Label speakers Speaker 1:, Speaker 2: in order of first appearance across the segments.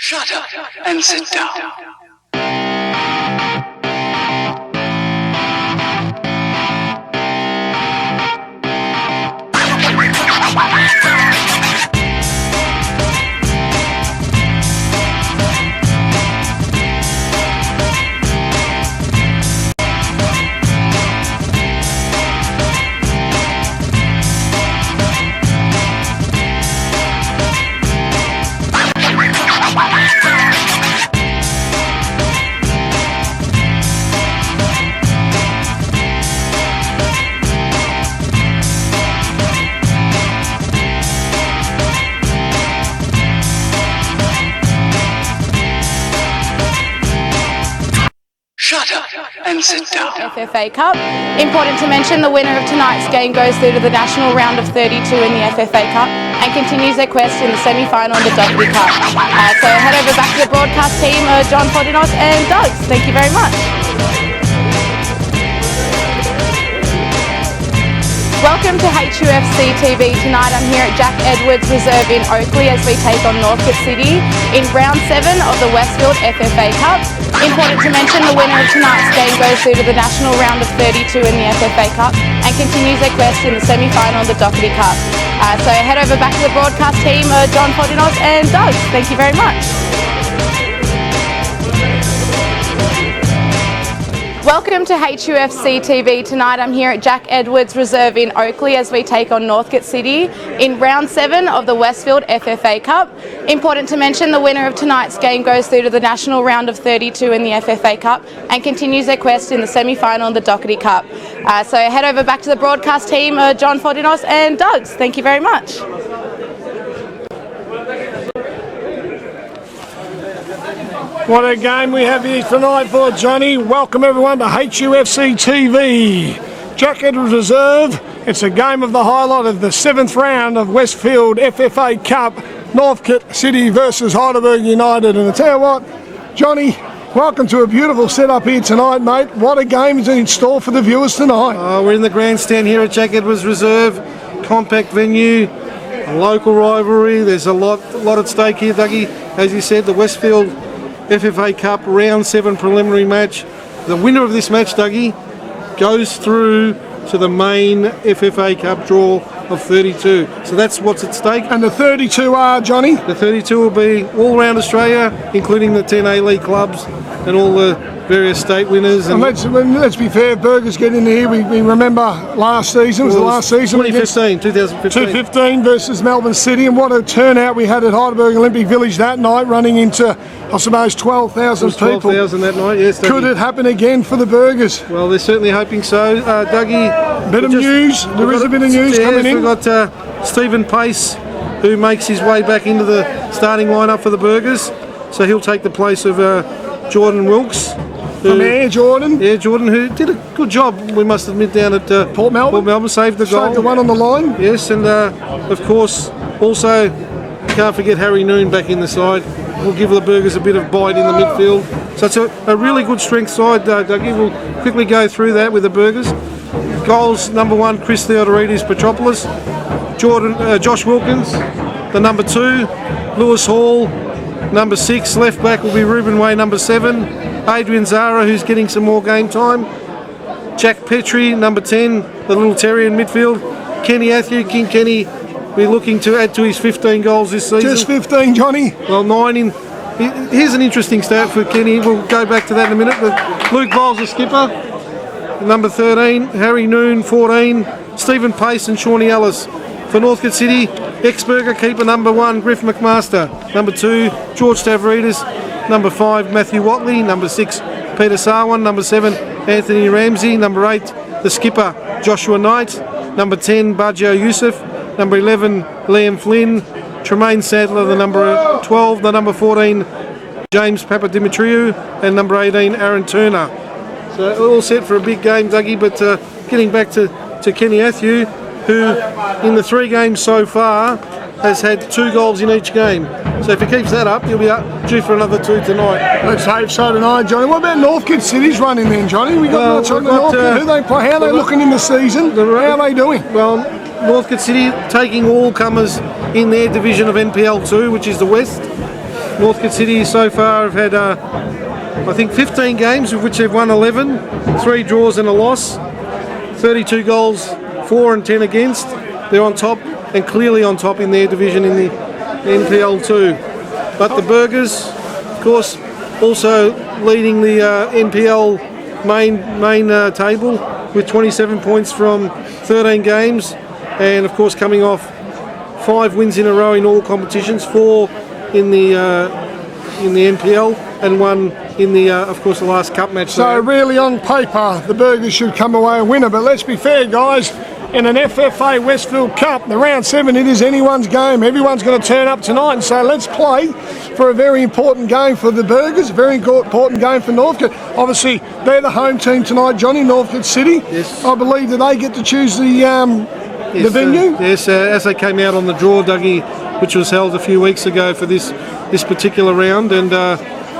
Speaker 1: Shut up and sit down. Shut up and sit down.
Speaker 2: FFA Cup. Important to mention the winner of tonight's game goes through to the national round of 32 in the FFA Cup and continues their quest in the semi-final in the Doherty Cup. So head over back to the broadcast team, John Fodinos and Doug. Thank you very much. Welcome to HUFC TV. Tonight I'm here at Jack Edwards Reserve in Oakley as we take on Northcote City in round 7 of the Westfield FFA Cup. Important to mention the winner of tonight's game goes through to the national round of 32 in the FFA Cup and continues their quest in the semi-final of the Doherty Cup. So head over back to the broadcast team, John Fodinos and Doug. Thank you very much. Welcome to HUFC TV. Tonight I'm here at Jack Edwards Reserve in Oakley as we take on Northcote City in round 7 of the Westfield FFA Cup. Important to mention the winner of tonight's game goes through to the national round of 32 in the FFA Cup and continues their quest in the semi-final of the Doherty Cup. So head over back to the broadcast team, John Fodinos and Doug. Thank you very much.
Speaker 3: What a game we have here tonight for Johnny. Welcome everyone to HUFC TV. Jack Edwards Reserve. It's a game of the highlight of the 7th round of Westfield FFA Cup. Northcote City versus Heidelberg United. And I tell you what, Johnny, welcome to a beautiful setup here tonight, mate. What a game is in store for the viewers tonight.
Speaker 4: We're in the grandstand here at Jack Edwards Reserve. Compact venue, a local rivalry. There's a lot at stake here, Dougie. As you said, the Westfield FFA Cup round 7 preliminary match. The winner of this match, Dougie, goes through to the main FFA Cup draw of 32. So that's what's at stake.
Speaker 3: And the 32 are, Johnny?
Speaker 4: The 32 will be all around Australia, including the 10 A-League clubs and all the various state winners.
Speaker 3: And let's be fair, Burgers get in here. We remember last season, was the last season? 2015 versus Melbourne City, and what a turnout we had at Heidelberg Olympic Village that night, running into, I suppose, 12,000 people.
Speaker 4: 12,000 that night, yes.
Speaker 3: Could it happen again for the Burgers?
Speaker 4: Well, they're certainly hoping so. Dougie.
Speaker 3: Bit of news. There is a bit of news coming in.
Speaker 4: We've got Stephen Pace, who makes his way back into the starting lineup for the Burgers. So he'll take the place of Jordan Wilkes.
Speaker 3: From Air Jordan.
Speaker 4: Yeah, Jordan, who did a good job, we must admit, down at
Speaker 3: Port Melbourne.
Speaker 4: Saved the goal.
Speaker 3: Saved the one on the line.
Speaker 4: Yes, and of course, also, can't forget Harry Noon back in the side. Will give the Burgers a bit of bite in the midfield. So it's a really good strength side, Dougie. We'll quickly go through that with the Burgers. Goals, number 1, Chris Theodoridis Petropoulos. Josh Wilkins, the number 2. Lewis Hall, number 6. Left back will be Ruben Way, number 7. Adrian Zara, who's getting some more game time. Jack Petrie, number 10, the little terrier in midfield. Kenny Athew, King Kenny, we're looking to add to his 15 goals this season.
Speaker 3: Just 15, Johnny?
Speaker 4: Well, 9 in. Here's an interesting stat for Kenny. We'll go back to that in a minute. But Luke Bowles, the skipper, number 13. Harry Noon, 14. Stephen Pace and Shawnee Ellis. For Northcote City, ex-Burger keeper, number 1, Griff McMaster. Number 2, George Stavridis. Number 5, Matthew Watley. Number 6, Peter Sarwan. Number 7, Anthony Ramsey. Number 8, the skipper, Joshua Knight. Number 10, Bajo Youssef. Number 11, Liam Flynn. Tremaine Sadler, the number 12. The number 14, James Papadimitriou. And number 18, Aaron Turner. So all set for a big game, Dougie. But getting back to Kenny Athew, who in the 3 games so far has had 2 goals in each game. So if he keeps that up, he'll be due for another 2 tonight.
Speaker 3: Let's hope so tonight, Johnny. What about Northcote City's running then, Johnny? We got Northcote. Who they play? How are they looking in the season? How are they doing?
Speaker 4: Well, Northcote City taking all comers in their division of NPL2, which is the West. Northcote City so far have had, I think, 15 games, of which they've won 11, 3 draws and a loss, 32 goals, 4 and 10 against. They're on top and clearly on top in their division in the NPL 2. But the Burgers, of course, also leading the NPL main table with 27 points from 13 games, and of course coming off 5 wins in a row in all competitions, 4 in the NPL and 1 in the of course the last cup match.
Speaker 3: So really on paper the Burgers should come away a winner, but let's be fair guys, in an FFA Westfield Cup, the round 7, it is anyone's game. Everyone's going to turn up tonight and say let's play for a very important game for the Burgers, a very important game for Northcote. Obviously they're the home team tonight, Johnny, Northcote City.
Speaker 4: Yes.
Speaker 3: I believe that they get to choose the venue.
Speaker 4: Yes, as they came out on the draw, Dougie, which was held a few weeks ago for this particular round, and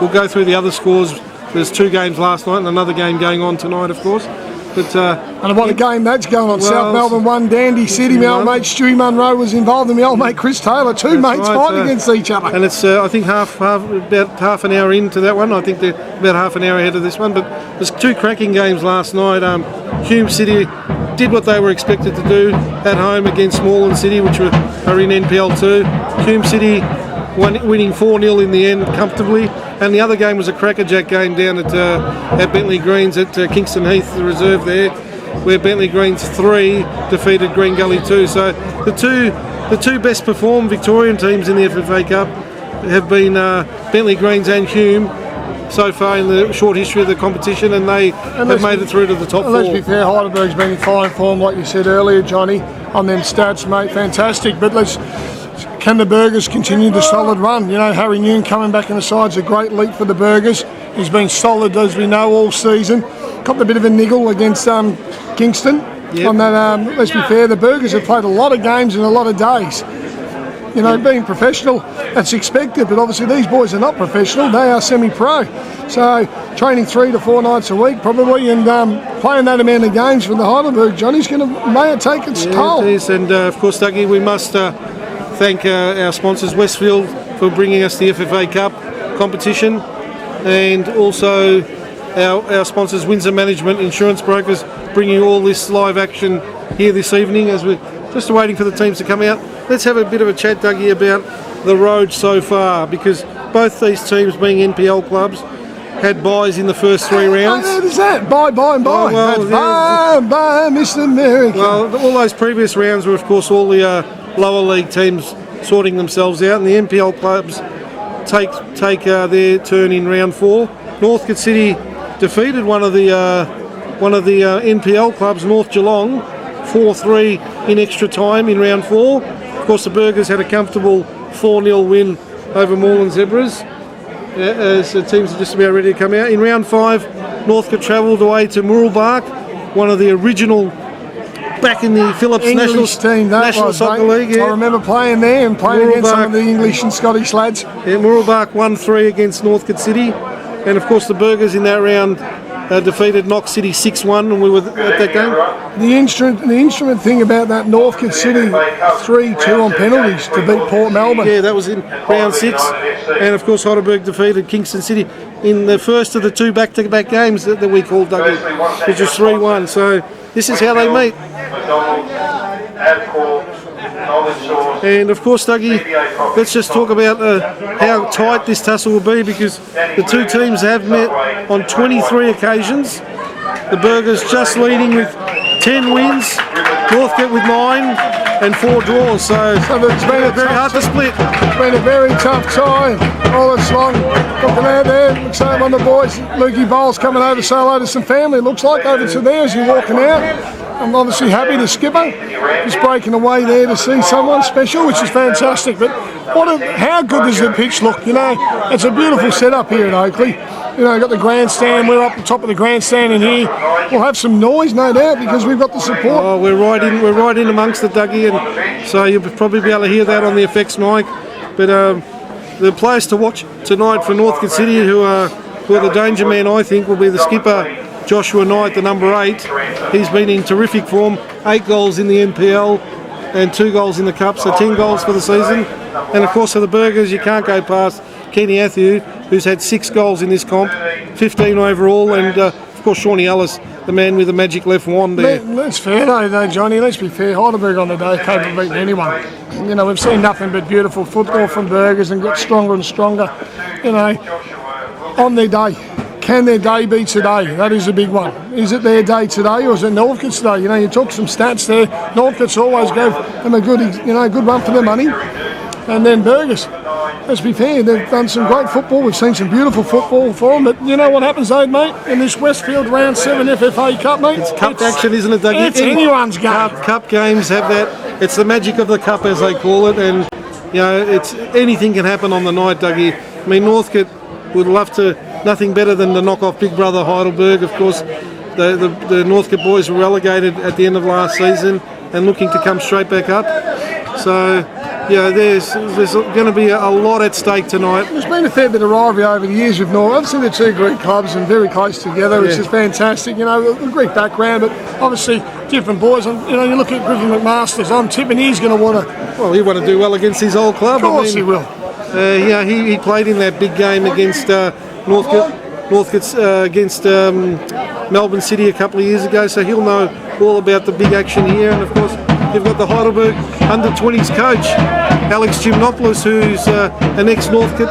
Speaker 4: we'll go through the other scores. There's 2 games last night and another game going on tonight, of course. But,
Speaker 3: and what a game that's going on. South Melbourne 1, Dandy City. My old mate Stewie Munro was involved, and my old mate Chris Taylor. 2 mates fighting against each other.
Speaker 4: And it's I think about half an hour into that one. I think they're about half an hour ahead of this one. But there's 2 cracking games last night. Hume City did what they were expected to do at home against Moreland City, which are in NPL 2. Hume City winning 4-0 in the end comfortably. And the other game was a crackerjack game down at Bentley Greens at Kingston Heath, the reserve there, where Bentley Greens 3 defeated Green Gully 2. So the two best performed Victorian teams in the FFA Cup have been Bentley Greens and Hume so far in the short history of the competition, and they have made it through to the top 4.
Speaker 3: Let's be fair, Heidelberg's been in fine form, like you said earlier, Johnny, on them stats, mate. Fantastic. But can the Burgers continue the solid run? You know, Harry Noon coming back in the side's a great leap for the Burgers. He's been solid, as we know, all season. Got a bit of a niggle against Kingston. Yep. On that, let's be fair, the Burgers have played a lot of games in a lot of days. You know, being professional, that's expected, but obviously these boys are not professional, they are semi-pro. So, training 3 to 4 nights a week probably, and playing that amount of games for the Heidelberg, Johnny's may it take its toll.
Speaker 4: It is, and of course, Dougie, we must thank our sponsors, Westfield, for bringing us the FFA Cup competition, and also our sponsors, Windsor Management Insurance Brokers, bringing all this live action here this evening as we're just waiting for the teams to come out. Let's have a bit of a chat, Dougie, about the road so far, because both these teams, being NPL clubs, had buys in the first 3 rounds.
Speaker 3: What is that? Bye, and bye. Bye, Mr. America.
Speaker 4: Well, all those previous rounds were, of course, all the lower league teams sorting themselves out, and the NPL clubs take their turn in round 4. Northcote City defeated one of the NPL clubs, North Geelong, 4-3 in extra time in round 4. Of course, the Burgers had a comfortable 4-0 win over Moreland Zebras, as the teams are just about ready to come out. In round 5, Northcote travelled away to Muralbark, one of the original, back in the Phillips
Speaker 3: English team,
Speaker 4: National Soccer League. Yeah.
Speaker 3: I remember playing there and playing against some of the English and Scottish lads.
Speaker 4: Yeah, Muralbark 1-3 against Northcote City, and of course the Burgers in that round defeated Knox City 6-1, and we were at that game.
Speaker 3: The instrument thing about that, Northcote City 3-2 on penalties to beat Port Melbourne.
Speaker 4: Yeah, that was in round 6, and of course Heidelberg defeated Kingston City in the first of the 2 back-to-back games that we called, Douglas, which was 3-1. So this is how they meet. And of course, Dougie, let's just talk about how tight this tussle will be, because the 2 teams have met on 23 occasions. The Burgers just leading with 10 wins, Northcote with 9 and 4 draws. So it's been very hard to split.
Speaker 3: It's been a very tough time all this long. Looking out there, looks like one of the boys, Lukey Bowles, coming over to say hello to some family. Looks like over to there as you're walking out. I'm obviously happy the skipper is breaking away there to see someone special, which is fantastic. But how good does the pitch look? You know, it's a beautiful setup here at Oakley. You know, got the grandstand. We're up the top of the grandstand in here. We'll have some noise, no doubt, because we've got the support.
Speaker 4: Oh, we're right in amongst the, Dougie, and so you'll probably be able to hear that on the effects mic. But the players to watch tonight for Northcote City, who are the danger man, I think, will be the skipper, Joshua Knight, the number 8. He's been in terrific form, 8 goals in the NPL and 2 goals in the Cup, so 10 goals for the season. And of course for the Burgers, you can't go past Kenny Athieu, who's had 6 goals in this comp, 15 overall, and of course Shawnee Ellis, the man with the magic left wand there.
Speaker 3: Let's fair though, Johnny. Let's be fair. Heidelberg on the day capable of beating anyone. You know, we've seen nothing but beautiful football from Burgers and got stronger and stronger. You know, on their day. Can their day be today? That is a big one. Is it their day today, or is it Northcote's day? You know, you talk some stats there. Northcote's always go them a good, good run for their money, and then Burgers. Let's be fair, they've done some great football. We've seen some beautiful football for them. But you know what happens, though, mate? In this Westfield Round 7 FFA Cup, mate?
Speaker 4: It's cup action, isn't it, Doug?
Speaker 3: It's anyone's game.
Speaker 4: Cup games have that. It's the magic of the cup, as they call it. And, you know, it's anything can happen on the night, Dougie. I mean, Northcote would love to, nothing better than to knock off big brother Heidelberg. Of course, the Northcote boys were relegated at the end of last season and looking to come straight back up. So, yeah, there's going to be a lot at stake tonight.
Speaker 3: There's been a fair bit of rivalry over the years with North. Obviously, the two Greek clubs and very close together, which is fantastic. You know, a Greek background, but obviously different boys. And, you know, you look at Griffin McMasters. I'm tipping he's going to want to.
Speaker 4: Well, he want to do well against his old club.
Speaker 3: Of course, he will.
Speaker 4: Yeah, he played in that big game against Northcote against Melbourne City a couple of years ago, so he'll know all about the big action here. And of course, you've got the Heidelberg under-20s coach, Alex Gymnopoulos, who's an ex-Northcote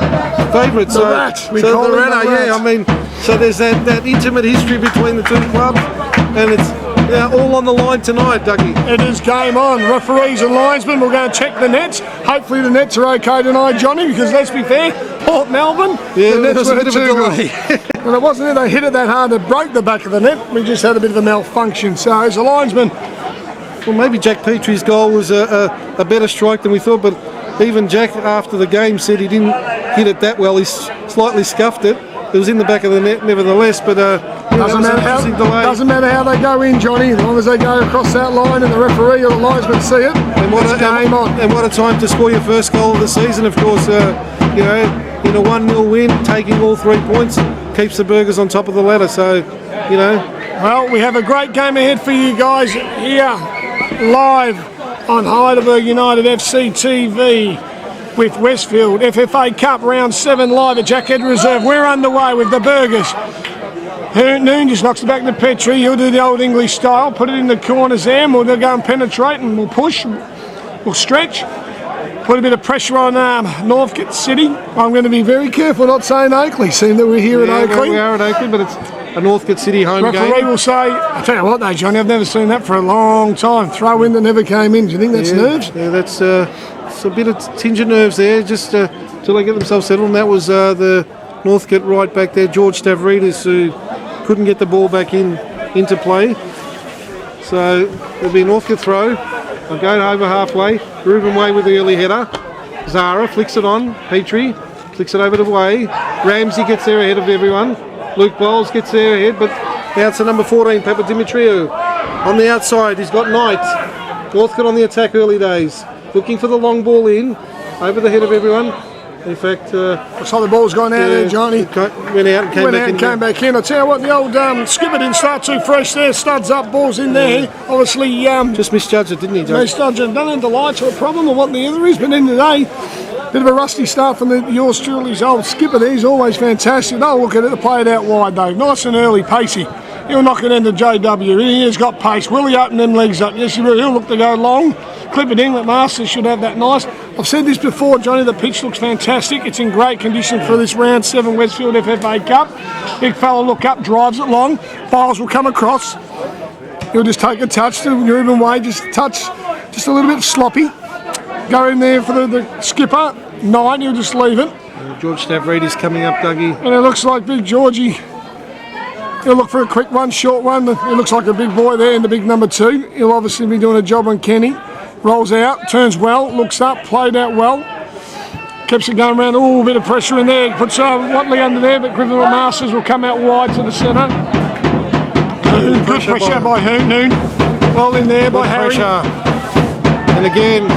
Speaker 4: favourite. So the Rat. Yeah, I mean, so there's that intimate history between the two clubs, and it's all on the line tonight, Dougie.
Speaker 3: It is game on. Referees and linesmen will go and check the nets. Hopefully the nets are okay tonight, Johnny, because let's be fair, Port Melbourne, the nets were too good. Well, it wasn't it, they hit it that hard it broke the back of the net. We just had a bit of a malfunction. So as a linesman,
Speaker 4: well, maybe Jack Petrie's goal was a better strike than we thought, but even Jack after the game said he didn't hit it that well. He slightly scuffed it. It was in the back of the net nevertheless, but
Speaker 3: doesn't matter how they go in, Johnny, as long as they go across that line and the referee or the linesman see it, and game on.
Speaker 4: And what a time to score your first goal of the season, of course. In a 1-0 win, taking all 3 points keeps the Burgers on top of the ladder, so, you know.
Speaker 3: Well, we have a great game ahead for you guys here, live on Heidelberg United FC TV. With Westfield FFA Cup Round 7 live at Jack Edwards Reserve. We're underway with the Burgers. Noon just knocks it back to Petrie. He'll do the old English style, put it in the corners there, and we'll go and penetrate, and we'll push, we'll stretch, put a bit of pressure on Northcote City. I'm going to be very careful not saying Oakley, seeing that we're here at Oakley.
Speaker 4: We are at Oakley, but it's a Northcote City home game.
Speaker 3: Referee will say, I'll tell you what though, Johnny, I've never seen that for a long time. Throw in that never came in. Do you think that's nerves?
Speaker 4: Yeah, that's it's a bit of tinge of nerves there, just till they get themselves settled. And that was the Northcote right back there, George Stavridis, who couldn't get the ball back into play. So there'll be a Northcote throw. I'll go over halfway. Ruben Way with the early header. Zara flicks it on. Petrie flicks it over to Way. Ramsey gets there ahead of everyone. Luke Bowles gets there ahead, but now it's the number 14, Papa Dimitriou. On the outside, he's got Knight. Northcote on the attack early days. Looking for the long ball in, over the head of everyone. In fact,
Speaker 3: looks like the ball's gone out there, Johnny.
Speaker 4: Went out and came back in.
Speaker 3: I tell you what, the old skipper didn't start too fresh there. Studs up, balls in there. Obviously,
Speaker 4: just misjudged it, didn't he, Joe?
Speaker 3: Misjudged it. Don't know the lights or a problem or what the other is, but in the day, bit of a rusty start from yours truly's old skipper there. He's always fantastic. They'll look at it to play it out wide, though. Nice and early, pacey. He'll knock it into JW. He has got pace. Will he open them legs up? Yes, he will. He'll look to go long. Clip it in. McMaster should have that nice. I've said this before, Johnny, the pitch looks fantastic. It's in great condition for this Round 7 Westfield FFA Cup. Big fella look up, drives it long. Biles will come across. He'll just take a touch to Ruben Way, just touch, just a little bit sloppy. Go in there for the skipper. 9, he'll just leave it.
Speaker 4: George Stavridis coming up, Dougie.
Speaker 3: And it looks like Big Georgie. He'll look for a quick one, short one. He looks like a big boy there in the big number 2. He'll obviously be doing a job on Kenny. Rolls out, turns well, looks up, played out well. Keeps it going around. Oh, a bit of pressure in there. Puts Watley under there, but Griffin Masters will come out wide to the centre. Good pressure by Noon. Well in there by Harry.
Speaker 4: And again,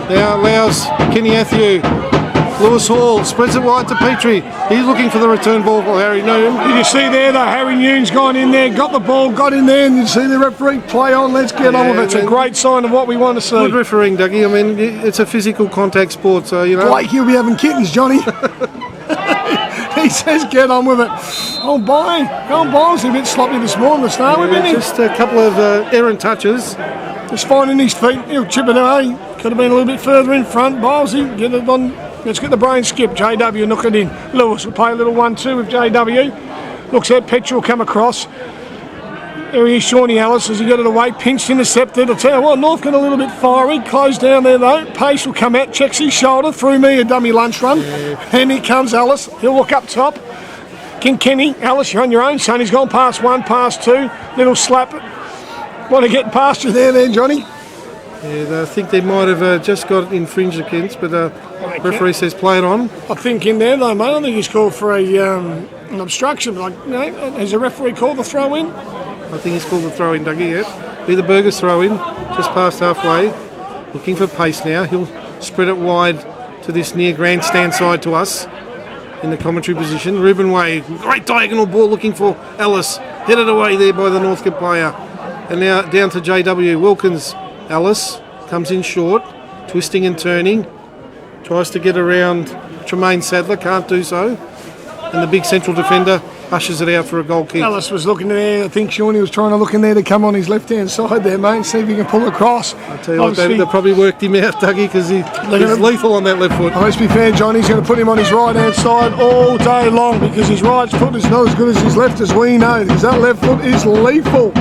Speaker 4: now allows Kenny Athieu Lewis Hall spreads it wide to Petrie. He's looking for the return ball for Harry Noon.
Speaker 3: Did you see there though, Harry Noon's gone in there, got the ball, got in there, and you see the referee play on, let's get on with it. It's a great sign of what we want to see.
Speaker 4: Good refereeing, Dougie. I mean, it's a physical contact sport, so, you know.
Speaker 3: Blake, he'll be having kittens, Johnny. He says get on with it. Oh boy, Byles a bit sloppy this morning to start with, isn't he?
Speaker 4: Just a couple of errant touches.
Speaker 3: Just finding his feet, he'll chip it away. Could have been a little bit further in front. Bylesy, get it on. Let's get the brain skip. JW, knock it in. Lewis will play a little 1-2 with JW. Looks at Petrol come across. There he is, Shawnee Ellis, as he got it away. Pinched, intercepted. I'll tell you what, North got a little bit fiery. Closed down there though. Pace will come out, checks his shoulder. Through me a dummy lunch run. And here comes Ellis. He'll look up top. King Kenny, Ellis, you're on your own, son. He's gone past 1, past 2. Little slap. Want to get past you there, Johnny?
Speaker 4: Yeah, I think they might have just got infringed against, but referee says play it on.
Speaker 3: I think in there though, mate. I don't think he's called for an obstruction. Like, has the referee called the throw in?
Speaker 4: I think he's called the throw in, Dougie. Yep. Be the Burgers throw in, just past halfway. Looking for pace now. He'll spread it wide to this near grandstand side to us in the commentary position. Ruben Way, great diagonal ball looking for Ellis. Headed away there by the Northcote player. And now down to JW. Wilkins. Ellis comes in short, twisting and turning, tries to get around Tremaine Sadler, can't do so, and the big central defender pushes it out for a goal kick.
Speaker 3: Ellis was looking there, I think Shawnee was trying to look in there to come on his left hand side there, mate, see if he can pull across.
Speaker 4: I'll tell you what, they probably worked him out, Dougie, because he's lethal on that left foot.
Speaker 3: Let's be fair, Johnny's going to put him on his right hand side all day long, because his right foot is not as good as his left, as we know, because that left foot is lethal.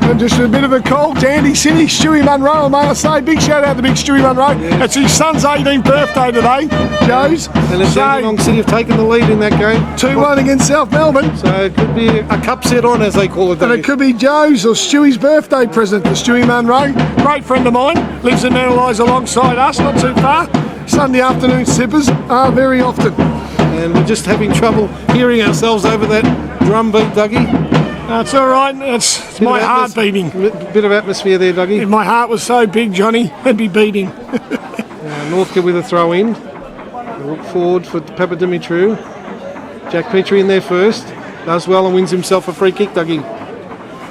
Speaker 3: And just a bit of a cold dandy city, Stewie Munro, may I say, big shout out to big Stewie Munro. Yeah. It's his son's 18th birthday today, Joe's.
Speaker 4: And the Dandenong City have taken the lead in that game.
Speaker 3: 2-1 against South Melbourne.
Speaker 4: So it could be a cup set on, as they call it.
Speaker 3: And it could be Joe's or Stewie's birthday present for Stewie Munro. Great friend of mine, lives in Mount Eliza alongside us, not too far. Sunday afternoon sippers are very often.
Speaker 4: And we're just having trouble hearing ourselves over that drum beat, Dougie.
Speaker 3: That's all right. It's my heart beating.
Speaker 4: Bit of atmosphere there, Dougie.
Speaker 3: If my heart was so big, Johnny, it'd be beating.
Speaker 4: Northcote with a throw in. Look forward for Papadimitriou. Jack Petrie in there first. Does well and wins himself a free kick, Dougie.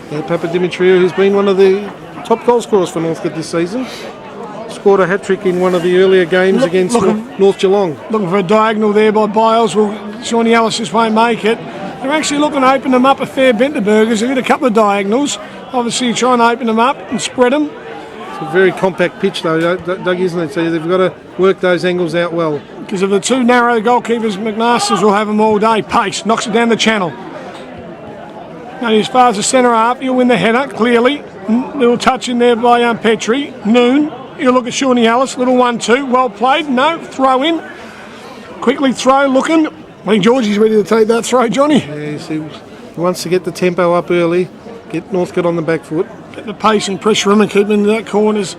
Speaker 4: Papadimitriou, who's been one of the top goal scorers for Northcote this season. Scored a hat-trick in one of the earlier games against North Geelong. Looking
Speaker 3: for a diagonal there by Byles. Well, Shawnee Ellis just won't make it. They're actually looking to open them up a fair bit, the Burgers. They've got a couple of diagonals. Obviously, try and open them up and spread them.
Speaker 4: It's a very compact pitch, though, Doug, isn't it? So they've got to work those angles out well.
Speaker 3: Because of the two narrow goalkeepers, McMasters will have them all day. Pace knocks it down the channel. And as far as the centre half, he'll win the header, clearly. Little touch in there by Petrie. Noon. He'll look at Shawnee Ellis. Little 1-2. Well played. No. Throw in. Quickly throw, looking. I think Georgie's ready to take that throw, Johnny.
Speaker 4: Yeah, he wants to get the tempo up early, get Northcote on the back foot.
Speaker 3: Get the pace and pressure him and keep him in that corners.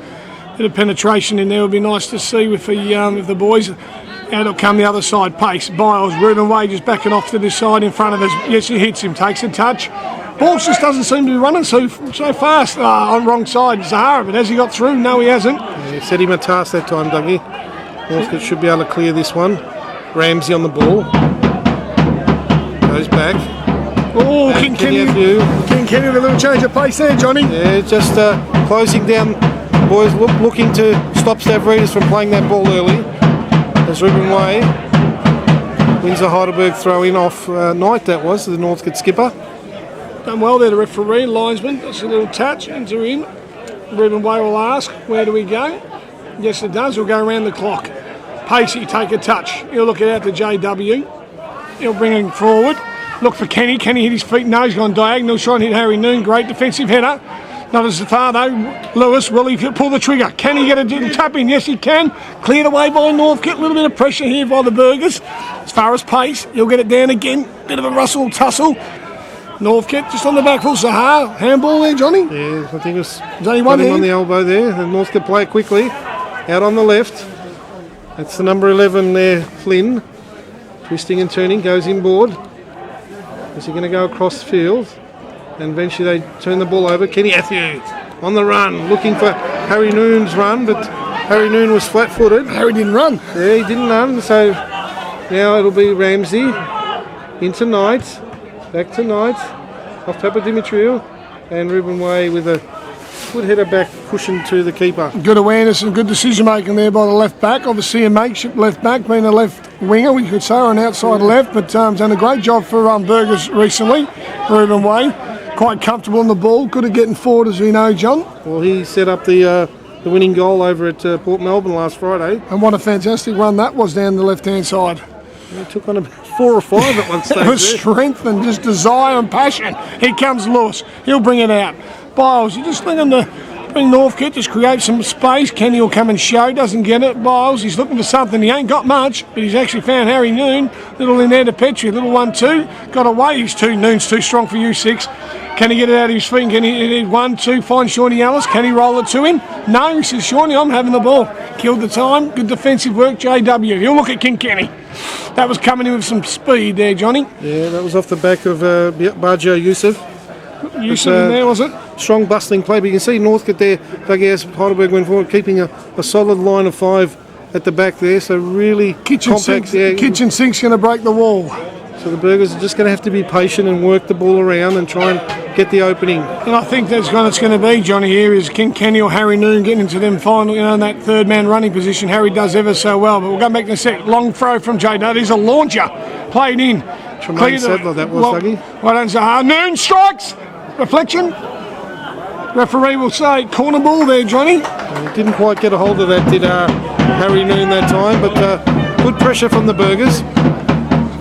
Speaker 3: Bit of penetration in there would be nice to see with the boys. Out it'll come the other side. Pace, Byles, Ruben Wade just backing off to this side in front of us. Yes, he hits him, takes a touch. Ball just doesn't seem to be running so fast. On wrong side, Zahara, but has he got through? No, he hasn't.
Speaker 4: Yeah, set him a task that time, Dougie. Northcote should be able to clear this one. Ramsey on the ball. Goes back.
Speaker 3: Oh, King Kenny with a little change of pace there, Johnny.
Speaker 4: Yeah, just closing down. Boys looking to stop Stavridis from playing that ball early. As Ruben Way wins a Heidelberg throw-in off Knight, that was, the Northcote skipper.
Speaker 3: Done well there, the referee, linesman. That's a little touch into him. Ruben Way will ask, where do we go? Yes, it does. We'll go around the clock. Pacey, take a touch. He'll look it out to JW. He'll bring him forward. Look for Kenny. Kenny hit his feet. No, he's gone diagonal. Trying to hit Harry Noon. Great defensive header. Not as far though. Lewis, will he pull the trigger? Can he get a little tap in? Yes, he can. Cleared away by Northcote. A little bit of pressure here by the Burgers. As far as pace, he'll get it down again. Bit of a rustle, tussle. Northcote just on the back full. Sahar. Handball there, Johnny?
Speaker 4: Yeah, I think it was
Speaker 3: only one
Speaker 4: on the elbow there. The Northcote play it quickly. Out on the left. That's the number 11 there, Flynn. Twisting and turning, goes inboard. Is he going to go across the field? And eventually they turn the ball over. Kenny Athieu on the run, looking for Harry Noon's run, but Harry Noon was flat-footed.
Speaker 3: Harry didn't run.
Speaker 4: Yeah, he didn't run, so now it'll be Ramsey into Knight, back to Knight, off Papadimitriou, and Ruben Way with a good header back cushion to the keeper.
Speaker 3: Good awareness and good decision making there by the left back. Obviously a makeshift left back, being a left winger, we could say, or an outside left, but done a great job for Burgers recently. Ruben Way, quite comfortable on the ball, good at getting forward, as we know, John.
Speaker 4: Well, he set up the winning goal over at Port Melbourne last Friday.
Speaker 3: And what a fantastic run that was down the left-hand side.
Speaker 4: He took on about 4 or 5 at one stage.
Speaker 3: It was strength and just desire and passion. Here comes Lewis. He'll bring it out. Biles, you just looking to bring Northcote, just create some space. Kenny will come and show, doesn't get it. Biles, he's looking for something. He ain't got much, but he's actually found Harry Noon. Little in there to Petrie, little 1-2. Got away, Noon's too strong for you, 6. Can he get it out of his feet? Can he 1-2, find Shawnee Ellis? Can he roll it to him? No, he says, Shawnee, I'm having the ball. Killed the time. Good defensive work, JW. He'll look at Kenny. That was coming in with some speed there, Johnny.
Speaker 4: Yeah, that was off the back of Barjo Youssef.
Speaker 3: Youssef in there, was it?
Speaker 4: Strong bustling play, but you can see Northcote there. Heidelberg went forward, keeping a solid line of 5 at the back there. So really
Speaker 3: Kitchen
Speaker 4: compact.
Speaker 3: Kitchen sink's going to break the wall.
Speaker 4: So the Burgers are just going to have to be patient and work the ball around and try and get the opening.
Speaker 3: And I think that's what it's going to be, Johnny, here is Kenny or Harry Noon getting into them final, in that third man running position. Harry does ever so well, but we'll go back in a sec. Long throw from Jay. That is a launcher. Played in.
Speaker 4: Tremaine Sadler, that was, Dougie.
Speaker 3: Well done, Zahar. Noon strikes. Reflection. Referee will say corner ball there, Johnny.
Speaker 4: He didn't quite get a hold of that, did Harry Noon that time, but good pressure from the Burgers.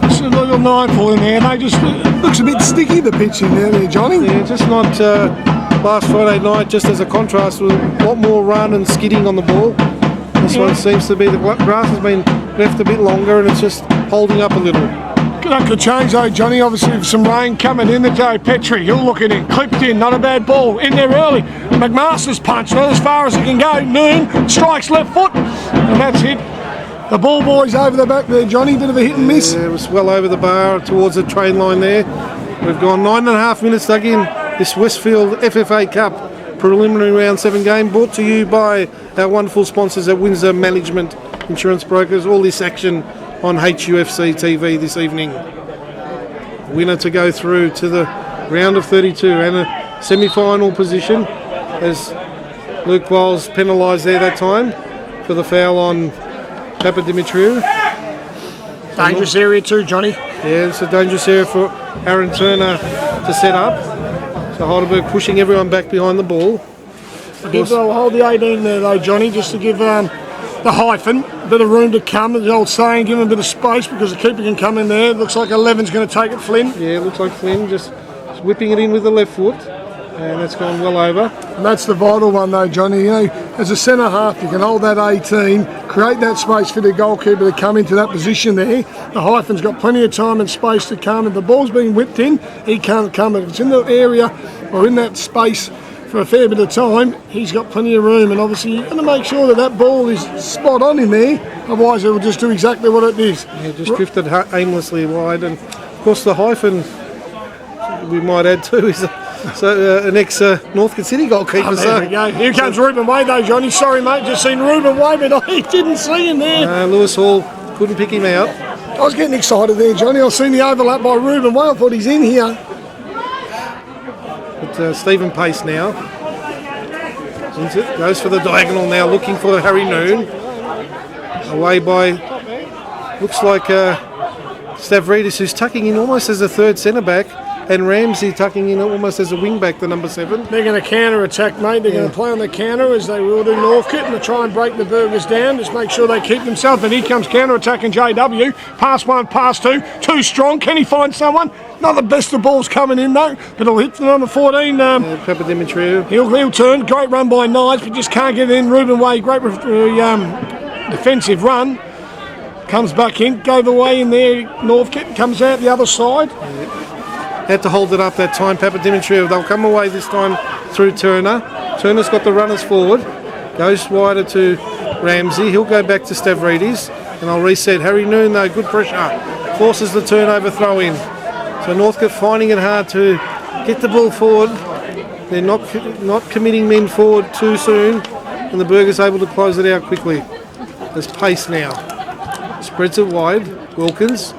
Speaker 3: It's a little nightfall in there. They just looks a bit sticky, the pitch in there, Johnny.
Speaker 4: Yeah, just not last Friday night, just as a contrast, with a lot more run and skidding on the ball. This one seems to be, the grass has been left a bit longer and it's just holding up a little.
Speaker 3: That could change though, Johnny, obviously with some rain coming in the day. Petrie, he'll look at it, clipped in, not a bad ball, in there early. McMaster's punch, not as far as it can go. Noon strikes left foot, and that's it. The ball boy's over the back there, Johnny, bit of a hit and miss.
Speaker 4: Yeah, it was well over the bar towards the train line there. We've gone 9.5 minutes dug in this Westfield FFA Cup preliminary round 7 game, brought to you by our wonderful sponsors at Windsor Management Insurance Brokers. All this action on HUFC TV this evening. Winner to go through to the round of 32 and a semi-final position as Luke Wiles penalised there that time for the foul on Papadimitriou.
Speaker 3: Dangerous area too, Johnny.
Speaker 4: Yeah, it's a dangerous area for Aaron Turner to set up. So Heidelberg pushing everyone back behind the ball.
Speaker 3: I'll hold the 18 there though, Johnny, just to give the hyphen a bit of room to come. The old saying, give him a bit of space because the keeper can come in there. It looks like 11's going to take it, Flynn.
Speaker 4: Yeah, it looks like Flynn just whipping it in with the left foot. And that's gone well over.
Speaker 3: And that's the vital one though, Johnny. As a centre half, you can hold that 18, create that space for the goalkeeper to come into that position there. The hyphen's got plenty of time and space to come. If the ball's being whipped in, he can't come. If it's in the area or in that space for a fair bit of time, he's got plenty of room. And obviously you've got to make sure that that ball is spot on in there. Otherwise it will just do exactly what it is.
Speaker 4: Yeah, just drifted aimlessly wide. And of course the hyphen, we might add too, is an ex-Northcote City goalkeeper.
Speaker 3: There we go. Here comes Ruben Way though, Johnny. Sorry mate, just seen Ruben Way, but I didn't see him there.
Speaker 4: Lewis Hall couldn't pick him out.
Speaker 3: I was getting excited there, Johnny. I seen the overlap by Ruben Way. I thought he's in here.
Speaker 4: But Stephen Pace now goes for the diagonal now, looking for Harry Noon. Away by, looks like Stavridis, who's tucking in almost as a third centre back. And Ramsey tucking in almost as a wing back, the number 7.
Speaker 3: They're going to counter attack, mate. They're going to play on the counter as they will do Northcote and to try and break the Burgers down. Just make sure they keep themselves. But here comes counter attacking JW. Pass 1, pass 2. Too strong. Can he find someone? Not the best of balls coming in though. But it'll hit the number 14.
Speaker 4: Papadimitriou.
Speaker 3: He'll turn. Great run by Knights, but just can't get it in. Ruben Way, great defensive run. Comes back in. Gave away in there. Northcote comes out the other side.
Speaker 4: Had to hold it up that time, Papadimitriou. They'll come away this time through Turner. Turner's got the runners forward. Goes wider to Ramsey. He'll go back to Stavridis. And I'll reset. Harry Noon, though, good pressure. Forces the turnover throw in. So Northcote finding it hard to get the ball forward. They're not committing men forward too soon. and the Burgers able to close it out quickly. There's pace now. Spreads it wide. Wilkins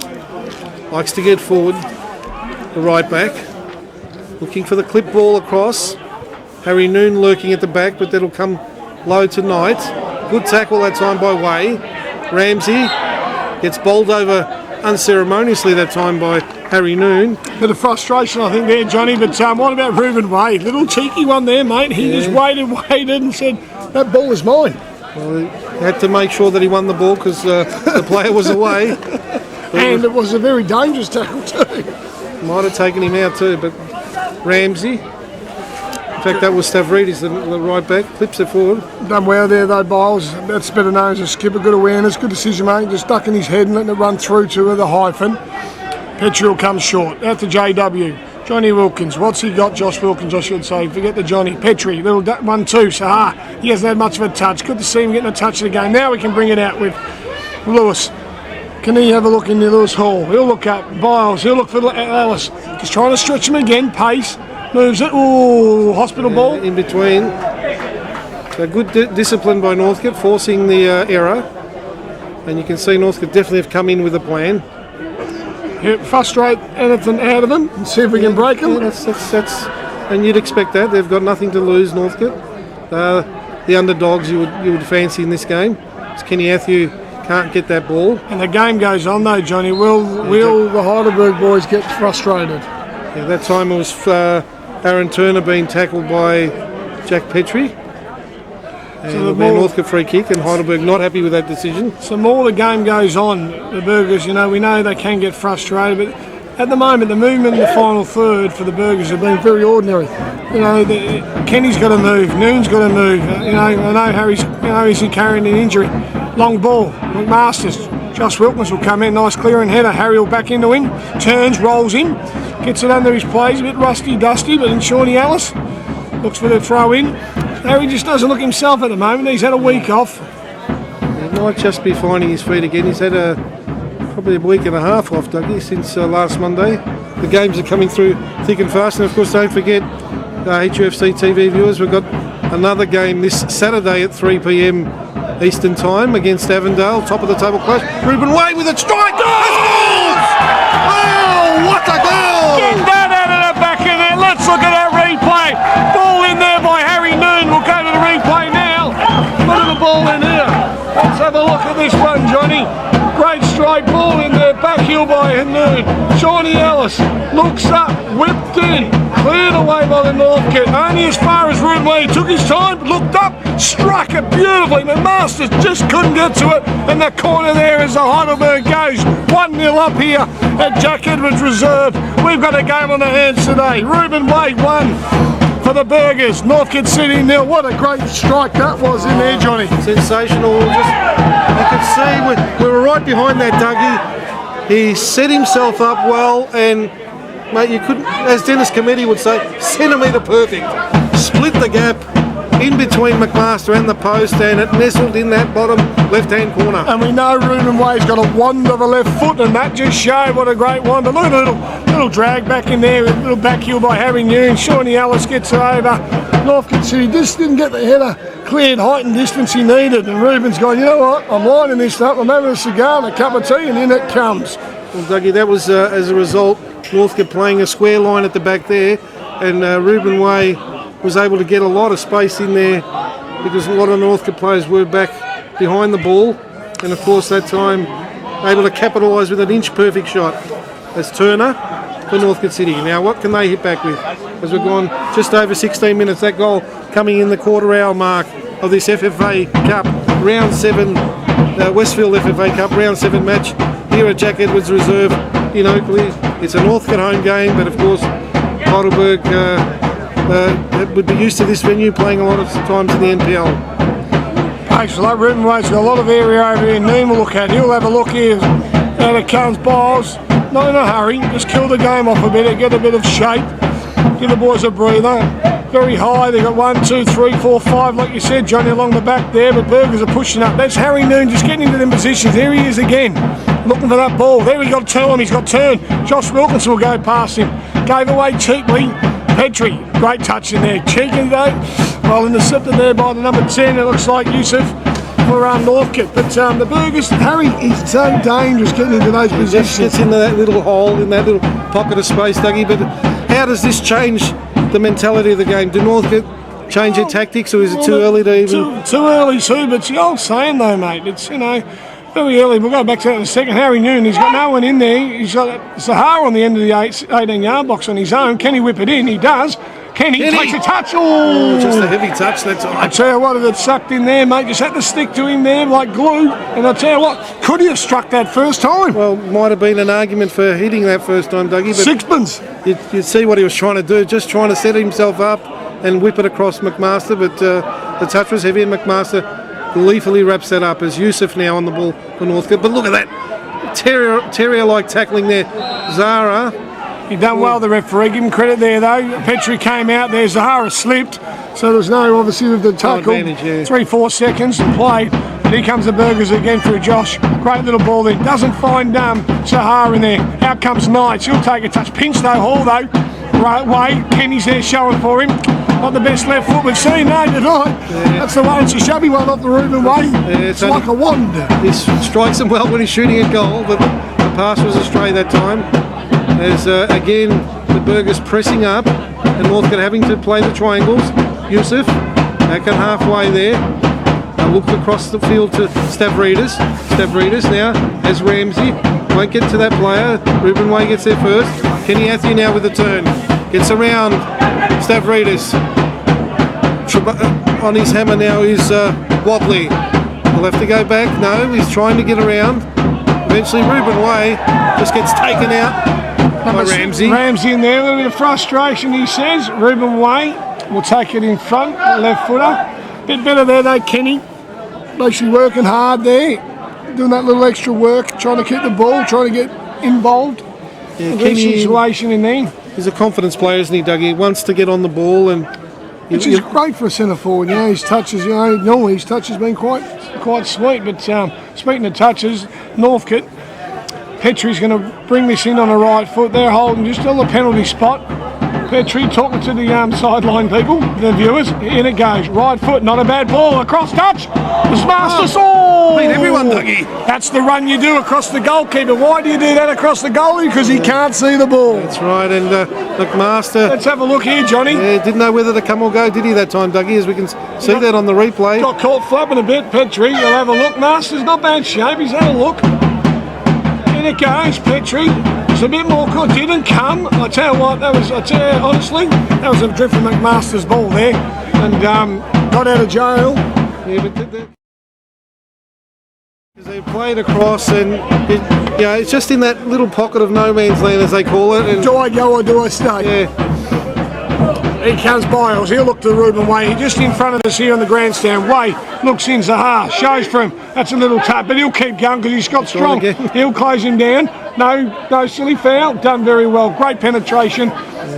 Speaker 4: likes to get forward. The right back. Looking for the clip ball across. Harry Noon lurking at the back, but that'll come low tonight. Good tackle that time by Way. Ramsey gets bowled over unceremoniously that time by Harry Noon.
Speaker 3: Bit of frustration, I think, there, Johnny. But what about Ruben Way? Little cheeky one there, mate. He just waited and said, that ball is mine.
Speaker 4: Well, he had to make sure that he won the ball because the player was away.
Speaker 3: And it was a very dangerous tackle too.
Speaker 4: Might have taken him out too, but Ramsey. In fact, that was Stavridis, the right back, clips it forward.
Speaker 3: Done well there though, Biles. That's better known as a skipper. Good awareness, good decision making, just ducking his head and letting it run through to the hyphen. Petrel comes short. Out to JW. Johnny Wilkins. What's he got? Josh Wilkins, I should say. Forget the Johnny. Petrie, little 1-2. Sahar. He hasn't had much of a touch. Good to see him getting a touch of the game. Now we can bring it out with Lewis. Can he have a look in the Lewis Hall? He'll look up. Biles. He'll look for Ellis. He's trying to stretch him again. Pace. Moves it. Ooh, hospital ball.
Speaker 4: In between. So good discipline by Northcote, forcing the error. And you can see Northcote definitely have come in with a plan.
Speaker 3: Yeah, frustrate anything out of them and see if we can break them.
Speaker 4: Yeah, that's, and you'd expect that. They've got nothing to lose, Northcote. The underdogs you would fancy in this game. It's Kenny Athew can't get that ball.
Speaker 3: And the game goes on though, Johnny. Will the Heidelberg boys get frustrated?
Speaker 4: Yeah, that time it was Aaron Turner being tackled by Jack Petrie. And it'll be a Northcote free kick, and Heidelberg not happy with that decision.
Speaker 3: So more the game goes on, the Burgers, we know they can get frustrated, but at the moment the movement in the final third for the Burgers have been very ordinary. Kenny's got to move, Noon's got to move. I know Harry's, he's carrying an injury. Long ball, McMaster's. Josh Wilkins will come in, nice clearing header. Harry will back into him, turns, rolls in, gets it under his plays, a bit rusty-dusty, but in Shawnee Ellis looks for the throw in. Harry just doesn't look himself at the moment. He's had a week off.
Speaker 4: He might just be finding his feet again. He's had probably a week and a half off, Dougie, since last Monday. The games are coming through thick and fast. And of course, don't forget, HUFC TV viewers, we've got another game this Saturday at 3 p.m. Eastern Time against Avondale. Top of the table clash. Ruben Way with a strike. Oh, what a goal!
Speaker 3: Get that out of the back of there. Let's look at that replay. Ball in there by Harry Noon. We'll go to the replay now. Look at the ball in here. Let's have a look at this one, Johnny. Great straight ball in there, back heel by Noon. Shawnee Ellis looks up, whipped in, cleared away by the Northcote. Only as far as Ruben Way. He took his time, looked up, struck it beautifully. The Masters just couldn't get to it. And the corner there as the Heidelberg goes 1-0 up here at Jack Edwards Reserve. We've got a game on the hands today. Ruben Way 1 for the Burgers. Northcote City 0. What a great strike that was in there, Johnny.
Speaker 4: Sensational. You could see we were right behind that, Dougie. He set himself up well, and mate, you couldn't, as Dennis Cometti would say, centimetre perfect. Split the gap in between McMaster and the post, and it nestled in that bottom left-hand corner.
Speaker 3: And we know Ruben Way's got a wand of a left foot, and that just showed what a great wand. But look at a little drag back in there, a little back heel by Harry Noon. Shawnee Ellis gets it over. Northcote City just didn't get the header cleared height and distance he needed. And Ruben's gone, you know what, I'm lining this up, I'm having a cigar and a cup of tea, and in it comes.
Speaker 4: Well, Dougie, that was as a result, Northcote playing a square line at the back there, and Ruben Way was able to get a lot of space in there because a lot of Northcote players were back behind the ball, and of course that time able to capitalise with an inch perfect shot. That's Turner for Northcote City. Now what can they hit back with? As we've gone just over 16 minutes, that goal coming in the quarter hour mark of this FFA Cup, round 7, Westfield FFA Cup, round 7 match here at Jack Edwards Reserve in Oakley. It's a Northcote home game, but of course Heidelberg would be used to this venue, playing a lot of times in the NPL.
Speaker 3: Thanks for that. Ruben Way's got a lot of area over here. Neem will look at. He'll have a look here. Out it comes Biles. Not in a hurry. Just kill the game off a bit. Get a bit of shape. Give the boys a breather. Very high. They've got 1, 2, 3, 4, 5, like you said, Johnny, along the back there. But Burgers are pushing up. That's Harry Noon just getting into them positions. There he is again. Looking for that ball. There he got turn. He's got turn. Josh Wilkinson will go past him. Gave away cheaply. Petrie, great touch in there. Cheeky though. Well intercepted there by the number 10. It looks like Yusuf for Northcote. But the Burgers, Harry is so dangerous getting into those positions.
Speaker 4: Just gets into that little hole, in that little pocket of space, Dougie. But how does this change the mentality of the game? Do Northcote change their tactics, or is it too early to even...
Speaker 3: Too early too, but it's the old saying though, mate. It's, very early. We'll go back to that in a second. Harry Noon, he's got no one in there. He's got Sahara on the end of the 18-yard box on his own. Can he whip it in? He does. Kenny takes a touch. Oh,
Speaker 4: just a heavy touch, that's all.
Speaker 3: I tell you what, if it sucked in there, mate, just had to stick to him there like glue. And I tell you what, could he have struck that first time?
Speaker 4: Well, might have been an argument for hitting that first time, Dougie. But
Speaker 3: sixpence.
Speaker 4: You'd see what he was trying to do, just trying to set himself up and whip it across McMaster. But the touch was heavy, and McMaster gleefully wraps that up as Yusuf now on the ball for Northcote. But look at that terrier-like tackling there. Zara.
Speaker 3: He done well, the referee. Give him credit there, though. Petrie came out there. Zahara slipped. So there's no, obviously, with the tackle. 3-4 seconds to play. And here comes the Burgers again through Josh. Great little ball there. Doesn't find Zahara in there. Out comes Knights. He'll take a touch. Pinch, though, Hall, though. Right way. Kenny's there showing for him. Not the best left foot we've seen, no, tonight. Yeah. That's the one. It's a shabby one off the Reuben way. Yeah, it's like a wand.
Speaker 4: He strikes him well when he's shooting a goal, but the pass was astray that time. As again, the Burgers pressing up, and Northcote having to play the triangles. Yusuf back at halfway there. Looked across the field to Stavridis. Stavridis now has Ramsey. Won't get to that player. Reuben Way gets there first. Kenny Athieu now with the turn. Gets around Stavridis. On his hammer now is Wadley. He'll have to go back. No, he's trying to get around. Eventually Reuben Way just gets taken out by Ramsey.
Speaker 3: Ramsey in there, a little bit of frustration, he says. Reuben Way will take it in front, left footer. Bit better there though, Kenny. Basically working hard there, doing that little extra work, trying to keep the ball, trying to get involved.
Speaker 4: Yeah, Kenny,
Speaker 3: situation in there.
Speaker 4: He's a confidence player, isn't he, Dougie? He wants to get on the ball, and
Speaker 3: which is great for a centre forward. His touches, normally his touch has been quite sweet. But speaking of touches, Northcote, Petrie's going to bring this in on the right foot. They're holding just on the penalty spot. Petrie talking to the sideline people, the viewers. In it goes. Right foot, not a bad ball. Across touch. The Masters. Oh!
Speaker 4: Beat everyone, Dougie.
Speaker 3: That's the run you do across the goalkeeper. Why do you do that across the goalie? Because he can't see the ball.
Speaker 4: That's right. And McMaster.
Speaker 3: Let's have a look here, Johnny.
Speaker 4: Yeah, didn't know whether to come or go, did he, that time, Dougie? As we can see that on the replay.
Speaker 3: Got caught flapping a bit. Petrie, you'll have a look. Masters, not bad shape. He's had a look. In it goes. Petrie. It's a bit more good. Didn't come. I tell you what, honestly, that was a drift from McMaster's ball there, and got out of jail.
Speaker 4: Yeah, but they played across, and it's just in that little pocket of no man's land, as they call it. And
Speaker 3: do I go or do I stay?
Speaker 4: Yeah.
Speaker 3: Here comes Biles. He'll look to the Reuben Way. Just in front of us here on the grandstand. Way looks in. Zahar shows for him. That's a little tap, but he'll keep going because he's got strong. He'll close him down. No silly foul. Done very well. Great penetration.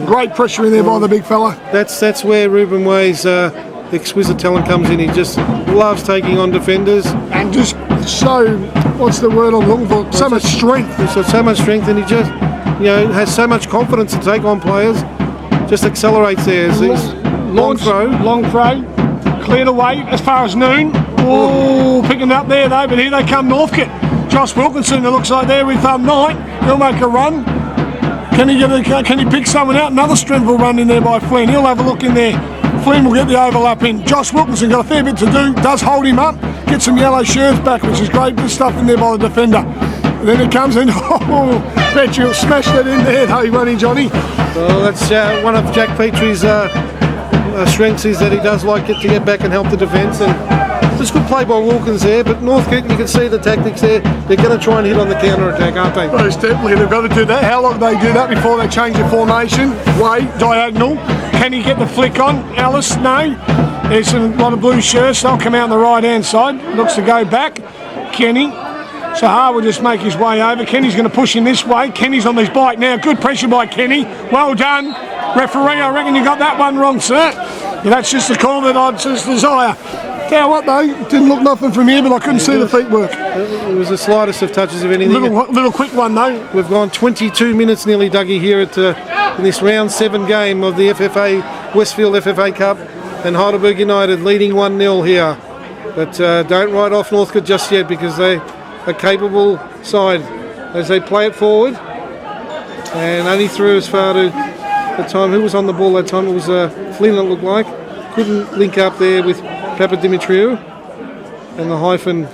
Speaker 3: Great pressure in there by the big fella.
Speaker 4: That's where Reuben Way's exquisite talent comes in. He just loves taking on defenders.
Speaker 3: And just so, what's the word I'm looking for? So much strength.
Speaker 4: He's got so much strength, and he just has so much confidence to take on players. Just accelerates there. Long throw.
Speaker 3: Cleared away as far as Noon. Oh, picking up there though, but here they come Northcote. Josh Wilkinson, it looks like there with Knight. He'll make a run. Can he pick someone out? Another strengthful run in there by Flynn. He'll have a look in there. Flynn will get the overlap in. Josh Wilkinson got a fair bit to do. Does hold him up. Get some yellow shirts back, which is great. Good stuff in there by the defender. And then it comes in. Oh, Petrie will smash that in there. Hey, running Johnny.
Speaker 4: Well, that's one of Jack Petrie's strengths, is that he does like it to get back and help the defence. And just good play by Wilkins there. But Northcote, you can see the tactics there. They're going to try and hit on the counter-attack, aren't they?
Speaker 3: Most definitely. They've got to do that. How long do they do that before they change the formation? Way, diagonal. Can he get the flick on? Ellis, no. There's a lot of blue shirts. They'll come out on the right-hand side. Looks to go back. Kenny. Sahar will just make his way over. Kenny's going to push him this way. Kenny's on his bike now. Good pressure by Kenny. Well done. Referee, I reckon you got that one wrong, sir. Yeah, that's just the call that I'd just desire. Tell you what though, didn't look nothing from here, but I couldn't see the feet work.
Speaker 4: It was the slightest of touches of anything.
Speaker 3: Little quick one though.
Speaker 4: We've gone 22 minutes nearly, Dougie, here at in this round 7 game of the FFA, Westfield FFA Cup, and Heidelberg United leading 1-0 here. But don't write off Northcote just yet, because they are a capable side as they play it forward. And only through as far to the time, who was on the ball that time? It was Flynn, it looked like. Couldn't link up there with Papadimitriou. And the hyphen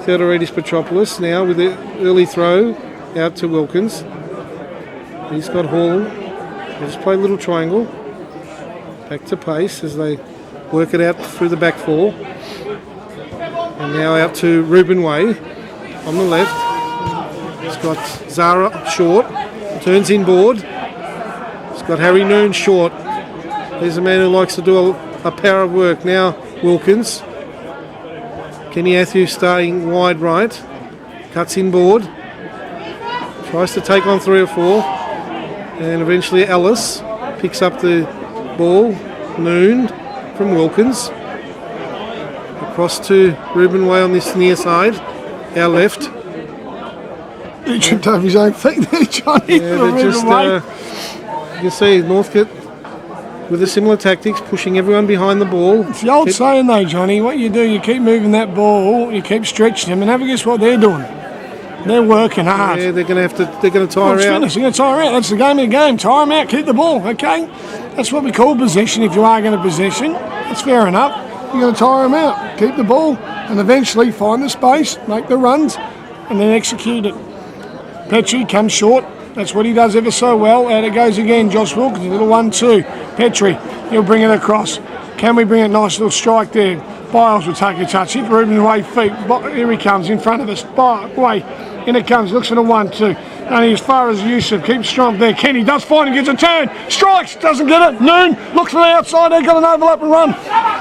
Speaker 4: Theodoridis Petropoulos now with the early throw out to Wilkins. He's got Hall. They just play a little triangle. Back to Pace as they work it out through the back four. And now out to Ruben Way on the left. He's got Zara short. Turns inboard. He's got Harry Noon short. He's a man who likes to do a power of work. Now Wilkins. Kenny Atthew starting wide right. Cuts inboard. Tries to take on 3 or 4. And eventually Ellis picks up the ball. Noon from Wilkins. Across to Ruben Way on this near side. Our left.
Speaker 3: He tripped over his own feet there, Johnny.
Speaker 4: Yeah, they're just, you see Northcote with the similar tactics, pushing everyone behind the ball.
Speaker 3: It's the old saying though, Johnny, what you do, you keep moving that ball, you keep stretching them, and have a guess what they're doing. They're working hard.
Speaker 4: Yeah, they're going to tire out.
Speaker 3: They're going to tire out. That's the game of the game. Tire them out, keep the ball, okay? That's what we call possession if you are going to possession. That's fair enough. You're going to tire them out, keep the ball, and eventually find the space, make the runs, and then execute it. Petrie comes short. That's what he does ever so well. Out it goes again. Josh Wilkins, a little 1-2. Petrie, he'll bring it across. Can we bring a nice little strike there? Biles will take a touch. Hit Ruben Way feet. Here he comes in front of us. Way. In it comes. Looks for the 1-2. Only as far as Yusuf. Keeps strong there. Kenny does find him. Gets a turn. Strikes. Doesn't get it. Noon. Looks for the outside. They've got an overlap and run.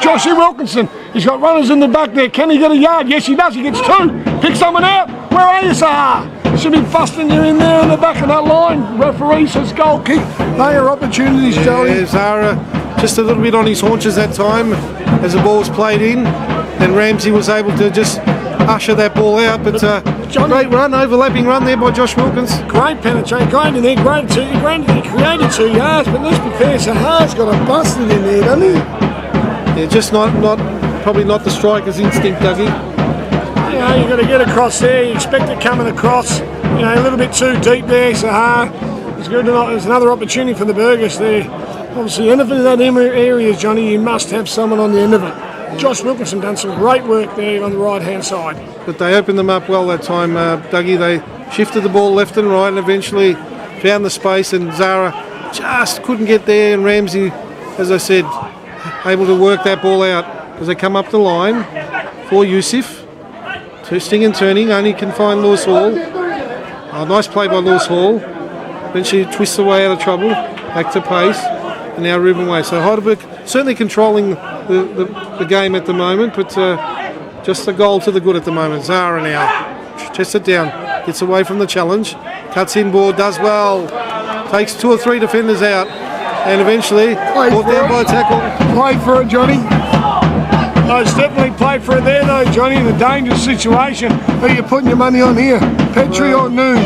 Speaker 3: Joshie Wilkinson. He's got runners in the back there. Can he get a yard? Yes, he does. He gets 2. Pick someone out. Where are you, Sahar? Should be busting you in there in the back of that line. Referee says goal kick. They are opportunities, Joey.
Speaker 4: Yeah, Zara just a little bit on his haunches that time as the ball was played in, and Ramsey was able to just usher that ball out. But great run, overlapping run there by Josh Wilkins.
Speaker 3: Great penetration, great in there, great he created 2 yards, but let's be fair, Sahar's got a busted in there, doesn't he?
Speaker 4: Yeah, just probably not the striker's instinct, Dougie.
Speaker 3: You know, you've got to get across there. You expect it coming across. You know, a little bit too deep there, Sahar. It's good to not. There's another opportunity for the Burgess there. Obviously, anything in that area, Johnny, you must have someone on the end of it. Josh Wilkinson done some great work there on the right-hand side.
Speaker 4: But they opened them up well that time, Dougie. They shifted the ball left and right and eventually found the space, and Zara just couldn't get there, and Ramsey, as I said, able to work that ball out as they come up the line for Yusuf. Twisting and turning, only can find Lewis Hall. Oh, nice play by Lewis Hall. Then she twists away out of trouble. Back to Pace. And now Ruben Way. So Heidelberg certainly controlling the game at the moment, but just a goal to the good at the moment. Zara now. Chests it down. Gets away from the challenge. Cuts inboard. Does well. Takes 2 or 3 defenders out. And eventually brought down by a tackle.
Speaker 3: Play for it, Johnny. No, it's definitely played for it there though, Johnny, in a dangerous situation. Who are you putting your money on here? Petrie or Noon?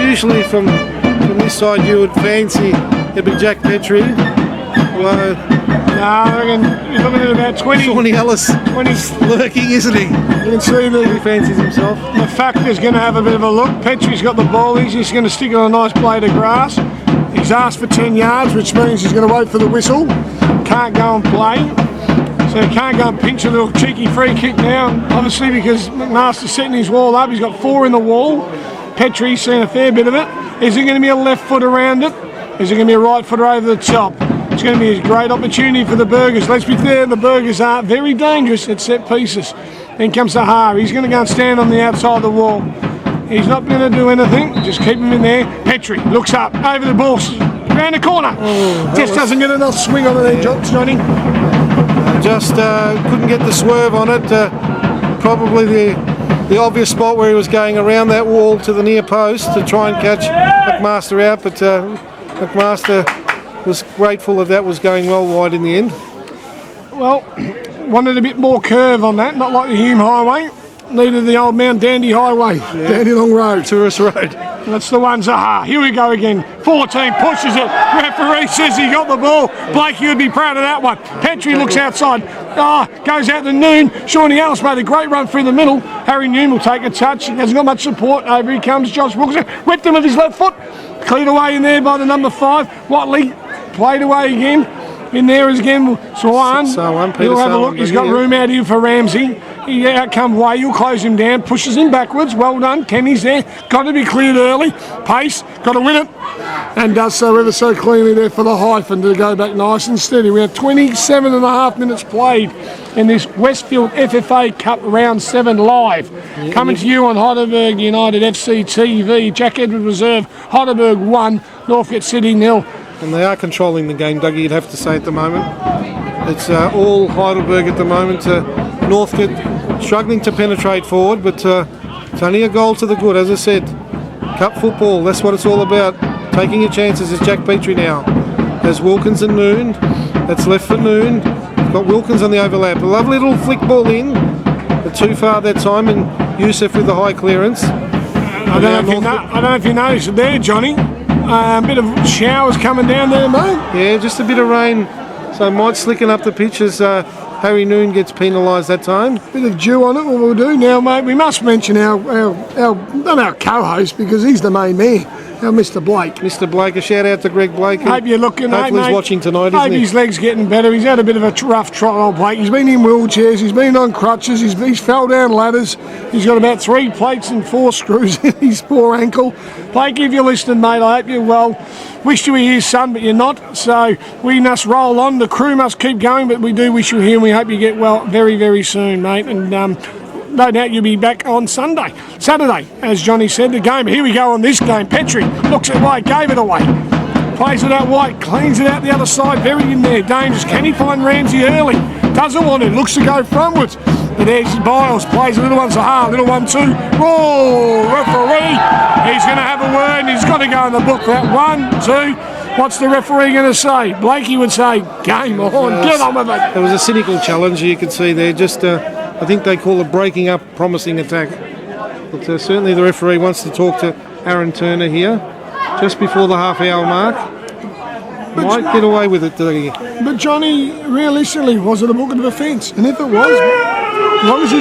Speaker 4: Usually from this side you would fancy it'd be Jack Petrie. Well,
Speaker 3: I reckon you're looking at about 20.
Speaker 4: Shawnee Ellis
Speaker 3: 20.
Speaker 4: lurking, isn't he?
Speaker 3: You can see
Speaker 4: He fancies himself.
Speaker 3: the factor's going to have a bit of a look. Petrie's got the ball. He's just going to stick it on a nice blade of grass. He's asked for 10 yards, which means he's going to wait for the whistle. Can't go and play. So he can't go and pinch a little cheeky free kick now, obviously because McMaster's setting his wall up. He's got 4 in the wall. Petrie's seen a fair bit of it. Is there going to be a left foot around it? Is there going to be a right foot over the top? It's going to be a great opportunity for the Burgers. Let's be fair, the Burgers are very dangerous at set pieces. Then comes Sahar. He's going to go and stand on the outside of the wall. He's not going to do anything. Just keep him in there. Petrie looks up, over the ball, around the corner. Just doesn't get enough swing on it there, Johnny.
Speaker 4: Just couldn't get the swerve on it. Probably the obvious spot where he was going around that wall to the near post to try and catch McMaster out, but McMaster was grateful that was going well wide in the end.
Speaker 3: Well, wanted a bit more curve on that, not like the Hume Highway. needed the old Mount Dandy Highway, Dandy Long Road.
Speaker 4: Tourist Road.
Speaker 3: That's the ones. Aha, here we go again. 14 pushes it. Referee says he got the ball. Blakey would be proud of that one. Petrie looks outside. Goes out to Noon. Shawnee Ellis made a great run through the middle. Harry Noon will take a touch. He hasn't got much support. Over he comes. Josh Wilkinson whipped him with his left foot. Cleared away in there by the number 5. Watley played away again. In there is again Swan. He'll have a look. He's got room out here for Ramsey. Out come Way. He'll close him down. Pushes him backwards. Well done. Kenny's there. Got to be cleared early. Pace. Got to win it. And does so ever so cleanly there for the hyphen to go back nice and steady. We have 27 and a half minutes played in this Westfield FFA Cup Round 7 live. Coming to you on Heidelberg United FC TV. Jack Edwards Reserve. Heidelberg 1. Northcote City 0.
Speaker 4: And they are controlling the game, Dougie, you'd have to say at the moment. It's all Heidelberg at the moment. Northcote struggling to penetrate forward, but it's only a goal to the good, as I said. Cup football, that's what it's all about. Taking your chances. It's Jack Petrie now. There's Wilkins and Noon. That's left for Noon. Got Wilkins on the overlap. A lovely little flick ball in, but too far that time, and Youssef with the high clearance.
Speaker 3: I don't know if you noticed it there, Johnny. A bit of showers coming down there, mate.
Speaker 4: Yeah, just a bit of rain, so it might slicken up the pitch as Harry Noon gets penalised that time.
Speaker 3: Bit of dew on it, what we'll do now, mate. We must mention our co-host, because he's the main man, our Mr. Blake.
Speaker 4: Mr. Blake, a shout out to Greg Blake.
Speaker 3: Hope you're looking,
Speaker 4: hopefully he's watching tonight, isn't he?
Speaker 3: Hope his leg's getting better. He's had a bit of a rough trot, old Blake. He's been in wheelchairs, he's been on crutches, he's fell down ladders. He's got about 3 plates and 4 screws in his poor ankle. Blake, if you're listening, mate, I hope you're well. Wish you were here, son, but you're not. So we must roll on. The crew must keep going, but we do wish you here, and we hope you get well very, very soon, mate. And no doubt you'll be back on Saturday, as Johnny said, the game. Here we go on this game. Petrie looks at White, gave it away. Plays it out White, cleans it out the other side, very in there, dangerous. Can he find Ramsey early? Doesn't want it, looks to go frontwards. But there's Biles, plays a little one, Sahar, little one too. Whoa, referee, he's going to have a word, and he's got to go in the book for that. 1, 2, what's the referee going to say? Blakey would say, game on, get on with it.
Speaker 4: It was a cynical challenge, you could see there, just I think they call it breaking up promising attack. But certainly the referee wants to talk to Aaron Turner here, just before the half-hour mark. Might get away with it,
Speaker 3: but Johnny, realistically, was it a book of offence? And if it was, as long as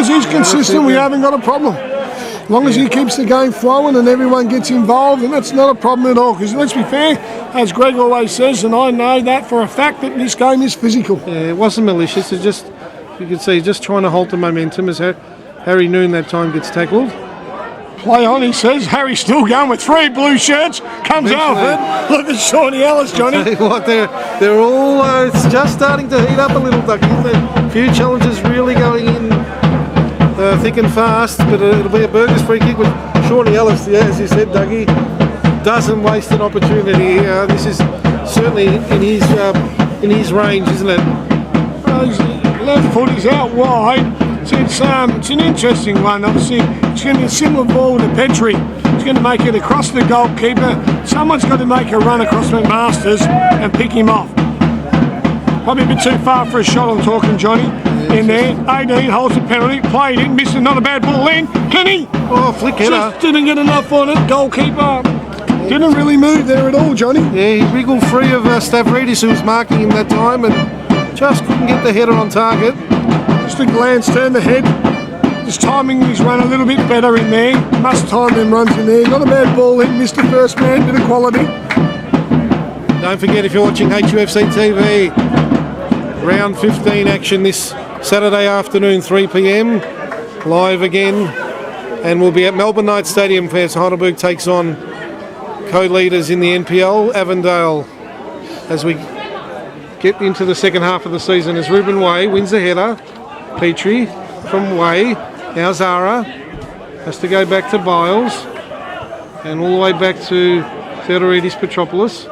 Speaker 3: he's consistent, we haven't got a problem. As long as he keeps the game flowing and everyone gets involved, and that's not a problem at all. Because let's be fair, as Greg always says, and I know that for a fact, that this game is physical.
Speaker 4: Yeah, it wasn't malicious. It just, you could see, just trying to halt the momentum as Harry Noon that time gets tackled.
Speaker 3: Play on, he says. Harry's still going with 3 blue shirts. Comes out. Look at Shawnee Ellis, Johnny.
Speaker 4: I'll tell you what, they're all, it's just starting to heat up a little, Ducky, isn't it? A few challenges really going in thick and fast, but it'll be a Burgers free kick with Shawnee Ellis, as you said, Dougie. Doesn't waste an opportunity. This is certainly in his range, isn't it?
Speaker 3: His left foot is out wide. It's an interesting one. Obviously, it's going to be a similar ball to Petrie. He's going to make it across the goalkeeper. Someone's got to make a run across McMasters and pick him off. Probably a bit too far for a shot, I'm talking, Johnny. In there, 18 holds the penalty, played in, missed it, not a bad ball in. Kenny!
Speaker 4: Oh, flick header.
Speaker 3: Just didn't get enough on it. Goalkeeper didn't really move there at all, Johnny.
Speaker 4: Yeah, he wriggled free of Stavridis, who was marking him that time, and just couldn't get the header on target.
Speaker 3: Just a glance, turn the head. His timing, he's run a little bit better in there. Must time them runs in there. Not a bad ball in, missed the first man, bit of quality.
Speaker 4: Don't forget, if you're watching HUFC TV, round 15 action this Saturday afternoon, 3 p.m, live again. And we'll be at Melbourne Knights Stadium as Heidelberg takes on co-leaders in the NPL, Avondale, as we get into the second half of the season, as Ruben Way wins the header. Petrie from Way. Now Zara has to go back to Biles and all the way back to Theodoridis Petropoulos.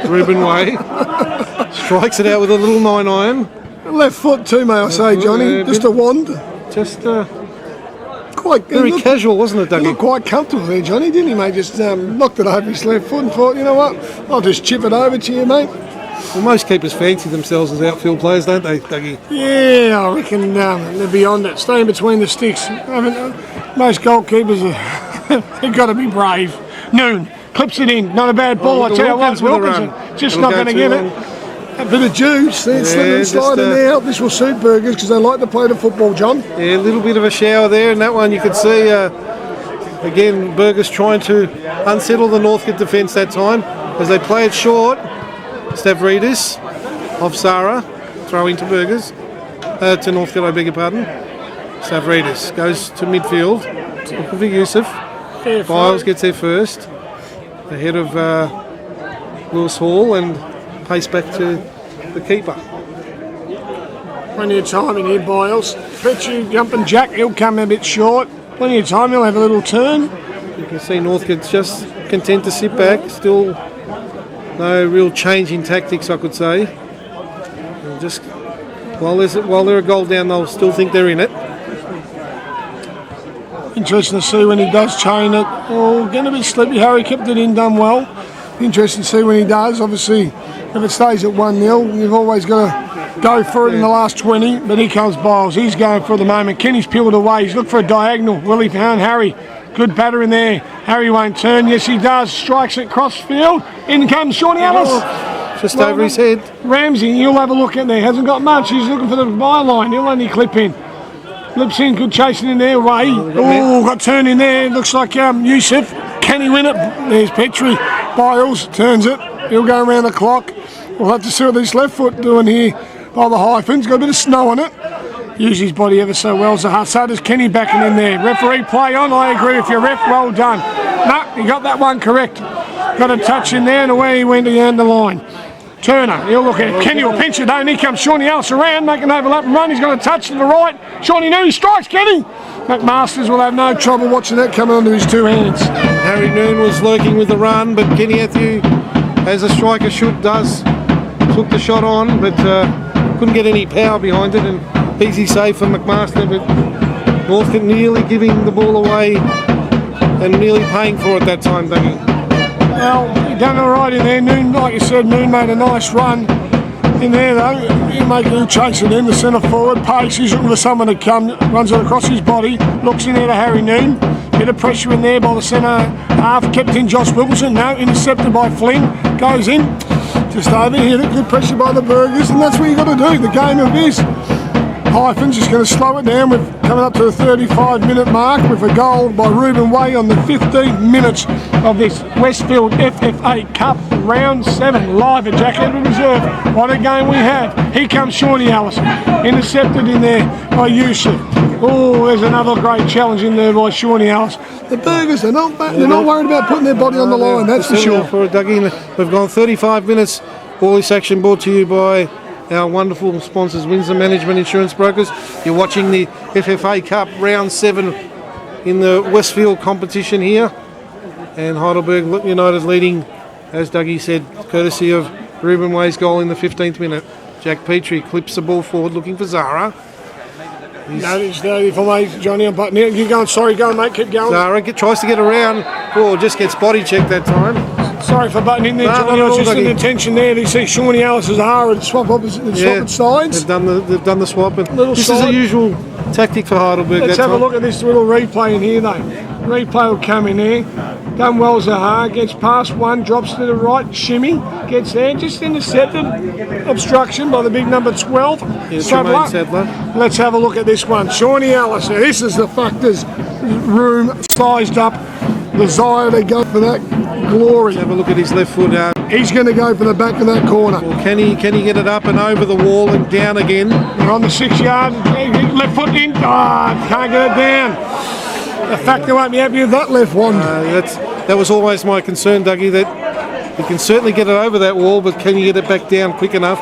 Speaker 4: Ruben Way strikes it out with a little 9-iron.
Speaker 3: Left foot too, may I say, Johnny. Just a wand.
Speaker 4: Just
Speaker 3: quite
Speaker 4: very casual, wasn't it, Dougie?
Speaker 3: He looked quite comfortable there, Johnny, didn't he, mate? Just knocked it over his left foot and thought, you know what, I'll just chip it over to you, mate.
Speaker 4: Well, most keepers fancy themselves as outfield players, don't they, Dougie?
Speaker 3: Yeah, I reckon they're beyond it. Staying between the sticks. Most goalkeepers, they've got to be brave. Noon clips it in. Not a bad ball. I tell you what, Wilkinson just not going to get it. A bit of juice, then slip and slide in there. This will suit Burgers because they like to play the football, John.
Speaker 4: Yeah, a little bit of a shower there, and that one you could see, again, Burgers trying to unsettle the Northcote defence that time as they play it short. Stavridis off Zara, throwing to Burgers, to Northcote, I beg your pardon. Stavridis goes to midfield, looking for Yusuf. Biles gets there first, ahead of Lewis Hall, and pace back to the keeper.
Speaker 3: Plenty of time in here, Biles. Petrie jumping jack, he'll come a bit short. Plenty of time, he'll have a little turn.
Speaker 4: You can see Northcote's just content to sit back, still no real change in tactics, I could say. And just while they're a goal down, they'll still think they're in it.
Speaker 3: Interesting to see when he does chain it. Oh, going to be slippy. Harry kept it in, done well. Interesting to see when he does. Obviously, if it stays at 1-0, you've always got to go for it in the last 20. But here comes Biles. He's going for it at the moment. Kenny's peeled away. He's looking for a diagonal. Will he found Harry? Good batter in there. Harry won't turn. Yes, he does. Strikes it cross field. In comes Shawnee Ellis.
Speaker 4: Just over his head.
Speaker 3: Ramsey, he'll have a look in there. Hasn't got much. He's looking for the byline. He'll only clip in. Lips in, good chasing in there. Way. Oh, got turned in there. Looks like Yusuf. Can he win it? There's Petrie. Biles turns it. He'll go around the clock. We'll have to see what this left foot doing here by the hyphens. Got a bit of snow on it. Use his body ever so well. So does Kenny backing in there. Referee play on. I agree with you, ref. Well done. No, he got that one correct. Got a touch in there and away he went down the line. Turner, he'll look at it. Kenny will pinch it though, and here comes Shawnee Ellis around, make an overlap and run. He's got a touch to the right. Shawnee Noon strikes Kenny. McMasters will have no trouble watching that coming onto his two hands.
Speaker 4: Harry Noon was lurking with the run, but Kenny Atthew, as a striker should, took the shot on, but couldn't get any power behind it, and easy save for McMaster, but Northcote nearly giving the ball away and nearly paying for it that time, Dougie.
Speaker 3: Well, he done all right in there. Noon, like you said, Noon made a nice run in there though. He'll make a little chase it in, the centre forward. Pace, he's looking for someone to come, runs it across his body, looks in there to Harry Noon. Bit of pressure in there by the centre half, kept in Josh Wilkinson. No, intercepted by Fling, goes in. Just over here, good pressure by the Burgers, and that's what you got to do. The game of this. Hyphens just going to slow it down. We're coming up to the 35-minute mark with a goal by Ruben Way on the 15 minutes of this Westfield FFA Cup Round 7 live at Jack Edward Reserve. What a game we have. Here comes Shawnee Ellis. Intercepted in there by Yusuf. Oh, there's another great challenge in there by Shawnee Ellis. The Burgers, they're not worried about putting their body on the line, that's for sure.
Speaker 4: For it, Dougie. We've gone 35 minutes. All this action brought to you by our wonderful sponsors, Windsor Management Insurance Brokers. You're watching the FFA Cup Round 7 in the Westfield competition here. And Heidelberg United leading, as Dougie said, courtesy of Ruben Way's goal in the 15th minute. Jack Petrie clips the ball forward looking for Zara.
Speaker 3: Notice that if I may, Johnny, I'm butting it. You're going, sorry, go mate, keep going.
Speaker 4: Zara tries to get around. Oh, just gets body checked that time.
Speaker 3: Sorry for butting in there, Johnny. I was just in attention there. You see Shawnee Ellis' Zara and swap opposite and swap at sides.
Speaker 4: They've done the swap. This is a usual tactic for Heidelberg.
Speaker 3: Let's have a look at this little replay in here, though. Replay will come in there. Done well, Zahar. Gets past one, drops to the right, shimmy. Gets there, just intercepted. Obstruction by the big number 12. Sadler. Let's have a look at this one. Shawnee Ellis. Now, this is the factors room sized up. Desire to go for that glory.
Speaker 4: Let's have a look at his left foot.
Speaker 3: He's going to go for the back of that corner.
Speaker 4: Well, can he get it up and over the wall and down again?
Speaker 3: They're on the 6 yard. Left foot in. Can't get it down. The factor won't be happy with that left one.
Speaker 4: That was always my concern, Dougie, that he can certainly get it over that wall, but can you get it back down quick enough?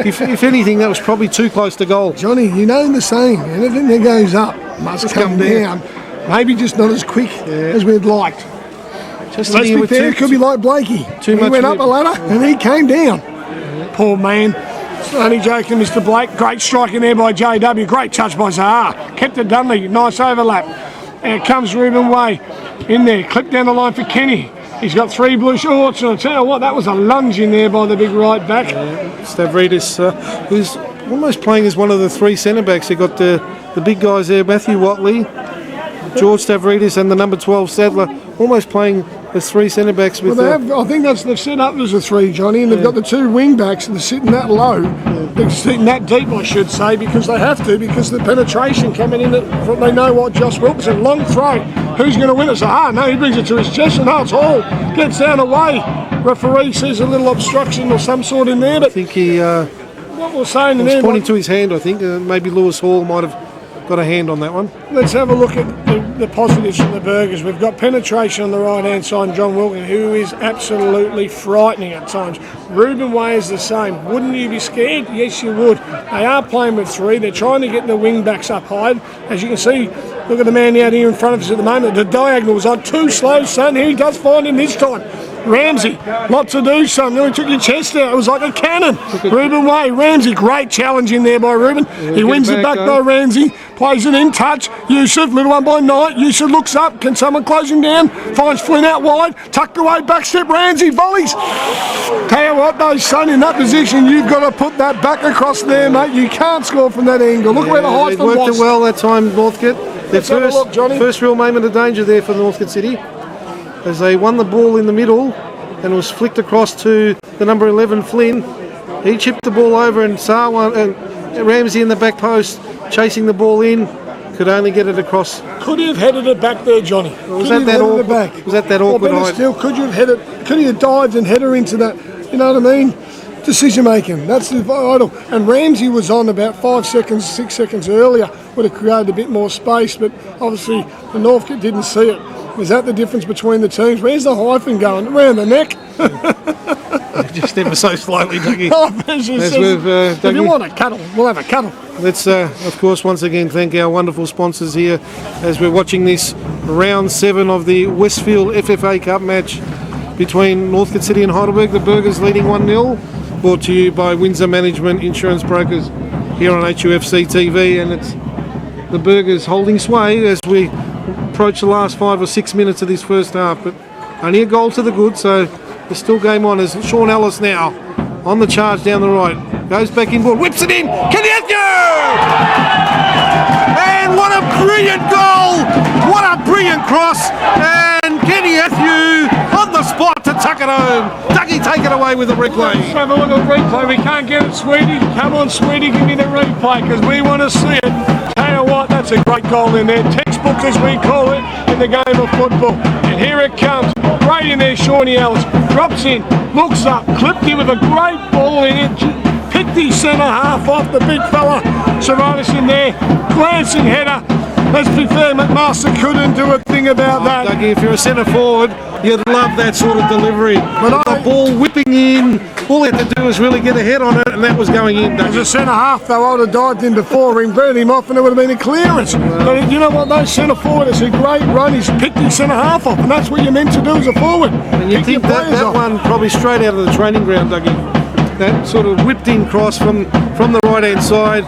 Speaker 4: If anything, that was probably too close to goal.
Speaker 3: Johnny, you know the saying, anything that goes up must come down. Maybe just not as quick as we'd liked. Let's be fair, it could be like Blakey. He went up a ladder and he came down. Poor man. Only joking, Mr. Blake. Great strike in there by JW. Great touch by Zahar. Kept it Dunley. Nice overlap. Here comes Ruben Way in there. Clip down the line for Kenny. He's got 3 blue shorts, and I'll tell you what, that was a lunge in there by the big right back.
Speaker 4: Stavridis, who's almost playing as one of the 3 centre-backs. You've got the big guys there, Matthew Watley, George Stavridis, and the number 12, Sadler, almost playing as 3 centre-backs. With
Speaker 3: I think they've set up as a 3, Johnny, and they've got the 2 wing-backs, and they're sitting that low. They're sitting that deep, I should say, because they have to, because the penetration coming in, they know what Josh Wilkinson, long throw. Who's going to win it? So, no, he brings it to his chest, and it's Hall. Gets down away. Referee sees a little obstruction or some sort in there. But
Speaker 4: I think he
Speaker 3: what we're saying
Speaker 4: was pointing to his hand, I think. Maybe Lewis Hall might have got a hand on that one.
Speaker 3: Let's have a look at the positives from the Burgers. We've got penetration on the right-hand side, John Wilkins, who is absolutely frightening at times. Ruben Way is the same. Wouldn't you be scared? Yes, you would. They are playing with 3. They're trying to get the wing-backs up high. As you can see, look at the man out here in front of us at the moment. The diagonal was on too slow, son. He does find him this time. Ramsey, lot to do, son. Nearly took your chest out. It was like a cannon. Ruben Way, Ramsey, great challenge in there by Ruben. He wins it back by Ramsey. Plays it in touch. Yusuf, little one by Knight. Yusuf looks up. Can someone close him down? Finds Flynn out wide. Tucked away. Backstep. Ramsey volleys. Tell you what, though, son, in that position, you've got to put that back across there, mate. You can't score from that angle. Look where the Heisman was.
Speaker 4: They worked it well that time, Northcote. Their first real moment of danger there for Northcote City, as they won the ball in the middle and it was flicked across to the number 11, Flynn. He chipped the ball over, and Sarwan and Ramsey in the back post chasing the ball in, could only get it across.
Speaker 3: Could he have headed it back there, Johnny?
Speaker 4: Was that awkward? Was that awkward?
Speaker 3: Or better still, could you have headed? Could he have dived and headed into that? You know what I mean? Decision making. That's the vital. And Ramsey was on about 5 seconds, 6 seconds earlier. Would have created a bit more space, but obviously the Northcote didn't see it. Is that the difference between the teams? Where's the hyphen going? Around the neck?
Speaker 4: Just ever so slightly, Dougie.
Speaker 3: If you want a cuddle, we'll have a cuddle.
Speaker 4: Let's, of course, once again thank our wonderful sponsors here as we're watching this round 7 of the Westfield FFA Cup match between Northcote City and Heidelberg. The Burgers leading 1-0. Brought to you by Windsor Management Insurance Brokers here on HUFC TV, and it's the Burgers holding sway as we approach the last 5 or 6 minutes of this first half, but only a goal to the good, so there's still game on as Sean Ellis now on the charge down the right, goes back inboard, whips it in, Kenny Athew! And what a brilliant goal! What a brilliant cross! And Kenny Athew on the spot to tuck it home. Dougie, take it away with the replay.
Speaker 3: Let's have a look at the replay. We can't get it, Sweetie. Come on, Sweetie, give me the replay because we want to see it. Tell you what, that's a great goal in there. Textbook, as we call it, in the game of football. And here it comes. Right in there, Shawnee Ellis. Drops in, looks up, clipped him with a great ball in it. Picked his centre half off the big fella. Saranis in there. Glancing header. Let's be fair, McMaster couldn't do a thing about that.
Speaker 4: Dougie, if you're a centre forward, you'd love that sort of delivery. But the ball whipping in, all he had to do was really get a head on it, and that was going in.
Speaker 3: As a centre half, though, I would have dived in before him, burned him off, and it would have been a clearance. But you know what, those centre forward, it's a great run. He's picked his centre half off, and that's what you're meant to do as a forward.
Speaker 4: And you think that one probably straight out of the training ground, Dougie. That sort of whipped in cross from the right hand side.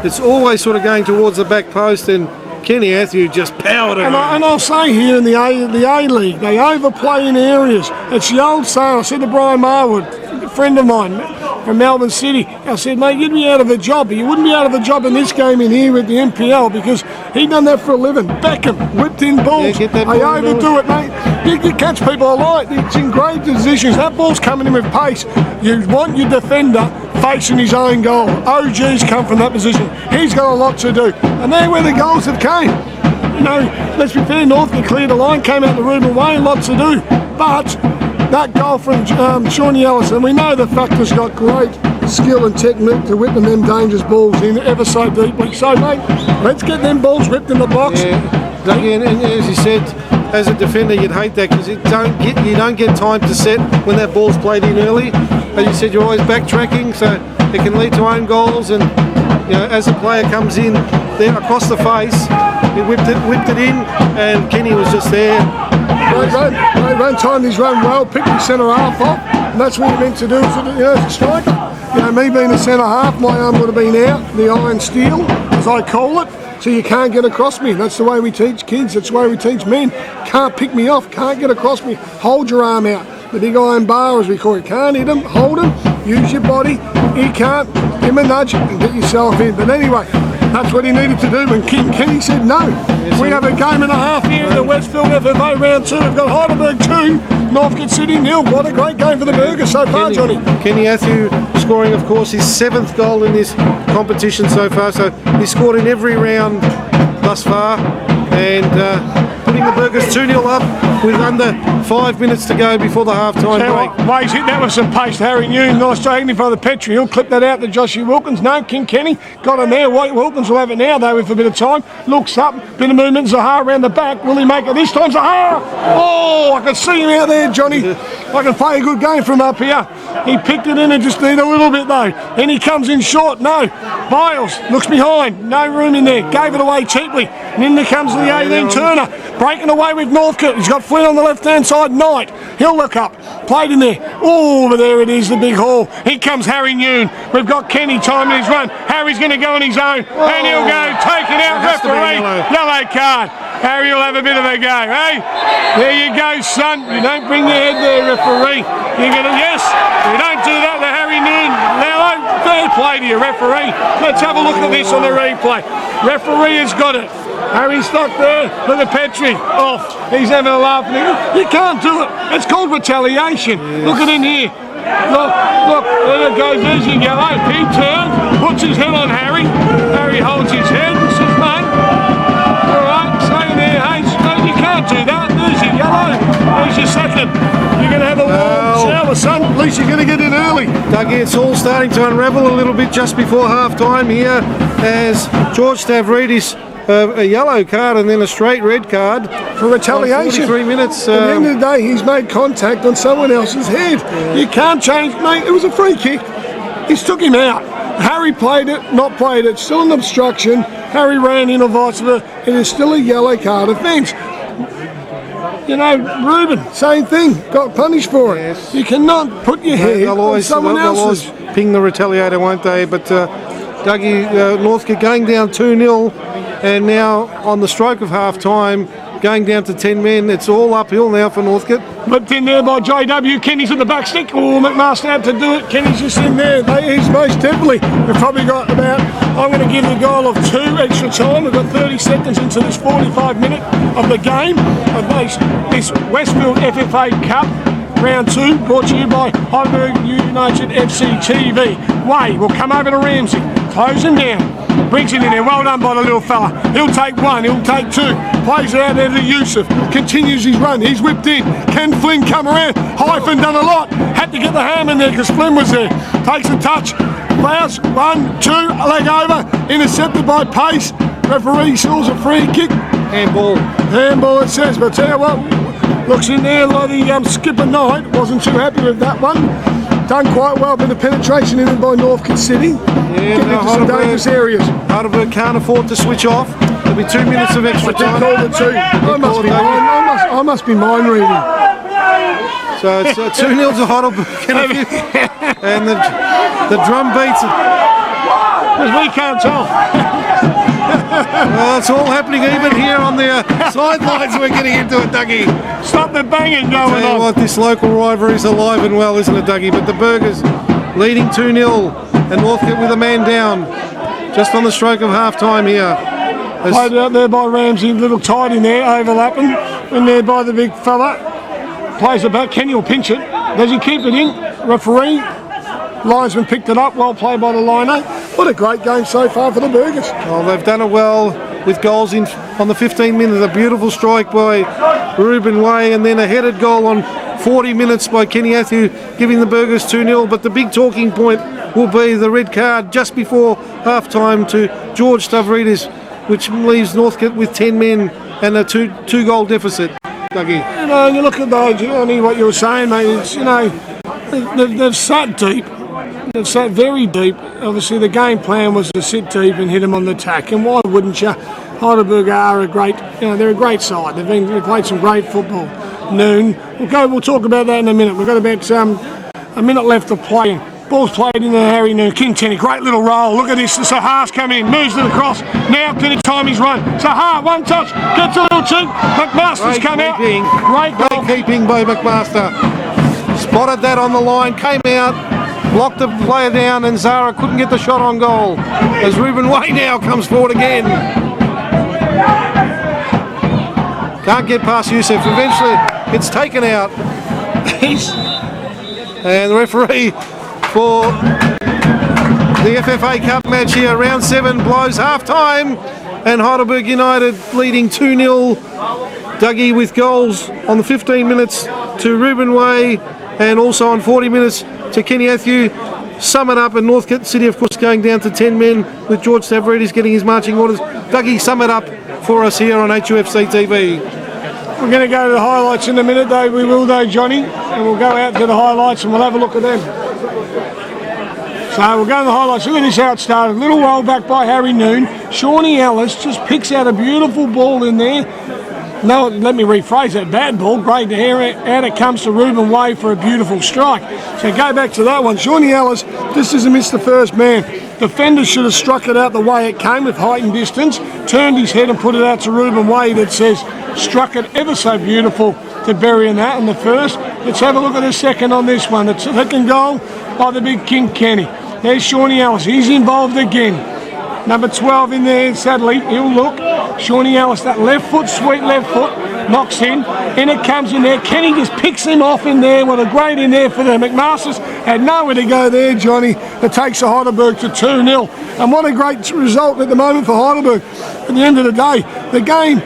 Speaker 4: It's always sort of going towards the back post, and Kenny Athew just powered it.
Speaker 3: And I'll say here in the A-League, they overplay in areas. It's the old saying. I said to Brian Marwood, a friend of mine from Melbourne City, I said, mate, you'd be out of a job. But you wouldn't be out of a job in this game in here with the NPL because he'd done that for a living. Beckham, whipped in balls.
Speaker 4: Yeah,
Speaker 3: they overdo it, mate. You catch people alight. It's in great positions. That ball's coming in with pace. You want your defender facing his own goal. OG's come from that position. He's got a lot to do. And there where the goals have came. You know, let's be fair, Northcote cleared the line, came out the Ruben Way, lots to do. But that goal from Shawnee Ellis, and we know the Factor's got great skill and technique to whipping them dangerous balls in ever so deeply. So, mate, let's get them balls whipped in the box.
Speaker 4: Yeah, and as you said, as a defender, you'd hate that because you don't get time to set when that ball's played in early. As you said, you're always backtracking, so it can lead to own goals. And you know, as the player comes in there across the face, he whipped it in, and Kenny was just there.
Speaker 3: Great run, timed his run well, picked his centre half off, and that's what you're meant to do as a striker. You know, me being a centre half, my arm would have been out, the iron steel, as I call it. So you can't get across me. That's the way we teach kids. That's the way we teach men. Can't pick me off. Can't get across me. Hold your arm out. The big iron bar, as we call it. Can't hit him. Hold him. Use your body. He can't. Give him a nudge and get yourself in. But anyway, that's what he needed to do when Kenny said no. We have a game and a half here in the Westfield FFA round 2. We've got Heidelberg 2, Northcote City 0. What a great game for the Burgers so far, Johnny.
Speaker 4: Kenny Athu scoring, of course, his 7th goal in this competition so far. So he's scored in every round thus far. And putting the Burgers 2-0 up with under 5 minutes to go before the half-time break.
Speaker 3: Way's hit that with some pace. Harry Newton, nice taking by the Petrie. He'll clip that out to Joshy Wilkins. No, King Kenny got him there. White Wilkins will have it now, though, with a bit of time. Looks up, bit of movement. Zahar around the back. Will he make it this time? Zahar! Oh, I can see him out there, Johnny. I can play a good game from up here. He picked it in and just need a little bit, though. Then he comes in short. No. Biles looks behind. No room in there. Gave it away cheaply. And in there comes the 18 Turner. Breaking away with Northcote. He's got Flynn on the left-hand side. Knight. He'll look up. Played in there. Oh, but there it is, the big haul. Here comes Harry Newton. We've got Kenny timing his run. Harry's going to go on his own. And he'll go. Take it out. Referee. Yellow card. Harry will have a bit of a go, eh? There you go, son. You don't bring your head there, referee. You're going to, yes. You don't do that to Harry Newton. Now, fair play to you, referee. Let's have a look at this on the replay. Referee has got it. Harry's stuck there. Look at Petrie. Off. He's having a laugh. You can't do it. It's called retaliation. Yes. Look at in here. Look. There it goes. There's your yellow. He turns. Puts his head on Harry. Harry holds his head. This is mate. All right. Stay there, Hayes. No, you can't do that. There's your yellow. There's your second. You're going to have a warm shower, son. At least you're going to get in early.
Speaker 4: Dougie, it's all starting to unravel a little bit just before half-time here as George Stavridis a yellow card and then a straight red card
Speaker 3: for retaliation.
Speaker 4: 43 minutes.
Speaker 3: At the end of the day, he's made contact on someone else's head. Yeah. You can't change, mate. It was a free kick. He's took him out. Harry played it, not played it. Still an obstruction. Harry ran in or vice versa. It is still a yellow card offence. You know, Ruben, same thing. Got punished for it. Yes. You cannot put your head on someone else's.
Speaker 4: They'll always ping the retaliator, won't they? But Dougie, Northcote going down 2-0. And now, on the stroke of half-time, going down to 10 men, it's all uphill now for Northcote.
Speaker 3: Whipped in there by JW. Kenny's at the back stick. Oh, McMaster had to do it. Kenny's just in there. He's most definitely. We've probably got about, I'm going to give the goal of 2 extra time. We've got 30 seconds into this 45 minute of the game of this Westfield FFA Cup. Round 2, brought to you by Heidelberg United FC TV. Way will come over to Ramsey, close him down, brings it in there. Well done by the little fella. He'll take 1, he'll take 2. Plays it out there to Yusuf, continues his run. He's whipped in. Can Flynn come around? Hyphen done a lot. Had to get the ham in there because Flynn was there. Takes a touch. Fouls, 1, 2, a leg over. Intercepted by Pace. Referee saws a free kick.
Speaker 4: Handball.
Speaker 3: Handball it says, but tell you what. Looks in there like the skipper Knight. Wasn't too happy with that one. Done quite well, bit of penetration in by Northcote City.
Speaker 4: Yeah,
Speaker 3: getting into some dangerous areas.
Speaker 4: Heidelberg can't afford to switch off. There'll be 2 minutes of extra time.
Speaker 3: I must be mind reading.
Speaker 4: So it's 2-0 to Heidelberg. And the drum beats.
Speaker 3: Because we can't tell.
Speaker 4: Well, it's all happening even here on the sidelines. We're getting into it, Dougie.
Speaker 3: Stop the banging going on.
Speaker 4: What, this local rivalry is alive and well, isn't it, Dougie? But the Burgers leading 2-0 and Northcote with a man down just on the stroke of half-time here.
Speaker 3: Played out there by Ramsey, little tight in there, overlapping. In there by the big fella. Plays it back. Kenny will pinch it. Does he keep it in? Referee. Linesman picked it up. Well played by the liner. What a great game so far for the Burgers.
Speaker 4: Well, they've done it well with goals in on the 15 minutes. A beautiful strike by Ruben Way and then a headed goal on 40 minutes by Kenny Athu, giving the Burgers 2-0. But the big talking point will be the red card just before half-time to George Stavridis, which leaves Northcote with 10 men and a two-goal deficit. Dougie.
Speaker 3: You know, and you look at those, what you were saying, mate, it's, they've sat deep. They've sat very deep. Obviously, the game plan was to sit deep and hit them on the attack. And why wouldn't you? Heidelberg are a great, they're a great side. They've played some great football. Noon. We'll talk about that in a minute. We've got about a minute left of playing. Ball's played in the Harry Noon. King Tenny, great little roll. Look at this. The Sahar's come in, moves it across. Now can he time his run? Sahar, one touch, gets a little cheek. McMaster's come out. Great goal.
Speaker 4: Great keeping by McMaster. Spotted that on the line, came out, blocked the player down, and Zara couldn't get the shot on goal. As Ruben Way now comes forward again. Can't get past Youssef. Eventually, it's taken out. And the referee for the FFA Cup match here, round 7, blows half-time, and Heidelberg United leading 2-0. Dougie with goals on the 15 minutes to Ruben Way, and also on 40 minutes to Kenny Athew. Sum it up, and Northcote City, of course, going down to 10 men with George Stavridis getting his marching orders. Dougie, sum it up for us here on HUFC TV.
Speaker 3: We're going to go to the highlights in a minute, though. We will, though, Johnny, and we'll go out to the highlights and we'll have a look at them. So we'll go to the highlights. Look at this, how it started. Little roll back by Harry Noon. Shawnee Ellis just picks out a beautiful ball in there. No, let me rephrase that. Bad ball, great to hear it. Out it comes to Ruben Way for a beautiful strike. So go back to that one. Shawnee Ellis just doesn't miss the first man. Defender should have struck it out the way it came with height and distance, turned his head and put it out to Ruben Way that says, struck it ever so beautiful to bury in that in the first. Let's have a look at the second on this one. The second goal by the big King Kenny. There's Shawnee Ellis. He's involved again. Number 12 in there, sadly, he'll look. Shawnee Ellis, that left foot, sweet left foot, knocks in it comes in there. Kenny just picks him off in there. What a great in there for the McMasters. Had nowhere to go there, Johnny. It takes the Heidelberg to 2-0. And what a great result at the moment for Heidelberg. At the end of the day, the game,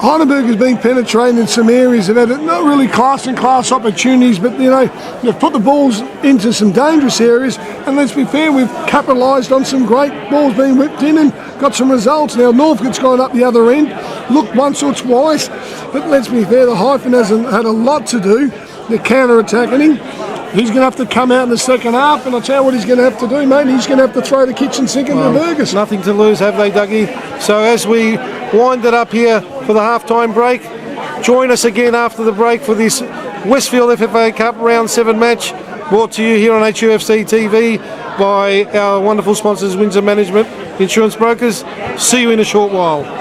Speaker 3: Heidelberg has been penetrating in some areas. They've had not really class opportunities, but they've put the balls into some dangerous areas. And let's be fair, we've capitalised on some great balls being whipped in and got some results. Now Northcote's gone up the other end, looked once or twice, but let's be fair, the Hyphen hasn't had a lot to do. They're counter-attacking him. He's going to have to come out in the second half, and I'll tell you what he's going to have to do, mate. He's going to have to throw the kitchen sink into the burgers.
Speaker 4: Nothing to lose, have they, Dougie? So as we wind it up here for the halftime break, join us again after the break for this Westfield FFA Cup Round 7 match, brought to you here on HUFC TV by our wonderful sponsors, Windsor Management Insurance Brokers. See you in a short while.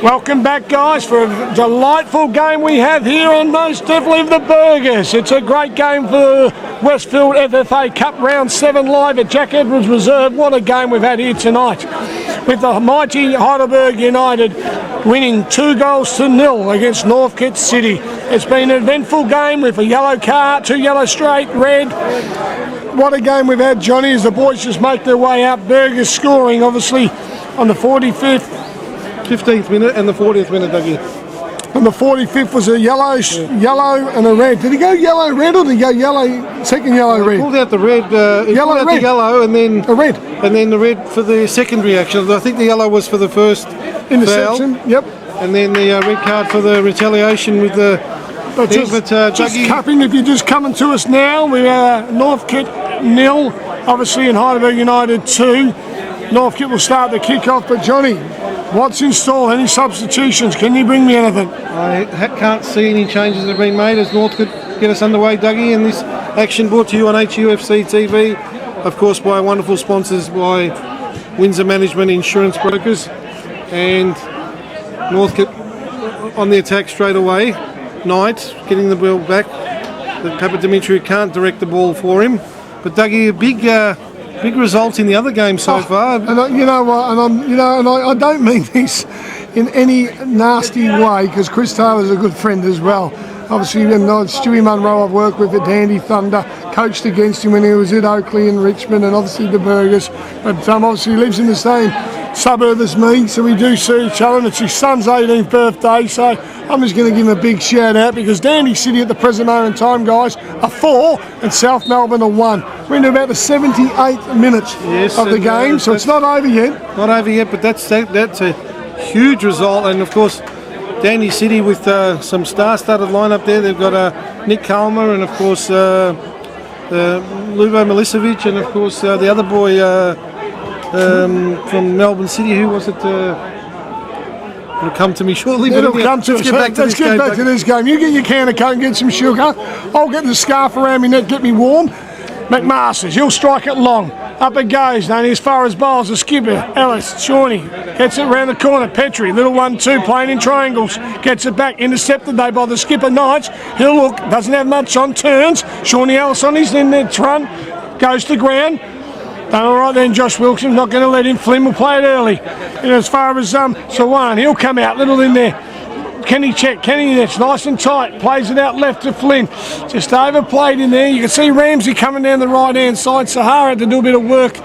Speaker 3: Welcome back, guys, for a delightful game we have here on most definitely the Burgers. It's a great game for the Westfield FFA Cup Round 7 live at Jack Edwards Reserve. What a game we've had here tonight, with the mighty Heidelberg United winning 2-0 against Northcote City. It's been an eventful game with a yellow card, 2 yellow straight, red. What a game we've had, Johnny, as the boys just make their way out. Burgers scoring, obviously, on the 45th.
Speaker 4: 15th minute and the 40th minute, Dougie.
Speaker 3: And the 45th was a yellow and a red. Did he go yellow-red or did he go second yellow-red?
Speaker 4: Pulled out the red, the yellow and then
Speaker 3: the red.
Speaker 4: And then the red for the secondary action. I think the yellow was for the first
Speaker 3: interception.
Speaker 4: Foul.
Speaker 3: Yep.
Speaker 4: And then the red card for the retaliation with the
Speaker 3: just cupping. If you're just coming to us now, we are Northcote 0, obviously in Heidelberg United 2. Northcote will start the kickoff, but Johnny, what's in store? Any substitutions? Can you bring me anything?
Speaker 4: I can't see any changes that have been made as Northcote get us underway, Dougie, and this action brought to you on HUFC TV, of course by wonderful sponsors by Windsor Management Insurance Brokers, and Northcote on the attack straight away. Knight getting the ball back. Papa Dimitri can't direct the ball for him, but Dougie, a big result in the other game so far.
Speaker 3: And you know what? And I don't mean this in any nasty way, because Chris Taylor's a good friend as well. Obviously, Stewie Munro I've worked with at Dandy Thunder, coached against him when he was at Oakley and Richmond, and obviously the Burgers. But obviously he lives in the same suburb as me, so we do see each other. And it's his son's 18th birthday, so I'm just going to give him a big shout out, because Dandy City at the present moment in time, guys, are 4 and South Melbourne are 1. We're into about the 78th minute of the game, so it's not over yet.
Speaker 4: Not over yet, but that's a huge result. And of course, Dandy City with some star-studded lineup there. They've got Nick Kalmer and of course Lubo Milicevic, and of course the other boy from Melbourne City. Who was it? It'll come to me shortly.
Speaker 3: It'll come to us. Let's get back to this game. You get your can of Coke and get some sugar. I'll get the scarf around me neck, get me warm. McMasters, he'll strike it long. Up it goes, only as far as bowls. The skipper, Ellis, Shawnee, gets it round the corner. Petrie, little 1-2, playing in triangles. Gets it back, intercepted though by the skipper, Knights. He'll look, doesn't have much on, turns. Shawnee Ellis on his in there, front, goes to ground. Done all right then, Josh Wilson, not going to let him. Flynn will play it early. And as far as Sawan, he'll come out, little in there. Kenny check, Kenny, that's nice and tight, plays it out left to Flynn, just overplayed in there. You can see Ramsey coming down the right hand side. Sahara had to do a bit of work.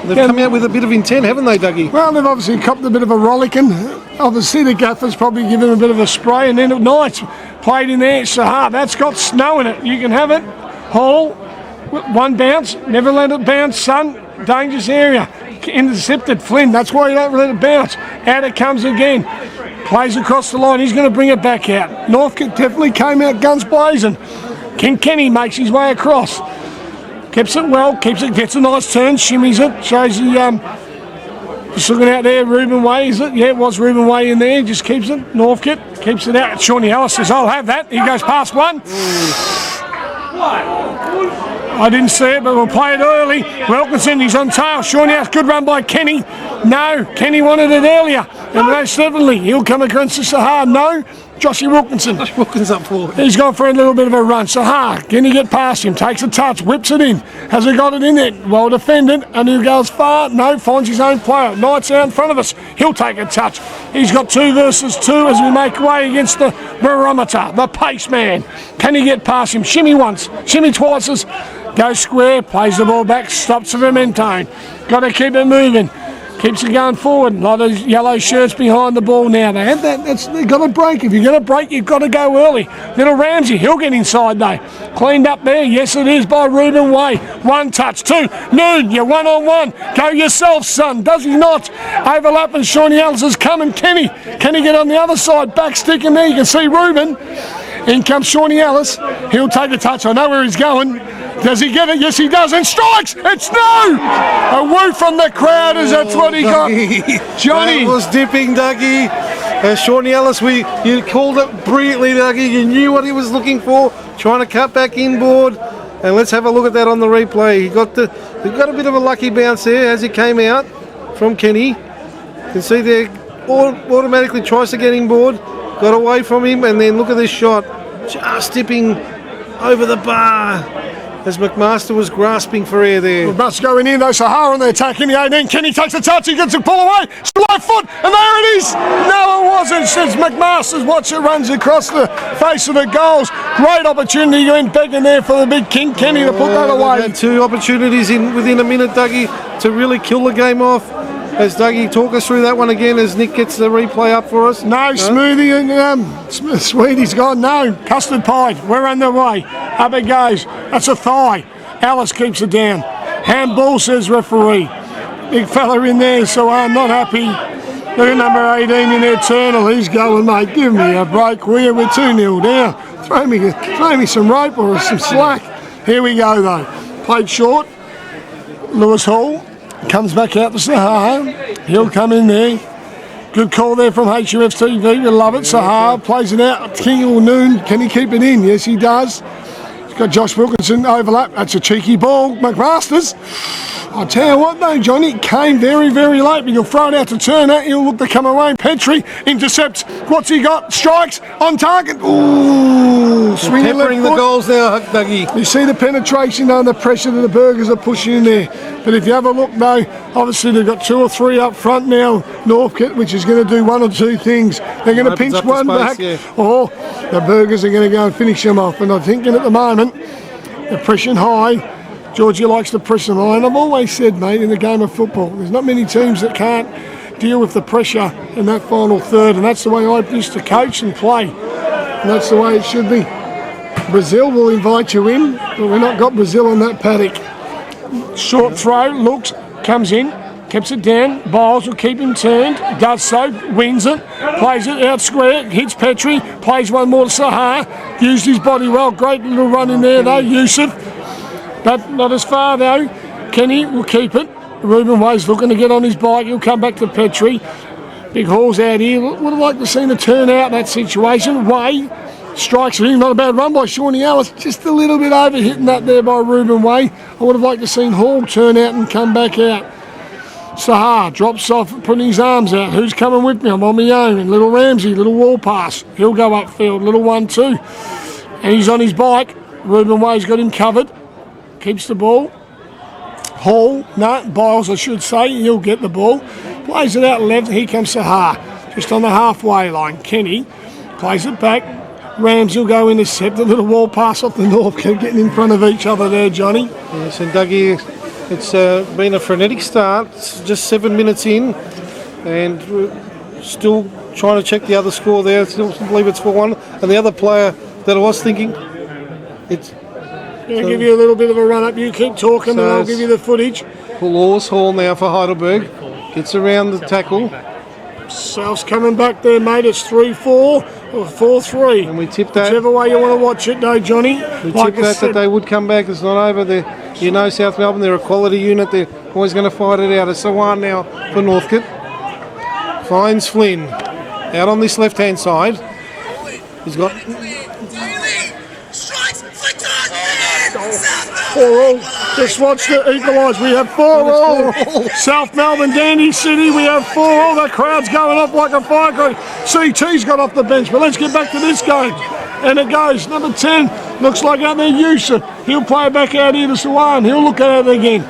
Speaker 4: They've come out with a bit of intent, haven't they, Dougie?
Speaker 3: Well, they've obviously copped a bit of a rollicking. Obviously the Gaffers probably given him a bit of a spray, and then Knights played in there. Sahara, that's got snow in it, you can have it. Hall, one bounce, never let it bounce, son, dangerous area. Intercepted Flynn, that's why you don't let it bounce. Out it comes again. Plays across the line, he's going to bring it back out. Northcote definitely came out guns blazing. Kenny makes his way across. Keeps it well, keeps it, gets a nice turn, shimmies it, shows the, just looking out there, Ruben Way, is it? Yeah, it was Ruben Way in there, just keeps it. Northcote keeps it out. Shawnee Ellis says, I'll have that. He goes past one. I didn't see it, but we'll play it early. Wilkinson, he's on tail. Shawnee Ellis, good run by Kenny. No, Kenny wanted it earlier. And most certainly, he'll come against the Sahar. No, Joshy Wilkinson.
Speaker 4: Josh Wilkins up forward.
Speaker 3: He's gone for a little bit of a run. Sahar, can he get past him? Takes a touch, whips it in. Has he got it in there? Well defended. And who goes far? No, finds his own player. Knight's out in front of us. He'll take a touch. He's got 2 versus 2 as we make way against the barometer, the pace man. Can he get past him? Shimmy once, shimmy twice. Goes square, plays the ball back, stops for Vermentone. Got to keep it moving. Keeps it going forward. A lot of yellow shirts behind the ball now. They have that. They've got to break. If you're going to break, you've got to go early. Little Ramsey, he'll get inside though. Cleaned up there. Yes, it is by Ruben Way. 1 touch, 2. Noon, you're 1-on-1. Go yourself, son. Does he not? Overlapping. Shawnee Ellis is coming. Kenny. Can he get on the other side? Back sticking there. You can see Ruben. In comes Shawnee Ellis. He'll take a touch. I know where he's going. Does he get it? Yes, he does. And strikes. It's no. A woo from the crowd as that's what he got. Johnny.
Speaker 4: That was dipping, Dougie. Shawnee Ellis, you called it brilliantly, Dougie. You knew what he was looking for. Trying to cut back inboard. And let's have a look at that on the replay. He got a bit of a lucky bounce there as he came out from Kenny. You can see there automatically tries to get him board, got away from him, and then look at this shot, just tipping over the bar as McMaster was grasping for air there.
Speaker 3: McMaster going in though, Sahara on the attack in the 18. Kenny takes the touch, he gets a pull away, right foot, and there it is! No, it wasn't, says McMaster's. Watch it, runs across the face of the goals. Great opportunity, you went begging there for the big King Kenny to put that away.
Speaker 4: Had 2 opportunities within a minute, Dougie, to really kill the game off. As Dougie, talk us through that one again as Nick gets the replay up for us.
Speaker 3: No, Smoothie and Sweetie's gone. No, custard pie. We're underway. Up it goes. That's a thigh. Alice keeps it down. Handball, says referee. Big fella in there, so I'm not happy. Look at number 18 in there, Turnell. He's going, mate, give me a break. We're 2-0 down. Throw me some rope or some slack. Here we go, though. Played short. Lewis Hall comes back out to Sahar. He'll come in there. Good call there from HUF TV. We love it. Sahar plays it out. King or Noon. Can he keep it in? Yes, he does. He's got Josh Wilkinson overlap. That's a cheeky ball. McMaster's. I'll tell you what though, Johnny, it came very, very late, but you'll throw it out to Turner. He'll look to come away. Petrie intercepts. What's he got? Strikes on target. Ooh, swinging left
Speaker 4: Peppering the
Speaker 3: foot.
Speaker 4: goals there, Dougie.
Speaker 3: You see the penetration under pressure that the Burgers are pushing in there. But if you have a look though, obviously they've got 2 or 3 up front now, Northcote, which is going to do 1 or 2 things. They're going to pinch
Speaker 4: Opens up
Speaker 3: one
Speaker 4: the
Speaker 3: back,
Speaker 4: space,
Speaker 3: or the Burgers are going to go and finish them off. And I'm thinking at the moment, they're pressing high. Georgia likes to press them high. And I've always said, mate, in the game of football, there's not many teams that can't deal with the pressure in that final third. And that's the way I used to coach and play. And that's the way it should be. Brazil will invite you in, but we've not got Brazil on that paddock. Short throw, looks, comes in, keeps it down. Biles will keep him turned, does so, wins it, plays it out square, hits Petrie, plays one more to Sahar, used his body well, great little run in there though, Yusuf. But not as far though. Kenny will keep it. Ruben Way's looking to get on his bike, he'll come back to Petrie. Big Hall's out here, would have liked to see a turn out in that situation. Way strikes it in, not a bad run by Shawnee Ellis, just a little bit over hitting that there by Ruben Way. I would have liked to seen Hall turn out and come back out. Sahar drops off, putting his arms out. Who's coming with me? I'm on my own. And little Ramsey, little wall pass. He'll go upfield, little 1-2. And he's on his bike. Ruben Way's got him covered. Keeps the ball. Hall, no, Biles I should say, he'll get the ball. Plays it out left, here comes Sahar. Just on the halfway line. Kenny plays it back. Rams will go intercept. A little wall pass off the Northcote, getting in front of each other there, Johnny.
Speaker 4: Yes, and Dougie, it's been a frenetic start. It's just 7 minutes in, and we're still trying to check the other score there. I still believe it's 4-1. And the other player that I was thinking, it's...
Speaker 3: I'll give you a little bit of a run up. You keep talking, and I'll give you the footage.
Speaker 4: Lewis Hall now for Heidelberg. Gets around the tackle.
Speaker 3: South's coming back there, mate. It's 3-4 or 4-3.
Speaker 4: And we tipped that.
Speaker 3: Whichever way you want to watch it, though, Johnny.
Speaker 4: We tipped that they would come back. It's not over there. You know, South Melbourne, they're a quality unit. They're always going to fight it out. It's a 1 now for Northcote. Finds Flynn out on this left-hand side. He's got...
Speaker 3: 4-all. Just watch the equalise. We have 4-all. South Melbourne, Dandy City. We have 4-all. The crowd's going up like a fire group. CT's got off the bench, but let's get back to this game. And it goes. Number 10 looks like out there, Yusuf. He'll play it back out here to Sawan. He'll look at it again.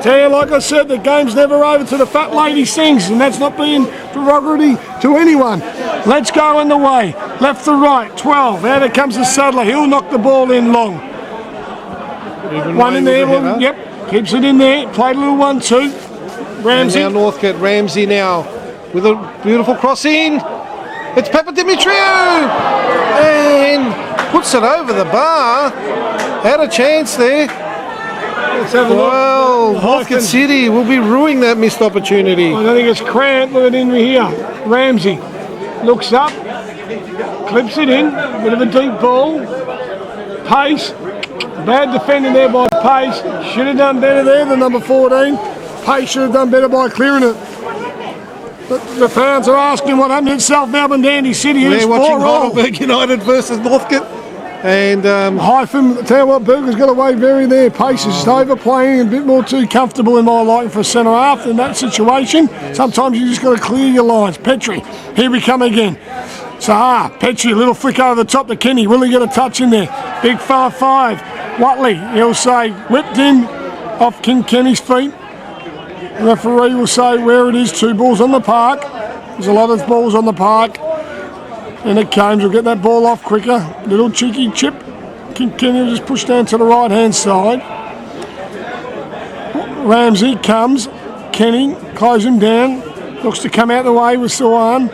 Speaker 3: Tell you, like I said, the game's never over till the fat lady sings, and that's not being prerogative to anyone. Let's go in the way. Left to right, 12. Out there comes the Sadler. He'll knock the ball in long. One in there, yep, keeps it in there. Played a little 1-2. Ramsey.
Speaker 4: And now Northcote, Ramsey now with a beautiful cross in. It's Papa Dimitriou and puts it over the bar. Had a chance there.
Speaker 3: Let's have a look.
Speaker 4: Well, Northcote City will be ruining that missed opportunity.
Speaker 3: I think it's Grant. Look at in here. Ramsey looks up, clips it in. Bit of a deep ball. Pace. Bad defending there by Pace. Should have done better there, the number 14. Pace should have done better by clearing it. But the fans are asking what happened at South Melbourne Dandy City.
Speaker 4: We're watching Heidelberg United versus Northcote. And
Speaker 3: Hyphen, tell you what, Berger's got away very there. Pace is overplaying, a bit more too comfortable in my liking for a centre half in that situation. Sometimes you just got to clear your lines. Petrie, here we come again. Sahar, Petrie, little flick over the top to Kenny. Will he get a touch in there? Big 5-5. Watley, he'll say, whipped in off King Kenny's feet. The referee will say where it is, 2 balls on the park. There's a lot of balls on the park. And it comes, we'll get that ball off quicker. Little cheeky chip. King Kenny will just push down to the right-hand side. Ramsey comes. Kenny, close him down. Looks to come out the way with Sawan.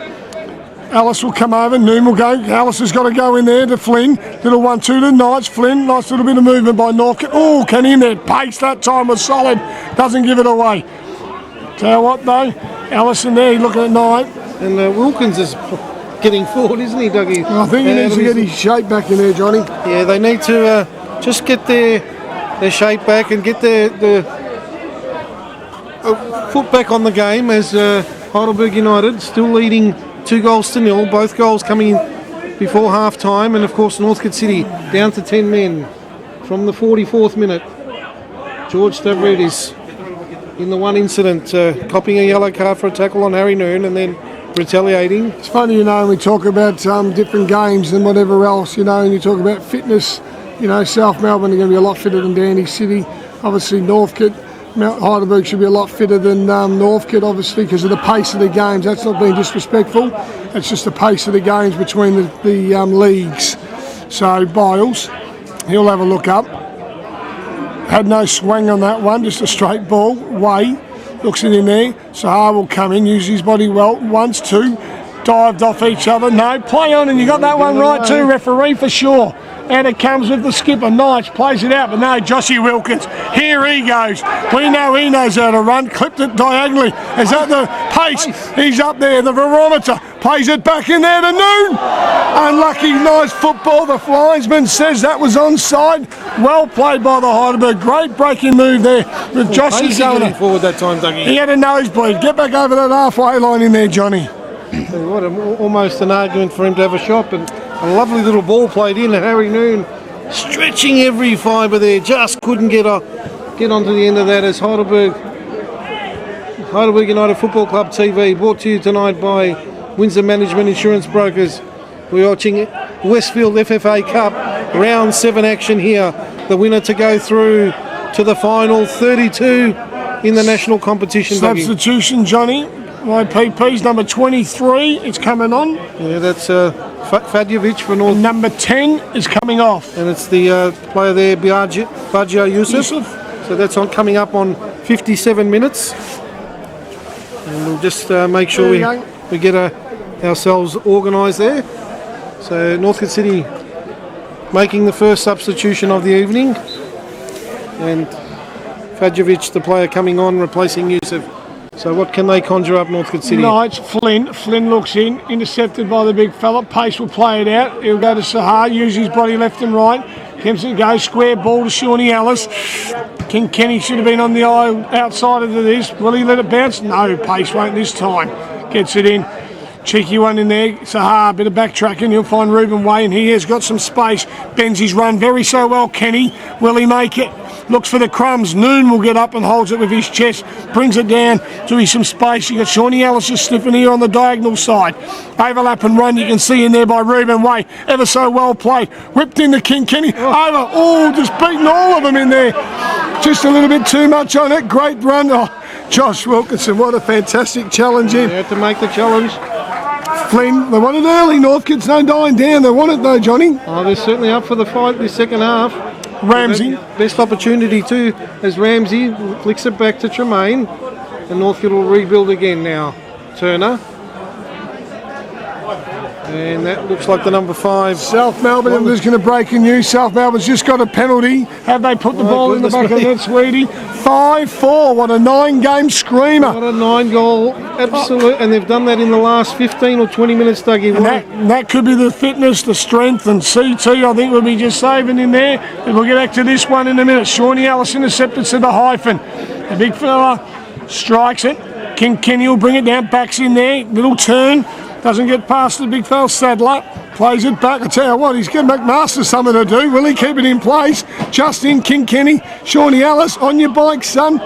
Speaker 3: Alice will come over. Noon will go. Alice has got to go in there to Flynn. Little 1-2 to Knights. Flynn, nice little bit of movement by Northcote. Oh, Kenny in there. Pace that time was solid. Doesn't give it away. Tell you what though, Allison there, looking at Knight.
Speaker 4: And Wilkins is getting forward, isn't he, Dougie?
Speaker 3: I think he needs to get his shape back in there, Johnny.
Speaker 4: Yeah, they need to just get their shape back and get their foot back on the game as Heidelberg United still leading 2-0. Both goals coming in before half time, and of course Northcote City down to 10 men from the 44th minute. George Stavridis in the one incident, copying a yellow card for a tackle on Harry Noon and then retaliating.
Speaker 3: It's funny, you know, we talk about different games and whatever else, you know, and you talk about fitness. You know, South Melbourne are going to be a lot fitter than Dandy City. Obviously Northcote, Heidelberg should be a lot fitter than Northcote, obviously, because of the pace of the games. That's not being disrespectful. It's just the pace of the games between the leagues. So Biles, he'll have a look up. Had no swing on that one, just a straight ball. Way looks it in there. Sahar will come in, use his body well. 1, 2, dived off each other. No, play on, and you got that one right too, referee, for sure. And it comes with the skipper. Knights plays it out, but no, Joshy Wilkins. Here he goes. We know he knows how to run. Clipped it diagonally. Is that the pace? He's up there. The barometer plays it back in there to Noon. Unlucky, nice football. The linesman says that was onside. Well played by the Heidelberg. Great breaking move there with Joshy going
Speaker 4: forward that time, Dougie.
Speaker 3: He had a nosebleed. Get back over that halfway line in there, Johnny.
Speaker 4: What almost an argument for him to have a shot, and a lovely little ball played in. Harry Noon stretching every fibre there, just couldn't get onto the end of that as Heidelberg United Football Club TV, brought to you tonight by Windsor Management Insurance Brokers. We're watching Westfield FFA Cup round 7 action here. The winner to go through to the final, 32 in the national competition.
Speaker 3: Substitution, Johnny. My PP's number 23 is coming on.
Speaker 4: Yeah, that's Fadjevic for North.
Speaker 3: Number 10 is coming off.
Speaker 4: And it's the player there, Bajia Yusuf. So that's coming up on 57 minutes. And we'll just make sure we get ourselves organised there. So Northcote City making the first substitution of the evening. And Fadjevic, the player coming on, replacing Yusuf. So what can they conjure up, Northcote City?
Speaker 3: Knights, Flynn. Flynn looks in, intercepted by the big fella. Pace will play it out. He'll go to Sahar, use his body left and right. Kempson goes, square ball to Shawnee Ellis. King Kenny should have been on the outside of this. Will he let it bounce? No, Pace won't this time. Gets it in. Cheeky one in there. Sahar, bit of backtracking. He'll find Ruben Way, and he has got some space. Bends his run very so well, Kenny. Will he make it? Looks for the crumbs. Noon will get up and holds it with his chest. Brings it down to some space. You got Shawnee Ellis just sniffing here on the diagonal side. Overlap and run you can see in there by Ruben Way. Ever so well played. Whipped into King Kenny. Over. Oh, just beating all of them in there. Just a little bit too much on it. Great run. Oh, Josh Wilkinson, what a fantastic challenge in.
Speaker 4: They had to make the challenge.
Speaker 3: Flynn, they want it early. Northcote's no dying down. They want it though, Johnny.
Speaker 4: Oh, they're certainly up for the fight this second half.
Speaker 3: Ramsey.
Speaker 4: Best opportunity too, as Ramsey flicks it back to Tremaine. And Northcote will rebuild again now. Turner. And that looks like the number 5.
Speaker 3: South Melbourne is going to break in news. South Melbourne's just got a penalty. Have they put the ball in the back of the net, sweetie? 5-4. What a 9-game screamer.
Speaker 4: What a 9-goal. Absolute. And they've done that in the last 15 or 20 minutes, Dougie.
Speaker 3: And that could be the fitness, the strength, and CT, I think, will be just saving in there. And we'll get back to this one in a minute. Shawnee Ellis intercepted to the hyphen. The big fella strikes it. King Kenny will bring it down. Backs in there. Little turn. Doesn't get past the big fella Sadler. Plays it back. I tell you what, he's given McMaster something to do. Will he keep it in place? Justin Kilkenny, Shawnee Ellis, on your bike, son.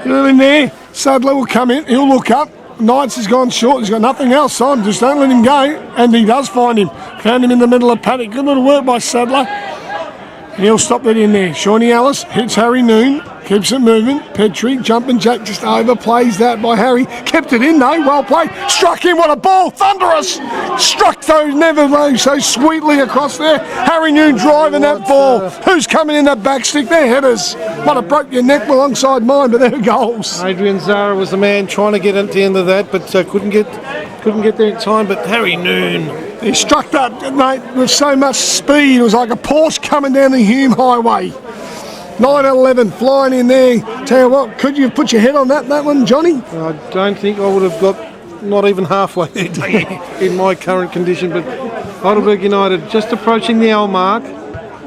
Speaker 3: You're in there. Sadler will come in. He'll look up. Knights has gone short. He's got nothing else, son. Just don't let him go. And he does find him. Found him in the middle of paddock. Good little work by Sadler. And he'll stop that in there. Shawnee Ellis hits Harry Noon. Keeps it moving. Petrie, jumping jack, just overplays that by Harry. Kept it in though, well played. Struck him, what a ball, thunderous. Struck those, never though, so sweetly across there. Harry Noon driving that ball. Who's coming in that back stick? They're headers. Might have broke your neck alongside mine, but they're goals.
Speaker 4: Adrian Zara was the man trying to get at the end of that, but couldn't get there in time. But Harry Noon,
Speaker 3: he struck that, mate, with so much speed. It was like a Porsche coming down the Hume Highway. 9-11 flying in there. Tell you what, could you have put your head on that one, Johnny?
Speaker 4: I don't think I would have got not even halfway there in my current condition. But Heidelberg United just approaching the hour mark,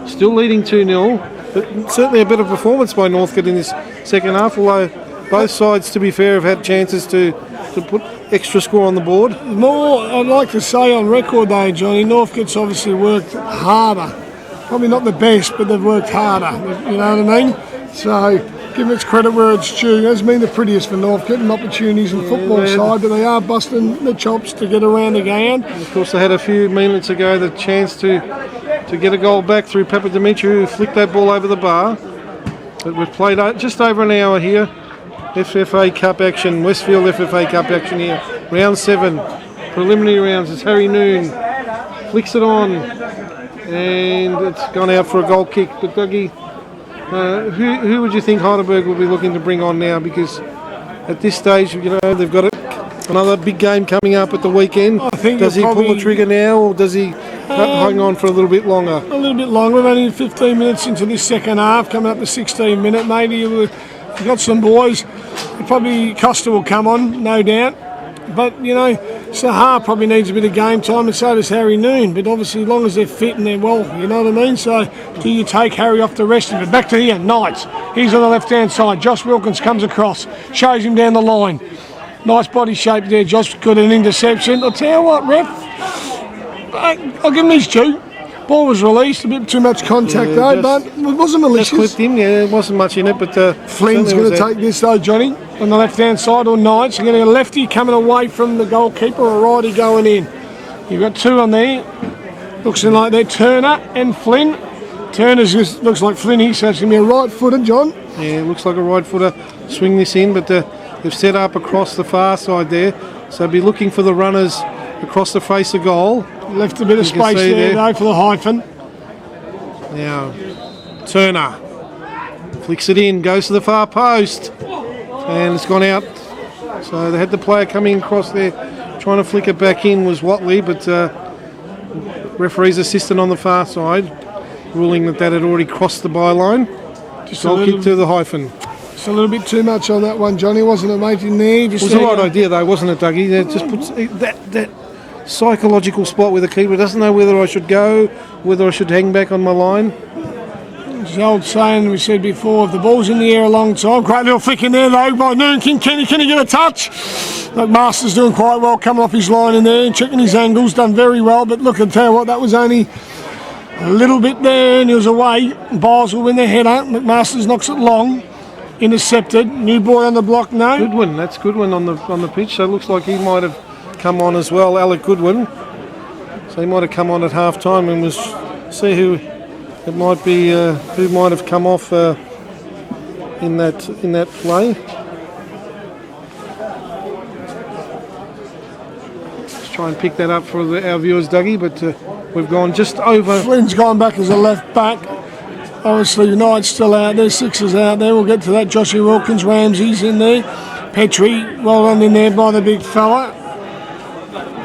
Speaker 4: still leading 2-0. But certainly a better performance by Northcote in this second half, although both sides, to be fair, have had chances to put extra score on the board.
Speaker 3: More, I'd like to say on record though, Johnny, Northcote's obviously worked harder. Probably not the best, but they've worked harder, you know what I mean? So, give them its credit where it's due. It hasn't been the prettiest for Northcote and opportunities in the football side, but they are busting the chops to get around the game.
Speaker 4: Of course, they had a few minutes ago the chance to get a goal back through Papa Dimitri, who flicked that ball over the bar. But we've played just over an hour here. FFA Cup action, Westfield FFA Cup action here. Round 7, preliminary rounds. It's Harry Noon, flicks it on. And it's gone out for a goal kick. But Dougie, who would you think Heidelberg will be looking to bring on now? Because at this stage, you know, they've got another big game coming up at the weekend.
Speaker 3: I think
Speaker 4: does he pull the trigger now, or does he hang on for a little bit longer?
Speaker 3: A little bit longer. We're only 15 minutes into this second half, coming up to 16 minutes. Maybe we've got some boys. Probably Costa will come on, no doubt. But, you know, Sahar probably needs a bit of game time, and so does Harry Noon. But obviously, as long as they're fit and they're well, you know what I mean? So, do you take Harry off the rest of it? Back to here, Knights. He's on the left-hand side. Josh Wilkins comes across, shows him down the line. Nice body shape there. Josh got an interception. I'll tell you what, ref, I'll give him his due. Ball was released, a bit too much contact though, but it wasn't malicious.
Speaker 4: Just clipped him, there wasn't much in it, but
Speaker 3: Flynn's going to take this though, Johnny, on the left-hand side, or Knights. You're going to get a lefty coming away from the goalkeeper, or a righty going in. You've got two on there. Looks like they're Turner and Flynn. Turner's just looks like Flinny, so it's going to be a right-footer, John.
Speaker 4: Yeah, it looks like a right-footer. Swing this in, but they've set up across the far side there, so be looking for the runners across the face of goal.
Speaker 3: Left a bit of space there though for the hyphen.
Speaker 4: Now, Turner flicks it in, goes to the far post, and it's gone out. So they had the player coming across there, trying to flick it back in was Watley, but referee's assistant on the far side, ruling that had already crossed the byline. Just goal kick to the hyphen.
Speaker 3: It's a little bit too much on that one, Johnny, wasn't it, mate, in there?
Speaker 4: It was the right idea though, wasn't it, Dougie? It just puts that psychological spot where the keeper doesn't know whether I should go, whether I should hang back on my line.
Speaker 3: It's the old saying we said before, if the ball's in the air a long time, great little flick in there though by Noon. Can he get a touch? McMaster's doing quite well, coming off his line in there and checking his angles, done very well, but look, I'll tell you what, that was only a little bit there and he was away. Biles will win the header, McMaster's knocks it long, intercepted, new boy on the block, no.
Speaker 4: Goodwin, that's Goodwin on the pitch, so it looks like he might have come on as well, Alec Goodwin. So he might have come on at half time and was see who it might be, who might have come off in that play. Let's try and pick that up for our viewers, Dougie, but we've gone just over.
Speaker 3: Flynn's gone back as a left back. Obviously, Knight's still out there, Sixers out there. We'll get to that. Joshua Wilkins, Ramsey's in there. Petrie, well done in there by the big fella.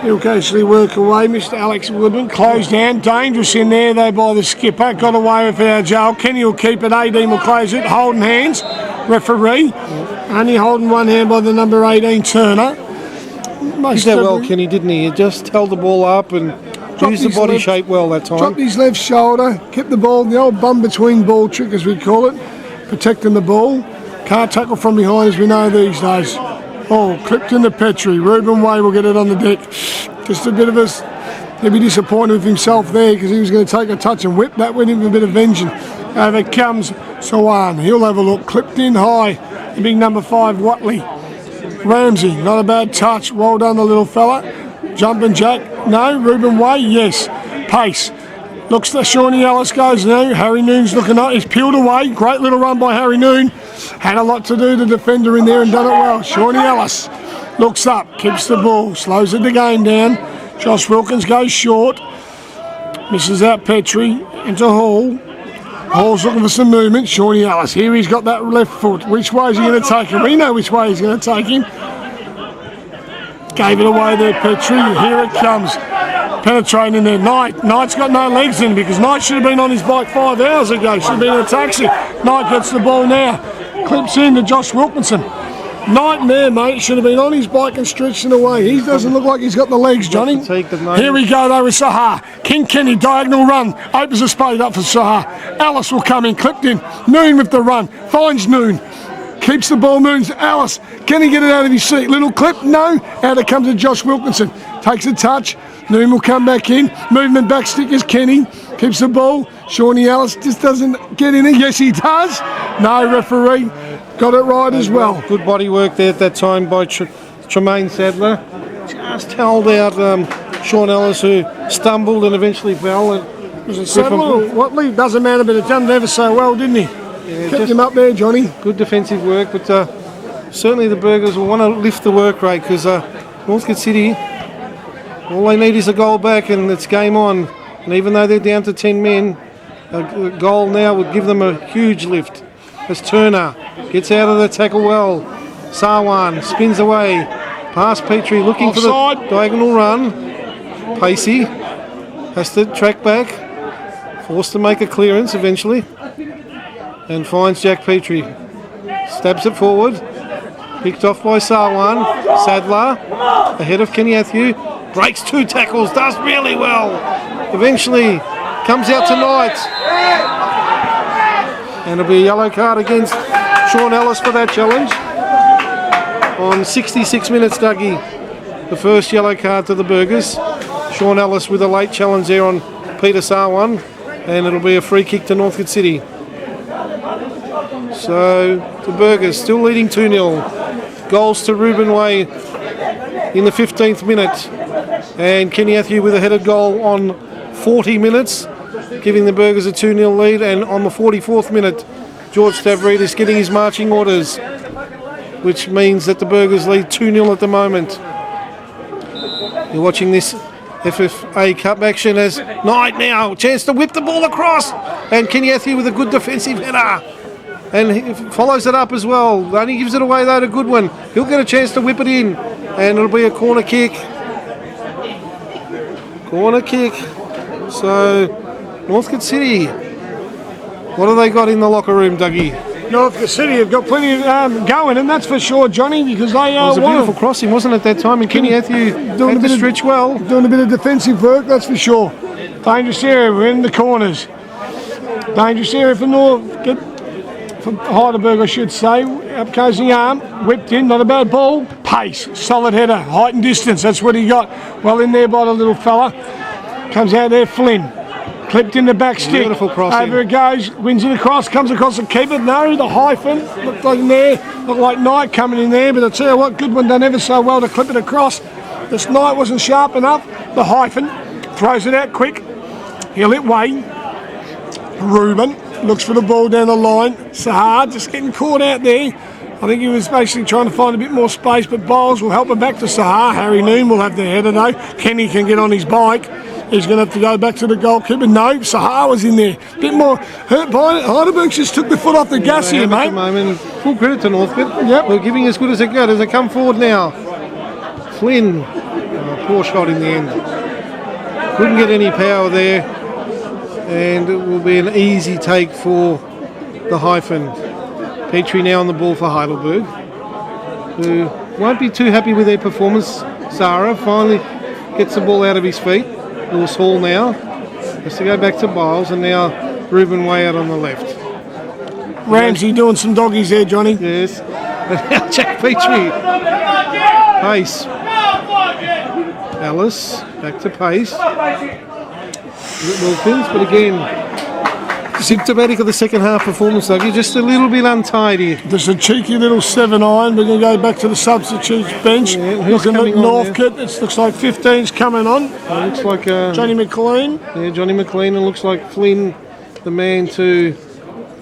Speaker 3: He'll occasionally work away. Mr. Alex Woodman closed down. Dangerous in there though by the skipper. Got away with our jail. Kenny will keep it. 18 will close it. Holding hands. Referee. Only holding one hand by the number 18 Turner.
Speaker 4: He did well, Kenny, didn't he? He just held the ball up and used the body shape well that time.
Speaker 3: Dropped his left shoulder. Kept the ball. The old bum between ball trick as we call it. Protecting the ball. Can't tackle from behind as we know these days. Oh, clipped in the Petrie. Ruben Way will get it on the deck. Just a bit of he'll be disappointed with himself there because he was going to take a touch and whip that with him with a bit of vengeance. Over comes Sawan. He'll have a look. Clipped in high. The big number 5, Watley. Ramsey, not a bad touch. Well done, the little fella. Jumping Jack. No. Ruben Way. Yes. Pace. Looks to Shawnee Ellis goes now. Harry Noon's looking up. He's peeled away. Great little run by Harry Noon. Had a lot to do, the defender in there, and done it well. Shawnee Ellis looks up, keeps the ball, slows the game down. Josh Wilkins goes short. Misses out Petrie into Hall. Hall's looking for some movement. Shawnee Ellis. Here he's got that left foot. Which way is he going to take him? We know which way he's going to take him. Gave it away there, Petrie. Here it comes. Penetrating in there. Knight's got no legs in because Knight should have been on his bike 5 hours ago. Should have been in a taxi. Knight gets the ball now. Clips in to Josh Wilkinson. Nightmare, mate. Should have been on his bike and stretching away. He doesn't look like he's got the legs, Johnny. Here we go, though, with Sahar. King Kenny, diagonal run. Opens the spade up for Sahar. Alice will come in, clipped in. Noon with the run. Finds Noon. Keeps the ball, Noon's Alice. Can he get it out of his seat? Little clip, no. Out it comes to Josh Wilkinson. Takes a touch. Noon will come back in. Movement back stick is Kenny. Keeps the ball. Shawnee Ellis just doesn't get in it. Yes, he does. No, referee. Got it right as well.
Speaker 4: Good body work there at that time by Tremaine Sadler. Just held out Sean Ellis, who stumbled and eventually fell.
Speaker 3: Was it Sadler or Watley? Doesn't matter, but it done ever so well, didn't he?
Speaker 4: Yeah,
Speaker 3: kept him up there, Johnny.
Speaker 4: Good defensive work, but certainly the Burgers will want to lift the work rate because Northcote City, all they need is a goal back and it's game on. And even though they're down to 10 men, a goal now would give them a huge lift. As Turner gets out of the tackle well. Sarwan spins away. Past Petrie looking
Speaker 3: offside.
Speaker 4: For the diagonal run. Pacey has to track back. Forced to make a clearance eventually. And finds Jack Petrie. Stabs it forward. Picked off by Sarwan. Sadler ahead of Kenny Athew. Breaks 2 tackles. Does really well. Eventually comes out tonight. And it'll be a yellow card against Sean Ellis for that challenge. On 66 minutes, Dougie, the first yellow card to the Burgers. Sean Ellis with a late challenge there on Peter Sarwan. And it'll be a free kick to Northcote City. So the Burgers still leading 2-0. Goals to Ruben Way in the 15th minute. And Kenny Athew with a headed goal on 40 minutes. Giving the Burgers a 2-0 lead, and on the 44th minute, George Stavridis getting his marching orders, which means that the Burgers lead 2-0 at the moment. You're watching this FFA Cup action as Knight now, chance to whip the ball across, and Kenny Athew with a good defensive header, and he follows it up as well. Only gives it away though to Goodwin. He'll get a chance to whip it in, and it'll be a corner kick. Corner kick. So Northcote City, what have they got in the locker room, Dougie?
Speaker 3: Northcote City have got plenty going, and that's for sure, Johnny, because they
Speaker 4: it was a beautiful crossing, wasn't it, that time? And Kenny Athew had to stretch well.
Speaker 3: Doing a bit of defensive work, that's for sure. Dangerous area, we're in the corners. Dangerous area for Heidelberg, I should say. Up goes the arm, whipped in, not a bad ball. Pace, solid header, height and distance, that's what he got. Well in there by the little fella. Comes out there, Flynn. Clipped in the back stick.
Speaker 4: Beautiful crossing.
Speaker 3: Over it goes, wins it across, comes across the keeper. No, the hyphen. Looked like in there. Looked like Knight coming in there, but I tell you what, Goodwin done ever so well to clip it across. This Knight wasn't sharp enough. The hyphen throws it out quick. He'll hit Wayne. Ruben looks for the ball down the line. Sahar just getting caught out there. I think he was basically trying to find a bit more space, but Bowles will help it back to Sahar. Harry Noon will have the header though. Kenny can get on his bike. He's going to have to go back to the goalkeeper. No, Sahar was in there. A bit more hurt by it. Heidelberg just took the foot off the gas here, mate.
Speaker 4: At the moment, full credit to Northcote.
Speaker 3: Yep.
Speaker 4: They're giving as good as they got as they come forward now. Flynn, poor shot in the end. Couldn't get any power there. And it will be an easy take for the hyphen. Petrie now on the ball for Heidelberg, who won't be too happy with their performance. Sarah finally gets the ball out of his feet. Lewis Hall now has to go back to Biles, and now Ruben Way out on the left.
Speaker 3: Ramsey doing some doggies there, Johnny.
Speaker 4: Yes. And now Jack Petrie. Pace. Ellis, back to pace. Wilkins, but again, symptomatic of the second half performance, Dougie. Just a little bit untidy.
Speaker 3: There's a cheeky little 7-iron. We're going to go back to the substitutes bench. Looking at Northcote, it looks like 15's coming on.
Speaker 4: It looks like
Speaker 3: Johnny McLean.
Speaker 4: Yeah, Johnny McLean. It looks like Flynn, the man to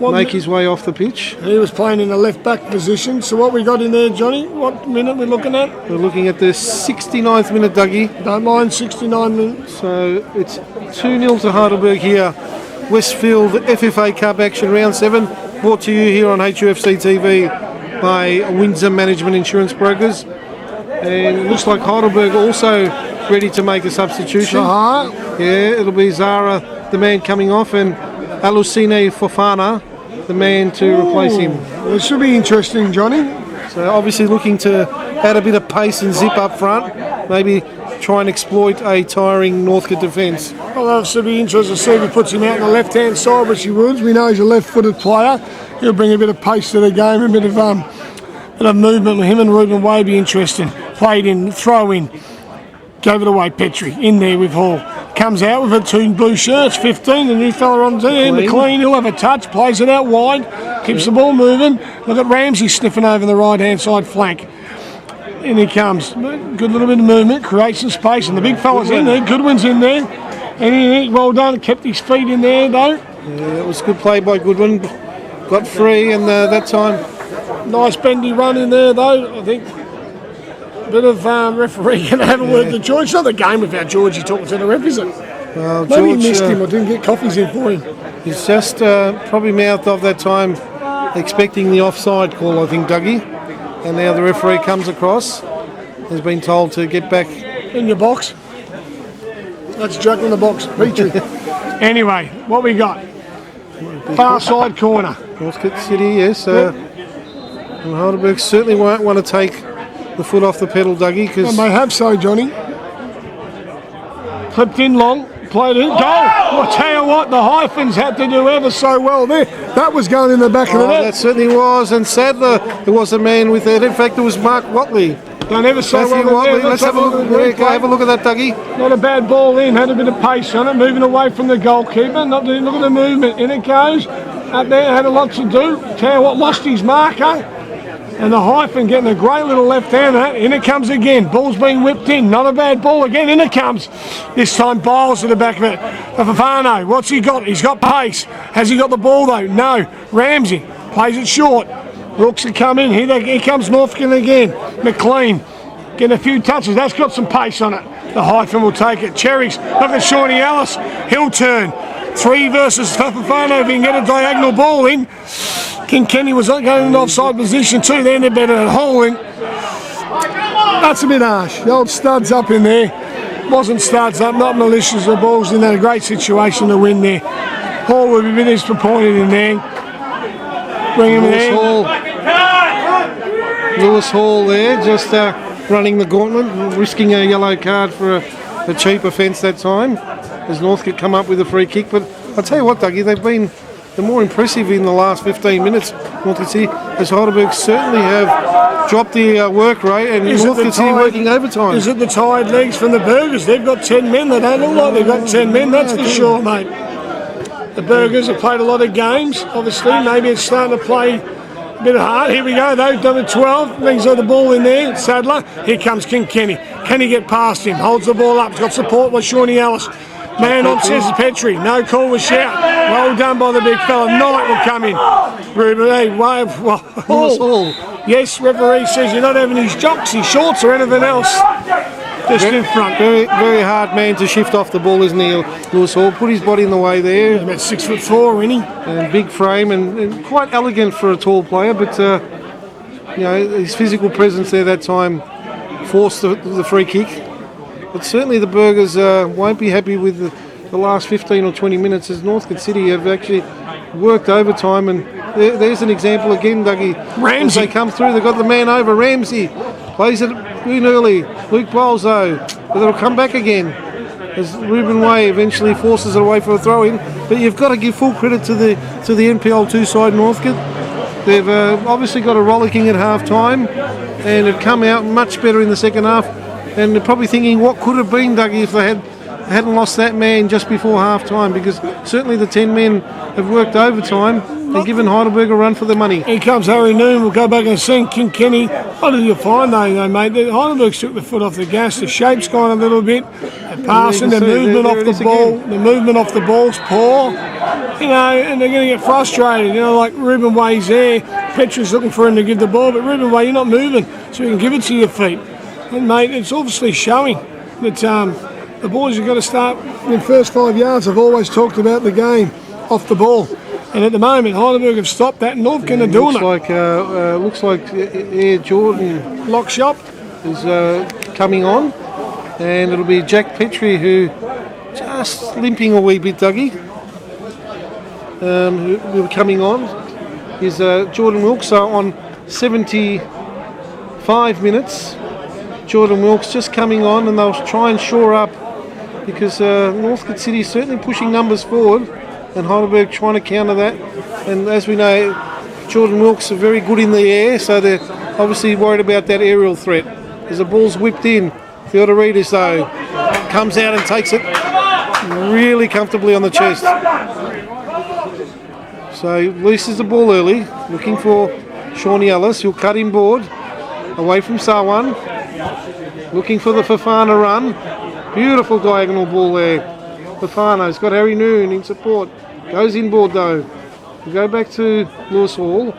Speaker 4: make his way off the pitch.
Speaker 3: He was playing in the left back position. So what we got in there, Johnny? What minute we're looking at?
Speaker 4: We're looking at the 69th minute, Dougie.
Speaker 3: Don't mind, 69 minutes.
Speaker 4: So it's 2-0 to Heidelberg here. Westfield FFA Cup action, round 7, brought to you here on HUFC TV by Windsor Management Insurance Brokers. And it looks like Heidelberg also ready to make a substitution. Yeah, it'll be Zara, the man coming off, and Alusine Fofana, the man to replace him.
Speaker 3: This should be interesting, Johnny.
Speaker 4: So obviously looking to add a bit of pace and zip up front, maybe try and exploit a tiring Northcote defence.
Speaker 3: Well, that should be interesting to see if he puts him out on the left-hand side, which he would. We know he's a left-footed player. He'll bring a bit of pace to the game, a bit of movement with him, and Ruben Way be interesting. Played in, throw in, gave it away, Petrie, in there with Hall. Comes out with the 2 blue shirts, 15, the new fella on there, McLean, he'll have a touch, plays it out wide, keeps the ball moving. Look at Ramsey sniffing over the right-hand side flank. In he comes. Good little bit of movement, creates some space, and the big fella's in there. Goodwin's in there. And he, well done, kept his feet in there, though.
Speaker 4: Yeah, it was good play by Goodwin. Got free, and that time.
Speaker 3: Nice bendy run in there, though. I think a bit of referee can have a word to George. It's not the game without Georgie talking to the ref, is it?
Speaker 4: Well,
Speaker 3: maybe
Speaker 4: George,
Speaker 3: he missed him or didn't get coffees in for him.
Speaker 4: He's just probably mouthed off that time, expecting the offside call, I think, Dougie. And now the referee comes across, has been told to get back
Speaker 3: in your box. That's Jack in the box, Petrie. Anyway, what we got? Far side corner.
Speaker 4: Northcote City, yes. And Heidelberg certainly won't want to take the foot off the pedal, Dougie.
Speaker 3: Well, they have so, Johnny. Clipped in long, played it, goal! Well, I tell you what, the Hyphens had to do ever so well there. That was going in the back of the net.
Speaker 4: That certainly was, and Sadler, there was a man with it. In fact, it was Mark Watley.
Speaker 3: Done ever so well there.
Speaker 4: Let's have a look. Go have a look at that, Dougie.
Speaker 3: Not a bad ball in, had a bit of pace on it, moving away from the goalkeeper. Look at the movement, in it goes. Up there, had a lot to do. Tell you what, lost his marker. And the Hyphen getting a great little left-hander. In it comes again. Ball's being whipped in. Not a bad ball again. In it comes. This time Biles at the back of it. Fafano, what's he got? He's got pace. Has he got the ball though? No. Ramsey plays it short. Rooks have come in. Here comes Northcote again. McLean getting a few touches. That's got some pace on it. The Hyphen will take it. Cherries. Look at Shawnee Ellis. He'll turn. 3 versus Fafano. If he can get a diagonal ball in. King Kenny was going in offside position too. Then they're better at hauling. That's a bit harsh. The old studs up in there. Wasn't studs up, not malicious. The ball's in a great situation to win there. Hall would be a bit disappointed in there. Bring him in.
Speaker 4: Lewis Hall there, just running the gauntlet, risking a yellow card for a cheap offence that time. As Northcote come up with a free kick. But I'll tell you what, Dougie, they've been the more impressive in the last 15 minutes, Northcote City, as Heidelberg certainly have dropped the work rate, and Northcote City working overtime.
Speaker 3: Is it the tired legs from the Burgers? They've got 10 men. They don't look like they've got 10 men, that's for sure, mate. The Burgers have played a lot of games. Obviously, maybe it's starting to play a bit hard. Here we go, though. Number 12 brings the ball in there. Sadler. Here comes King Kenny. Can he get past him? Holds the ball up. He's got support with Shawnee Ellis. Man on says Petrie. No call was shout. Well done by the big fella. Knight will come in. Ruben, hey, wave. Hall. Yes, referee says you're not having his jocks, his shorts or anything else. Just in front.
Speaker 4: Very, very hard man to shift off the ball, isn't he, Lewis Hall? Put his body in the way there.
Speaker 3: He's about 6'4", isn't he?
Speaker 4: And big frame and quite elegant for a tall player, but you know, his physical presence there that time forced the free kick. But certainly the Burgers won't be happy with the last 15 or 20 minutes, as Northcote City have actually worked overtime. And there's an example again, Dougie.
Speaker 3: Ramsey.
Speaker 4: As they come through, they've got the man over. Ramsey plays it in early. Luke Bowles, though, but they'll come back again as Ruben Way eventually forces it away for a throw-in. But you've got to give full credit to the NPL2 side, Northcote. They've obviously got a rollicking at half-time and have come out much better in the second half. And they're probably thinking, what could have been, Dougie, if they hadn't lost that man just before half-time, because certainly the 10 men have worked overtime and given Heidelberg a run for the money.
Speaker 3: Here comes Harry Noon. We'll go back and see Kenny. What did you find though, mate? Heidelberg took the foot off the gas. The shape's gone a little bit. The passing, the movement off the ball. The movement off the ball's poor. You know, and they're going to get frustrated. You know, like Ruben Way's there. Petra's looking for him to give the ball, but Ruben Way, you're not moving, so you can give it to your feet. And mate, it's obviously showing that the boys have got to start in the first 5 yards. I've always talked about the game off the ball. And at the moment, Heidelberg have stopped that. Northcote are doing it.
Speaker 4: Looks like Air Jordan
Speaker 3: Lock shop
Speaker 4: is coming on, and it'll be Jack Petrie who just limping a wee bit, Dougie. Who will be coming on is Jordan Wilkes. So on 75 minutes, Jordan Wilkes just coming on, and they'll try and shore up because Northcote City is certainly pushing numbers forward. And Heidelberg trying to counter that. And as we know, Jordan Wilkes are very good in the air, so they're obviously worried about that aerial threat. As the ball's whipped in, Theodoridis though comes out and takes it really comfortably on the chest. So releases the ball early, looking for Shawnee Ellis, who'll cut in board, away from Sarwan. Looking for the Fafana run. Beautiful diagonal ball there. Fafana's got Harry Noon in support. Goes inboard though. We go back to Lewis Hall.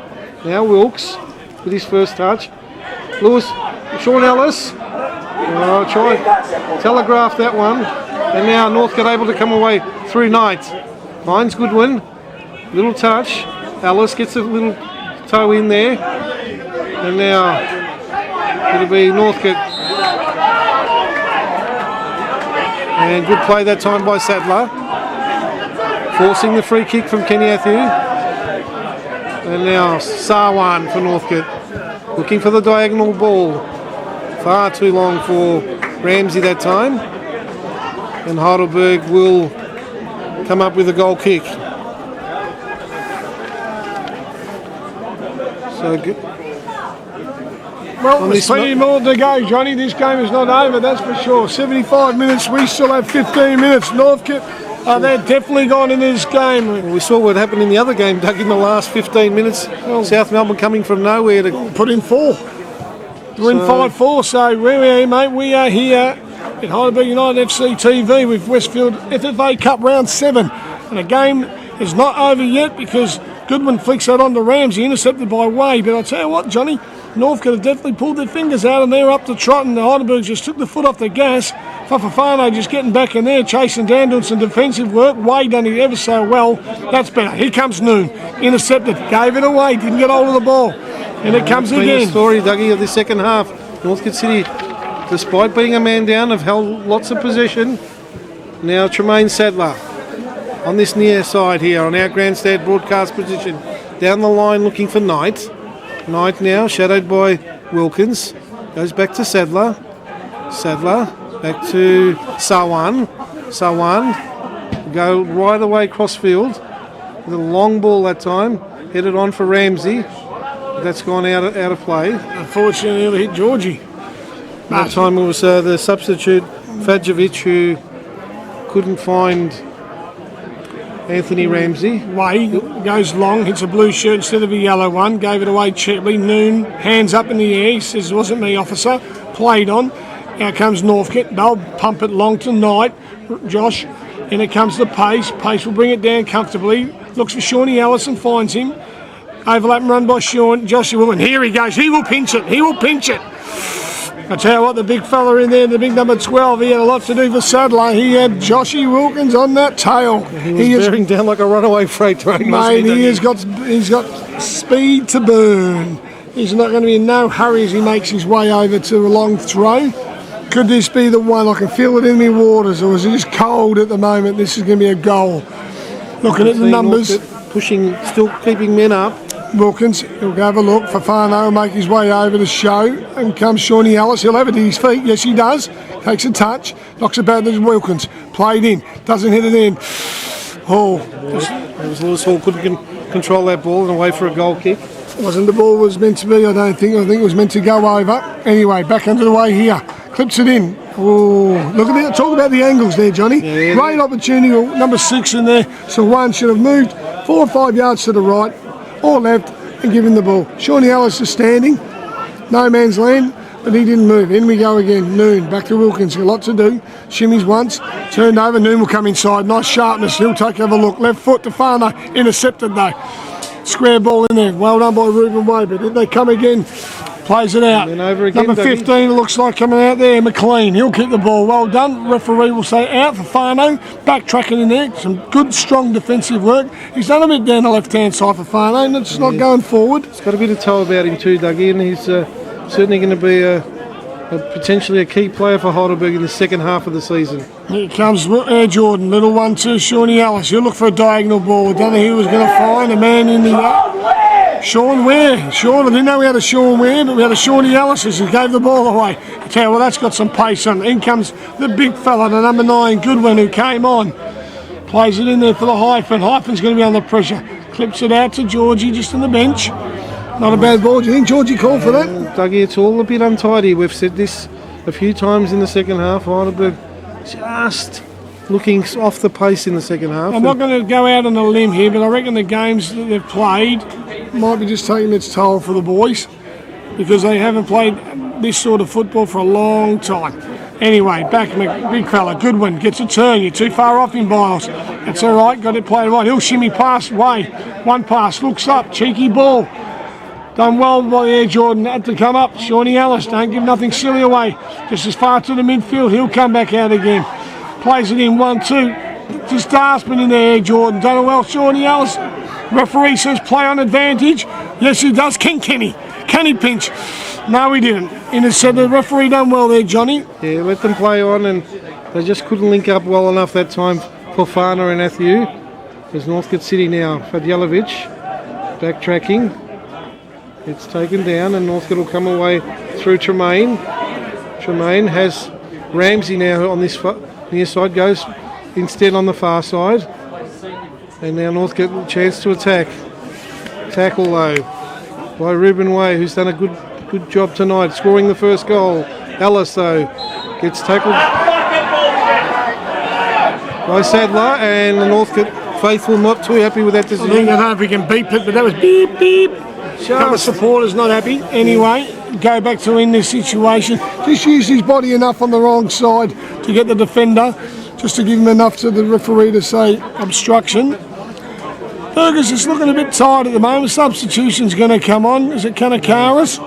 Speaker 4: Now Wilkes with his first touch. Sean Ellis. Try telegraph that one. And now Northcote able to come away through Knight. Finds Goodwin. Little touch. Ellis gets a little toe in there. And now it'll be Northcote. And good play that time by Sadler. Forcing the free kick from Kenny Athieu. And now Sarwan for Northcote. Looking for the diagonal ball. Far too long for Ramsey that time. And Heidelberg will come up with a goal kick. So good.
Speaker 3: Well, there's plenty more to go, Johnny. This game is not over, that's for sure. 75 minutes, we still have 15 minutes. Northcote, they're definitely gone into this game.
Speaker 4: Well, we saw what happened in the other game, Doug, in the last 15 minutes. South Melbourne coming from nowhere to
Speaker 3: put in 4. We're in 5-4, so where we are, mate, we are here at Heidelberg United FC TV with Westfield FFA Cup Round 7. And the game is not over yet because Goodwin flicks that on to Ramsey, intercepted by Way. But I tell you what, Johnny, Northcote have definitely pulled their fingers out and they're up to trot, and the Heidelberg just took the foot off the gas. Fafafano just getting back in there, chasing down, doing some defensive work. Way done it ever so well. That's better. Here comes Noon. Intercepted. Gave it away. Didn't get hold of the ball. And it comes again.
Speaker 4: The story, Dougie, of the second half. Northcote City, despite being a man down, have held lots of possession. Now Tremaine Sadler on this near side here on our grandstand broadcast position. Down the line looking for Knight. Knight now, shadowed by Wilkins. Goes back to Sadler. Sadler, back to Sarwan. Sarwan, go right away cross field. With a long ball that time. Headed on for Ramsey. That's gone out of play.
Speaker 3: Unfortunately, it'll hit Georgie.
Speaker 4: That time it was the substitute, Fadjovic, who couldn't find Anthony Ramsey.
Speaker 3: Way goes long, hits a blue shirt instead of a yellow one, gave it away cheaply. Noon, hands up in the air, he says, it wasn't me, officer. Played on. Out comes Northcote. They'll pump it long to Knight. Josh, and it comes to Pace. Pace will bring it down comfortably. Looks for Shawnee Ellison, finds him. Overlap and run by Sean. Joshua Wilson. Here he goes. He will pinch it. He will pinch it. I tell you what, the big fella in there, the big number 12, he had a lot to do for Sadler. He had Joshy Wilkins on that tail.
Speaker 4: He was bearing down like a runaway freight train.
Speaker 3: Mate, he's got speed to burn. He's not going to be in no hurry as he makes his way over to a long throw. Could this be the one? I can feel it in my waters, or is it just cold at the moment? This is going to be a goal. Looking at the numbers.
Speaker 4: Pushing, still keeping men up.
Speaker 3: Wilkins, he'll go have a look. Fafano will make his way over to show. And comes Shawnee Ellis. He'll have it to his feet. Yes, he does. Takes a touch. Knocks it back to Wilkins. Played in. Doesn't hit it in. Oh.
Speaker 4: It was Lewis Hall couldn't control that ball and away for a goal kick.
Speaker 3: Wasn't the ball was meant to be, I don't think. I think it was meant to go over. Anyway, back under the way here. Clips it in. Oh, look at it. Talk about the angles there, Johnny.
Speaker 4: Yeah.
Speaker 3: Great opportunity. Number 6 in there. So one should have moved 4 or 5 yards to the right or left and given the ball. Shawnee Ellis is standing. No man's land, but he didn't move. In we go again. Noon. Back to Wilkins. A lot to do. Shimmies once. Turned over. Noon will come inside. Nice sharpness. He'll take over a look. Left foot to Fano. Intercepted though. Square ball in there. Well done by Ruben Way. But then they come again. Plays it out.
Speaker 4: And then over again,
Speaker 3: Number
Speaker 4: Dougie.
Speaker 3: 15 looks like coming out there. McLean. He'll kick the ball. Well done. Referee will say out for Fano. Backtracking in there. Some good, strong defensive work. He's done a bit down the left-hand side for Fano, and it's not going forward.
Speaker 4: He's got a bit of toe about him too, Dougie, and he's certainly going to be potentially a key player for Heidelberg in the second half of the season.
Speaker 3: Here comes Air Jordan. Little 1-2. Shawnee Ellis. He'll look for a diagonal ball. I don't know who was going to find a man in the... Sean Ware. Sean, I didn't know we had a Sean Ware, but we had a Shawnee Ellis who gave the ball away. I tell you, well, that's got some pace on it. In comes the big fella, the number 9, Goodwin, who came on. Plays it in there for the Hyphen. Hyphen's going to be under pressure. Clips it out to Georgie just on the bench. Not a bad ball. Do you think Georgie called for that?
Speaker 4: Dougie, it's all a bit untidy. We've said this a few times in the second half. Heidelberg just looking off the pace in the second half.
Speaker 3: I'm not going to go out on a limb here, but I reckon the games that they've played might be just taking its toll for the boys because they haven't played this sort of football for a long time. Anyway, back big fella, Goodwin gets a turn. You're too far off him, Biles. That's all right, got it played right. He'll shimmy past Way. One pass, looks up, cheeky ball. Done well by Air Jordan, had to come up. Shawnee Ellis, don't give nothing silly away. Just as far to the midfield, he'll come back out again. Plays it in 1-2. Just Darsman in there, Air Jordan. Done it well, Shawnee Ellis. Referee says play on advantage. Yes, he does. Kenny. Can he pinch? No, he didn't. And it said the referee done well there, Johnny.
Speaker 4: Yeah, let them play on, and they just couldn't link up well enough that time for Fana and Athieu. There's Northcote City now. Fadjelovic backtracking. It's taken down, and Northcote will come away through Tremaine. Tremaine has Ramsey now on this near side, goes instead on the far side. And now Northcote a chance to attack. Tackle though by Ruben Way, who's done a good job tonight, scoring the first goal. Ellis though gets tackled by Sadler, and the Northcote faithful not too happy with that
Speaker 3: I
Speaker 4: decision.
Speaker 3: don't know if we can beep it, but that was beep, beep. Couple of supporters not happy. Anyway, go back to in this situation. Just use his body enough on the wrong side to get the defender, just to give him enough to the referee to say obstruction. Burgers is looking a bit tired at the moment. Substitution's going to come on. Is it Kanakaris?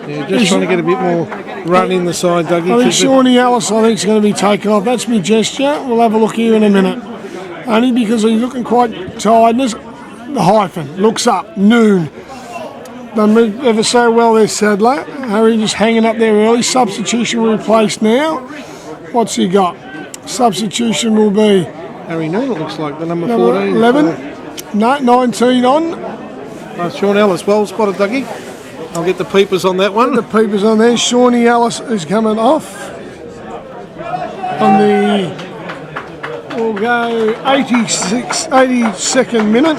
Speaker 4: Yeah, just trying to get a bit more run in the side, Dougie.
Speaker 3: I think Shawnee Ellis, I think, is going to be taken off. That's my gesture. We'll have a look here in a minute. Only because he's looking quite tired. The Hyphen looks up. Noon. Done ever so well there, Sadler. Harry just hanging up there early. Substitution replaced now. What's he got? Substitution will be
Speaker 4: Harry Noon, it looks like, the number 14.
Speaker 3: 11. No, 19 on.
Speaker 4: Sean Ellis, well spotted, Dougie. I'll get the peepers on that one.
Speaker 3: The peepers on there. Shawnee Ellis is coming off. On the, we'll go 82nd minute.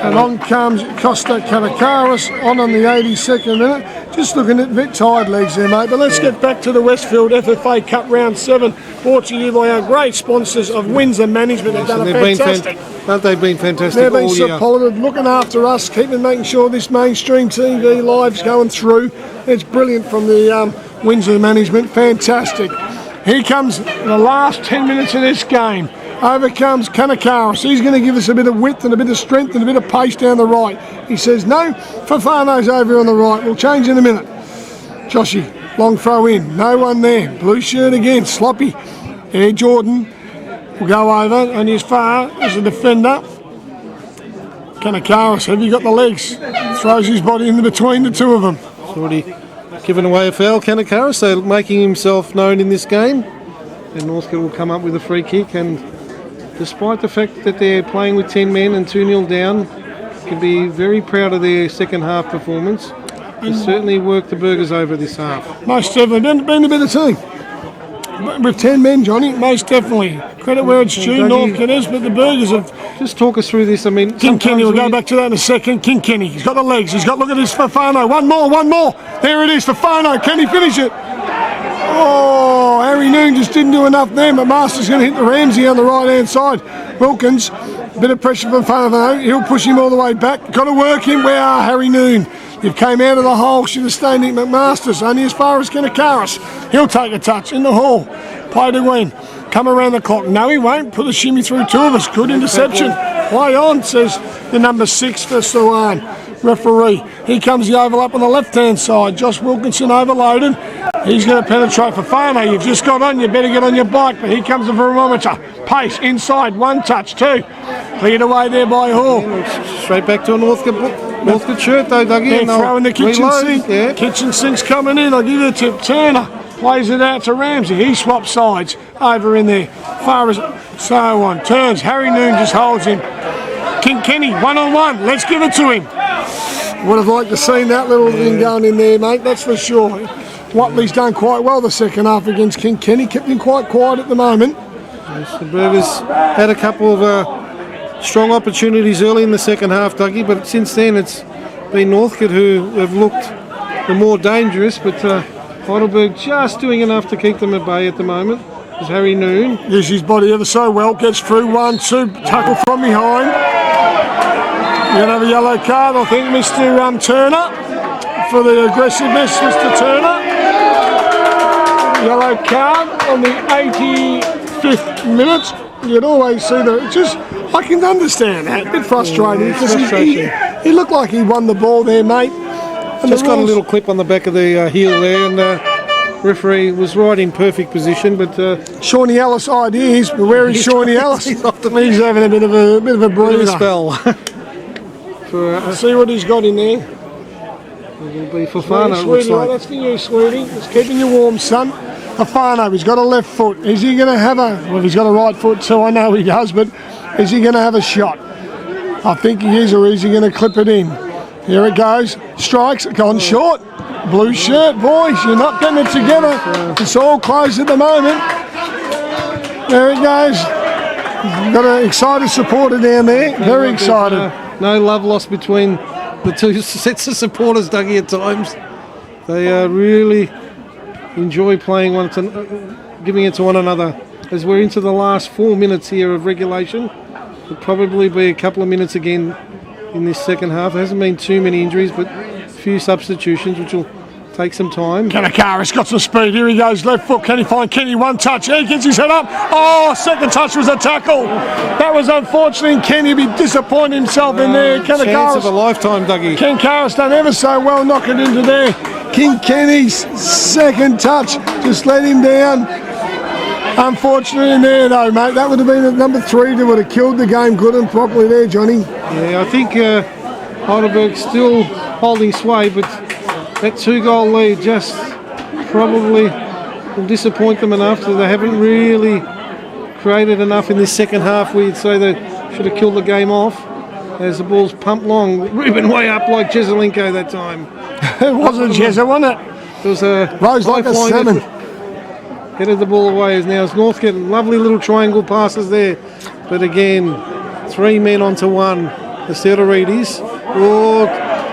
Speaker 3: And on comes Costa Kanakaris on the 82nd minute. Just looking at a bit tired legs there, mate. But let's get back to the Westfield FFA Cup Round 7. Brought to you by our great sponsors of Windsor Management. They've done a fantastic.
Speaker 4: Haven't they been fantastic
Speaker 3: They've been
Speaker 4: all year?
Speaker 3: supported, looking after us, making sure this mainstream TV live's going through. It's brilliant from the Windsor Management. Fantastic. Here comes the last 10 minutes of this game. Over comes Kanakaris. He's going to give us a bit of width and a bit of strength and a bit of pace down the right. He says no. Fafano's over on the right. We'll change in a minute. Joshy, long throw in. No one there. Blue shirt again. Sloppy. Air Jordan will go over and as far as the defender. Kanakaris, have you got the legs? Throws his body in between the two of them.
Speaker 4: He's already given away a foul, Kanakaris, so making himself known in this game. And Northcote will come up with a free kick, and despite the fact that they're playing with 10 men and 2-0 down, can be very proud of their second half performance. They certainly worked the Burgers over this half.
Speaker 3: Most definitely. Been a better team. With 10 men, Johnny, most definitely. Credit where it's due, Northcote is, but the Burgers have...
Speaker 4: Just talk us through this. I mean,
Speaker 3: King Kenny, we'll go back to that in a second. King Kenny, he's got the legs. He's got, look at this, Fafano. One more. There it is, Fafano. Can he finish it? Oh, Harry Noon just didn't do enough there. McMaster's going to hit the Ramsey on the right-hand side. Wilkins, bit of pressure from Fano. He'll push him all the way back. Got to work him. Where are Harry Noon? You came out of the hole. Should have stayed in McMaster's. Only as far as Kanakaris. He'll take a touch in the hall. Play to win. Come around the clock. No, he won't. Put a shimmy through two of us. Good interception. Play on, says the number 6 for Sawan. Referee. Here comes the overlap on the left-hand side. Josh Wilkinson overloaded. He's going to penetrate for Fano. You've just got on. You better get on your bike. But here comes the thermometer. Pace inside. 1 touch. 2. Cleared away there by Hall.
Speaker 4: Straight back to a Northcote shirt though, Dougie.
Speaker 3: They're throwing the kitchen
Speaker 4: reload.
Speaker 3: sink.
Speaker 4: Yeah.
Speaker 3: Kitchen sink's coming in. I'll give you a tip. Turner plays it out to Ramsey. He swaps sides over in there. Far as so on. Turns. Harry Noon just holds him. King Kenny, 1-on-1. Let's give it to him. Would have liked to seen that little thing going in there, mate. That's for sure. Watley's done quite well the second half against King Kenny. Kept him quite quiet at the moment.
Speaker 4: The Burgers had a couple of strong opportunities early in the second half, Dougie, but since then it's been Northcote who have looked the more dangerous, but Heidelberg just doing enough to keep them at bay at the moment. Is Harry Noon.
Speaker 3: Uses his body ever so well, gets through 1-2, tackle from behind. You're going to have a yellow card, I think, Mr. Turner, for the aggressiveness, Mr. Turner. Yellow card on the 85th minute. You'd always see I can understand that. A bit frustrating because he looked like he won the ball there, mate. And
Speaker 4: just got a little clip on the back of the heel there, and referee was right in perfect position, but
Speaker 3: Shawnee Ellis ideas. But where is Shawnee Ellis? He's having a bit of a breather.
Speaker 4: spell.
Speaker 3: See what he's got in there.
Speaker 4: It'll be for Fano, it looks like.
Speaker 3: That's for you, sweetie. It's keeping you warm, son. Fano, he's got a left foot. Is he going to have well, he's got a right foot too, I know he does, but is he going to have a shot? I think he is, or is he going to clip it in? Here it goes. Strikes, gone short. Blue shirt, boys, you're not getting it together. It's all close at the moment. There it goes. Got an excited supporter down there. Very excited.
Speaker 4: No love lost between the two sets of supporters, Dougie, at times. They really enjoy playing giving it to one another. As we're into the last 4 minutes here of regulation, there'll probably be a couple of minutes again in this second half. There hasn't been too many injuries, but a few substitutions, which will take some time.
Speaker 3: Kanakaris got some speed. Here he goes, left foot. Can he find Kenny? 1 touch. He gets his head up. Oh, second touch was a tackle. That was unfortunate. Kenny be disappointed himself in there.
Speaker 4: Chance of a lifetime, Dougie.
Speaker 3: Ken Karras done ever so well, knocking into there. King Kenny's second touch just let him down. Unfortunately in there though, mate. That would have been at number 3 that would have killed the game good and properly there, Johnny.
Speaker 4: Yeah, I think Heidelberg still holding sway, but that 2-goal lead just probably will disappoint them enough that they haven't really created enough in this second half. We'd say they should have killed the game off as the ball's pumped long. Ruben way up like Jezelenko that time.
Speaker 3: It wasn't Jezza, wasn't it?
Speaker 4: It was a
Speaker 3: rose like a salmon.
Speaker 4: Headed the ball away as now it's Northcote. Lovely little triangle passes there. But again, 3 men onto 1. The Theodoridis. Oh,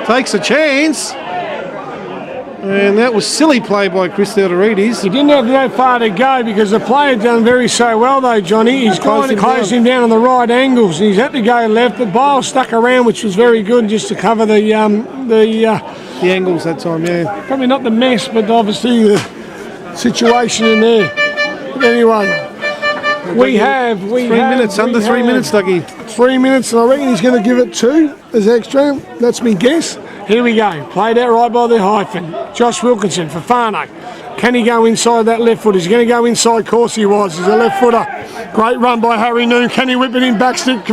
Speaker 4: takes a chance. And that was silly play by Chris Theodoridis.
Speaker 3: He didn't have no far to go because the player done very so well though, Johnny. He's kind of closed him down on the right angles. He's had to go left, but Biles stuck around, which was very good just to cover the
Speaker 4: angles that time, yeah.
Speaker 3: Probably not the mess, but obviously the situation in there. But anyway, we have 3
Speaker 4: minutes, under 3 minutes, Dougie.
Speaker 3: 3 minutes, and I reckon he's going to give it 2 as extra. That's me guess. Here we go. Played out right by the hyphen. Josh Wilkinson for Fano. Can he go inside that left foot? Is he going to go inside? Of course he was. He's a left footer. Great run by Harry Noon. Can he whip it in backstick?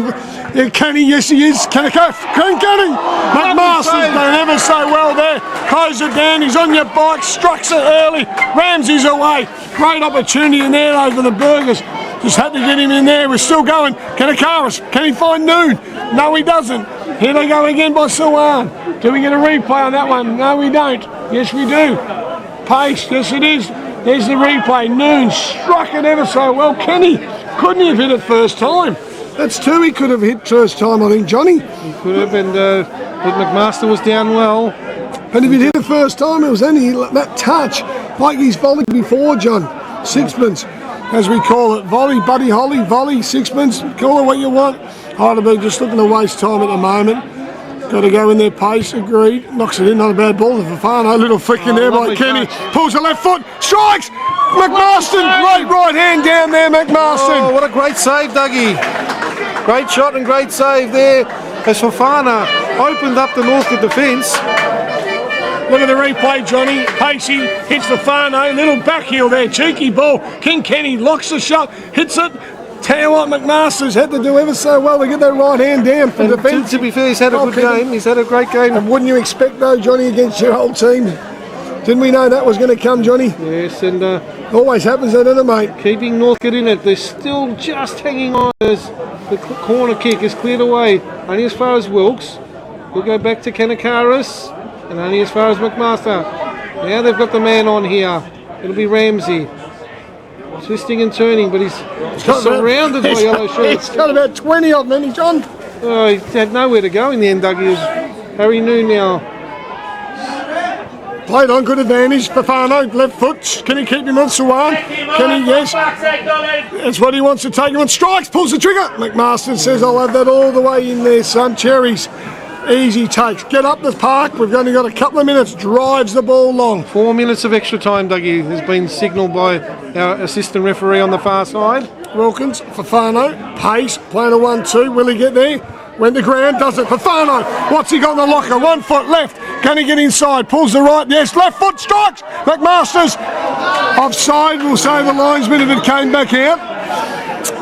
Speaker 3: Yeah, can he? Yes, he is. Can it go? Can he? McMaster's done ever so well there. Close it down. He's on your bike. Strucks it early. Ramsey's away. Great opportunity in there over the Burgers. Just had to get him in there. We're still going. Kanakaris. Can he find Noon? No, he doesn't. Here they go again by Sawan. Do we get a replay on that one? No, we don't. Yes, we do. Pace. Yes, it is. There's the replay. Noon struck it ever so well. Kenny, couldn't he have hit it first time? That's 2 he could have hit first time, I think, Johnny.
Speaker 4: He could have, and but McMaster was down well.
Speaker 3: But if he'd hit it first time, it was only that touch. Blakey's volley before, John. Sixpence, as we call it. Volley, Buddy Holly, volley, sixpence. Call it what you want. Heidelberg just looking to waste time at the moment. Got to go in their pace, agreed. Knocks it in, not a bad ball. The Fafano, little flick in there by Kenny. Pulls the left foot, strikes! McMarston, great right hand down there, McMarston.
Speaker 4: Oh, what a great save, Dougie. Great shot and great save there as Fafana opened up the Northcote defence.
Speaker 3: Look at the replay, Johnny. Pacey hits Fafano, little back heel there, cheeky ball. King Kenny locks the shot, hits it. Tell you what, McMaster's had to do ever so well to get that right hand down for defence.
Speaker 4: To be fair, he's had a good game. He's had a great game.
Speaker 3: And wouldn't you expect, though, Johnny, against your whole team? Didn't we know that was going to come, Johnny?
Speaker 4: Yes, and
Speaker 3: always happens, doesn't it, mate?
Speaker 4: Keeping Northcote in it. They're still just hanging on as the corner kick is cleared away. Only as far as Wilkes. We'll go back to Kanakaris, and only as far as McMaster. Now they've got the man on here. It'll be Ramsey. Twisting and turning, but he's surrounded by yellow shirts.
Speaker 3: He's got about 20 of them, hasn't he, John?
Speaker 4: Oh, he had nowhere to go in the end, Dougie. Harry Noon now.
Speaker 3: Played on, good advantage. Fafano, left foot. Can he keep him on Sawan? Can he? Yes. That's what he wants to take him on. Strikes, pulls the trigger. McMaster says, I'll have that all the way in there, son. Cherries. Easy takes. Get up the park. We've only got a couple of minutes. Drives the ball long.
Speaker 4: 4 minutes of extra time, Dougie, has been signalled by our assistant referee on the far side.
Speaker 3: Wilkins, Fafano, pace, playing a 1-2. Will he get there? Went the ground, does it. Fafano, what's he got in the locker? 1 foot left. Can he get inside? Pulls the right, yes. Left foot, strikes. McMaster's offside. We'll say the linesman if it came back out.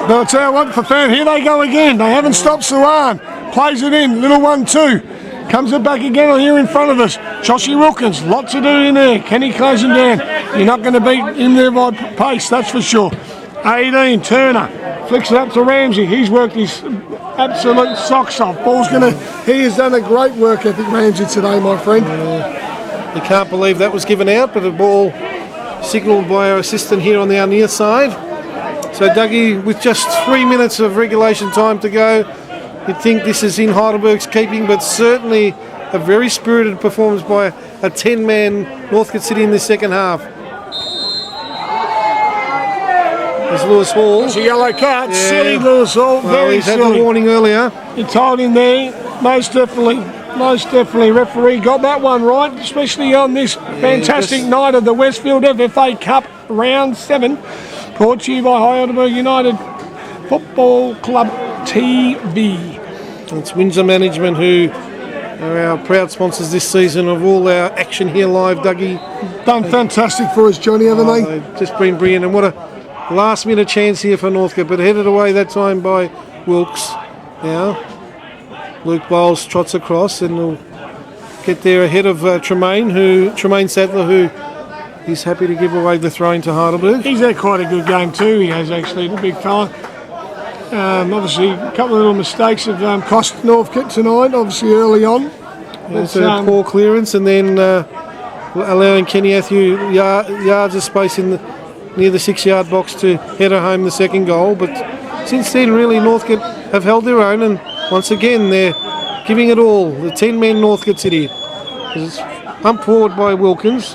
Speaker 3: But I'll tell you what, Fafano, here they go again. They haven't stopped Sawan. Plays it in, little 1-2. Comes it back again here in front of us. Joshy Wilkins, lots to do in there. Can he close him down? You're not going to beat him there by pace, that's for sure. 18, Turner. Flicks it up to Ramsey. He's worked his absolute socks off. He has done a great work ethic, Ramsey, today, my friend.
Speaker 4: You can't believe that was given out, but the ball signalled by our assistant here on our near side. So Dougie, with just 3 minutes of regulation time to go, you'd think this is in Heidelberg's keeping, but certainly a very spirited performance by a 10-man Northcote City in the second half. There's Lewis Hall.
Speaker 3: It's a yellow card. Yeah. Silly Lewis Hall.
Speaker 4: Well,
Speaker 3: very
Speaker 4: he's
Speaker 3: silly.
Speaker 4: had the warning earlier.
Speaker 3: You told him there. Most definitely. Referee got that one right, especially on this fantastic night of the Westfield FFA Cup Round 7. Brought to you by Heidelberg United Football Club TV.
Speaker 4: It's Windsor Management who are our proud sponsors this season of all our action here live, Dougie.
Speaker 3: Done fantastic for us, Johnny, haven't they?
Speaker 4: They've just been brilliant, and what a last minute chance here for Northcote, but headed away that time by Wilkes. Now Luke Bowles trots across and will get there ahead of Tremaine Sadler, who is happy to give away the throwing to Heidelberg.
Speaker 3: He's had quite a good game too, he has actually, the big fella. Obviously, a couple of little mistakes have cost Northcote tonight, obviously early on.
Speaker 4: It's a poor clearance, and then allowing Kenny Athew yards of space near the 6-yard box to header home the second goal. But since then, really, Northcote have held their own, and once again, they're giving it all. The 10-man Northcote City is pumped forward by Wilkins.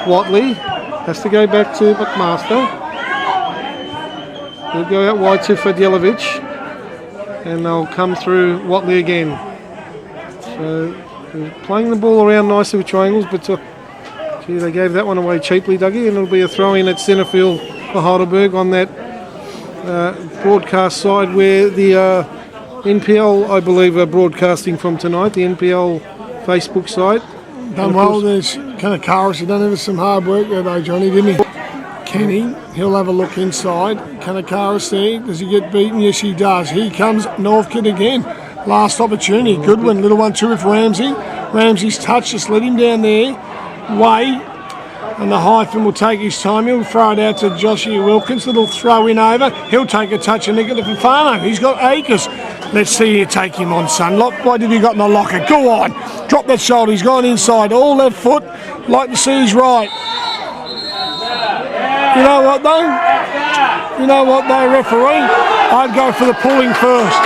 Speaker 4: Watley has to go back to McMaster. They'll go out wide to Fadjelovic, and they'll come through Watley again. So they're playing the ball around nicely with triangles, but gee, they gave that one away cheaply, Dougie, and it'll be a throw-in at centre field for Heidelberg on that broadcast side where the NPL, I believe, are broadcasting from tonight, the NPL Facebook site.
Speaker 3: Done well, there's kind of Carlos, he done some hard work there though, Johnny, didn't he? Kenny, he'll have a look inside. Kanakaris there, does he get beaten? Yes, he does. Here comes Northcote again. Last opportunity, good one, little 1-2 with Ramsey. Ramsey's touch, just let him down there. Way, and the hyphen will take his time. He'll throw it out to Joshua Wilkins, little throw in over. He'll take a touch and nick at the Fafano. He's got acres. Let's see you take him on, son. What have you got in the locker? Go on, drop that shoulder. He's gone inside, all left foot. Like to see his right. You know what though, referee? I'd go for the pulling first.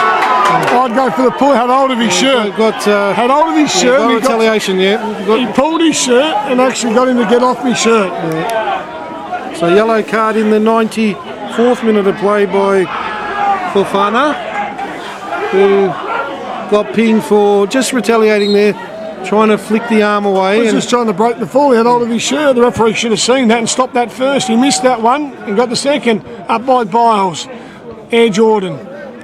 Speaker 3: I'd go for the pull. Had hold of his shirt. Had hold of his shirt.
Speaker 4: Got retaliation,
Speaker 3: He pulled his shirt and actually got him to get off his shirt.
Speaker 4: So yellow card in the 94th minute of play by Fofana, who got pinged for just retaliating there, trying to flick the arm away.
Speaker 3: He was just trying to break the fall. He had hold of his shirt. The referee should have seen that and stopped that first. He missed that one and got the second up by Biles. Air Jordan.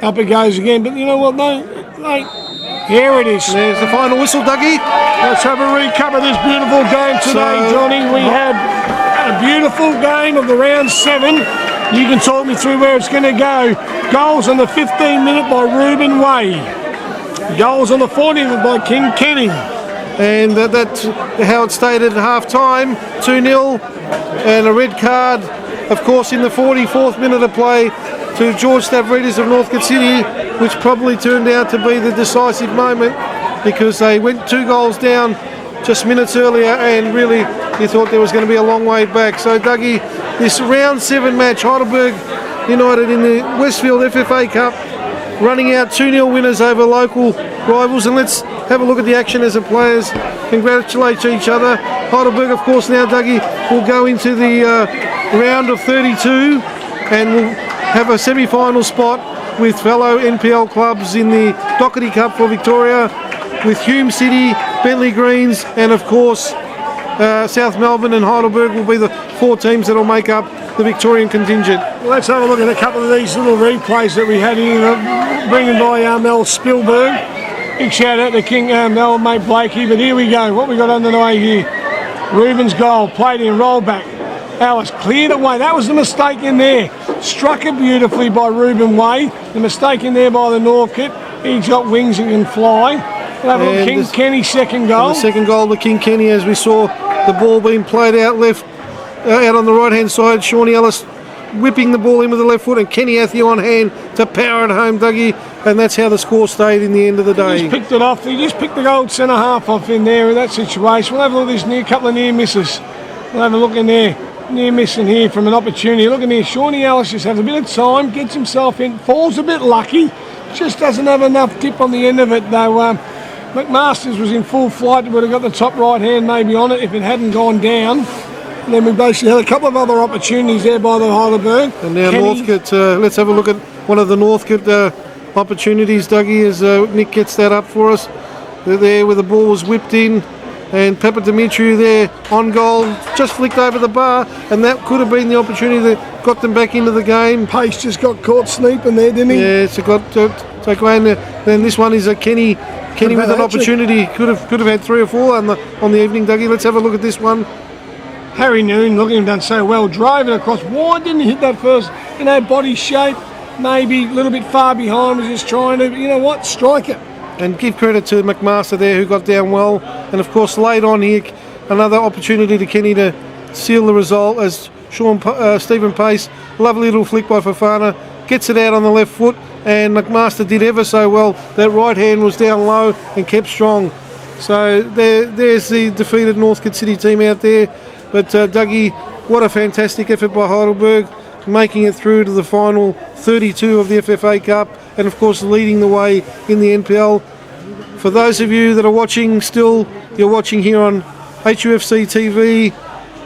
Speaker 3: Up it goes again. But you know what, mate? Here it is.
Speaker 4: There's the final whistle, Dougie.
Speaker 3: Let's have a recap of this beautiful game today, Johnny. We had a beautiful game of the round 7. You can talk me through where it's going to go. Goals on the 15th minute by Ruben Way. Goals on the 40th minute by King Kenny.
Speaker 4: And that's how it stayed at half-time, 2-0. And a red card, of course, in the 44th minute of play to George Stavridis of Northcote City, which probably turned out to be the decisive moment because they went 2 goals down just minutes earlier and really you thought there was going to be a long way back. So Dougie, this round 7 match, Heidelberg United in the Westfield FFA Cup, running out 2-0 winners over local rivals. And let's have a look at the action as the players congratulate each other. Heidelberg, of course, now Dougie will go into the round of 32 and will have a semi-final spot with fellow NPL clubs in the Doherty Cup for Victoria, with Hume City, Bentley Greens, and of course South Melbourne and Heidelberg will be the 4 teams that will make up the Victorian contingent.
Speaker 3: Let's have a look at a couple of these little replays that we had here, bringing by Mel Spielberg. Big shout out to King Mel and mate Blakey, but here we go. What we got on the way here? Ruben's goal, played in, roll back. Alice cleared away. That was the mistake in there. Struck it beautifully by Ruben Way. The mistake in there by the Northcote. He's got wings and can fly. We'll have a look. King Kenny's second goal.
Speaker 4: The second goal to King Kenny, as we saw the ball being played out left, out on the right-hand side. Shawnee Ellis whipping the ball in with the left foot, and Kenny Athieu on hand to power it home, Dougie. And that's how the score stayed in the end of the day.
Speaker 3: He just picked it off. He just picked the gold centre half off in there in that situation. We'll have a look at this couple of near misses. We'll have a look in there. Near missing here from an opportunity. Look at here, Shawnee Ellis just has a bit of time, gets himself in, falls a bit lucky, just doesn't have enough tip on the end of it though. McMasters was in full flight, would have got the top right hand maybe on it if it hadn't gone down. And then we basically had a couple of other opportunities there by the Heidelberg.
Speaker 4: And now Northcote, let's have a look at one of the Northcote opportunities, Dougie, as Nick gets that up for us. They're there where the ball was whipped in. And Pepper Dimitriou there on goal, just flicked over the bar, and that could have been the opportunity that got them back into the game.
Speaker 3: Pace just got caught sneaping there, didn't he?
Speaker 4: Yeah, so got take away. And then this one is a Kenny with an opportunity. Could have had 3 or 4 on the evening, Dougie. Let's have a look at this one.
Speaker 3: Harry Noon, look at him done so well, driving across. Why didn't he hit that first? Body shape, maybe a little bit far behind, was just trying to, you know what, strike it.
Speaker 4: And give credit to McMaster there, who got down well. And of course, late on here, another opportunity to Kenny to seal the result as Stephen Pace, lovely little flick by Fofana, gets it out on the left foot, and McMaster did ever so well. That right hand was down low and kept strong. So there's the defeated Northcote City team out there. But Dougie, what a fantastic effort by Heidelberg, making it through to the final 32 of the FFA Cup, and of course leading the way in the NPL. For those of you that are watching still, you're watching here on HUFC TV,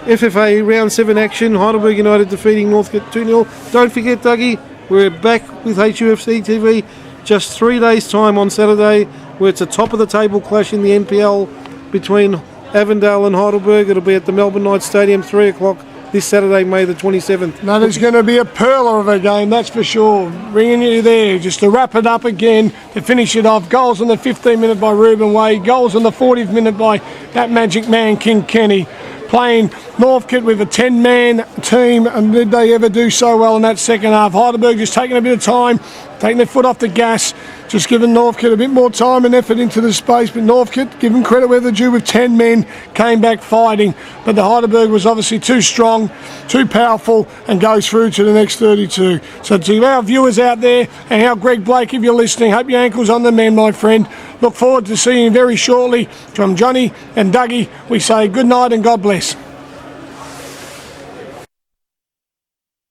Speaker 4: FFA Round 7 action, Heidelberg United defeating Northcote 2-0. Don't forget, Dougie, we're back with HUFC TV just 3 days' time on Saturday, where it's a top-of-the-table clash in the NPL between Avondale and Heidelberg. It'll be at the Melbourne Knights Stadium, 3 o'clock this Saturday, May the 27th.
Speaker 3: That is going to be a pearler of a game, that's for sure. Bringing you there just to wrap it up again, to finish it off. Goals on the 15th minute by Ruben Way. Goals on the 40th minute by that magic man, King Kenny. Playing Northcote with a 10-man team, and did they ever do so well in that second half? Heidelberg just taking a bit of time, taking their foot off the gas, just giving Northcote a bit more time and effort into the space. But Northcote, giving credit where they're due, with 10 men, came back fighting. But the Heidelberg was obviously too strong, too powerful, and goes through to the next 32. So to our viewers out there, and our Greg Blake, if you're listening, hope your ankle's on the mend, my friend. Look forward to seeing you very shortly. From Johnny and Dougie, we say good night and God bless.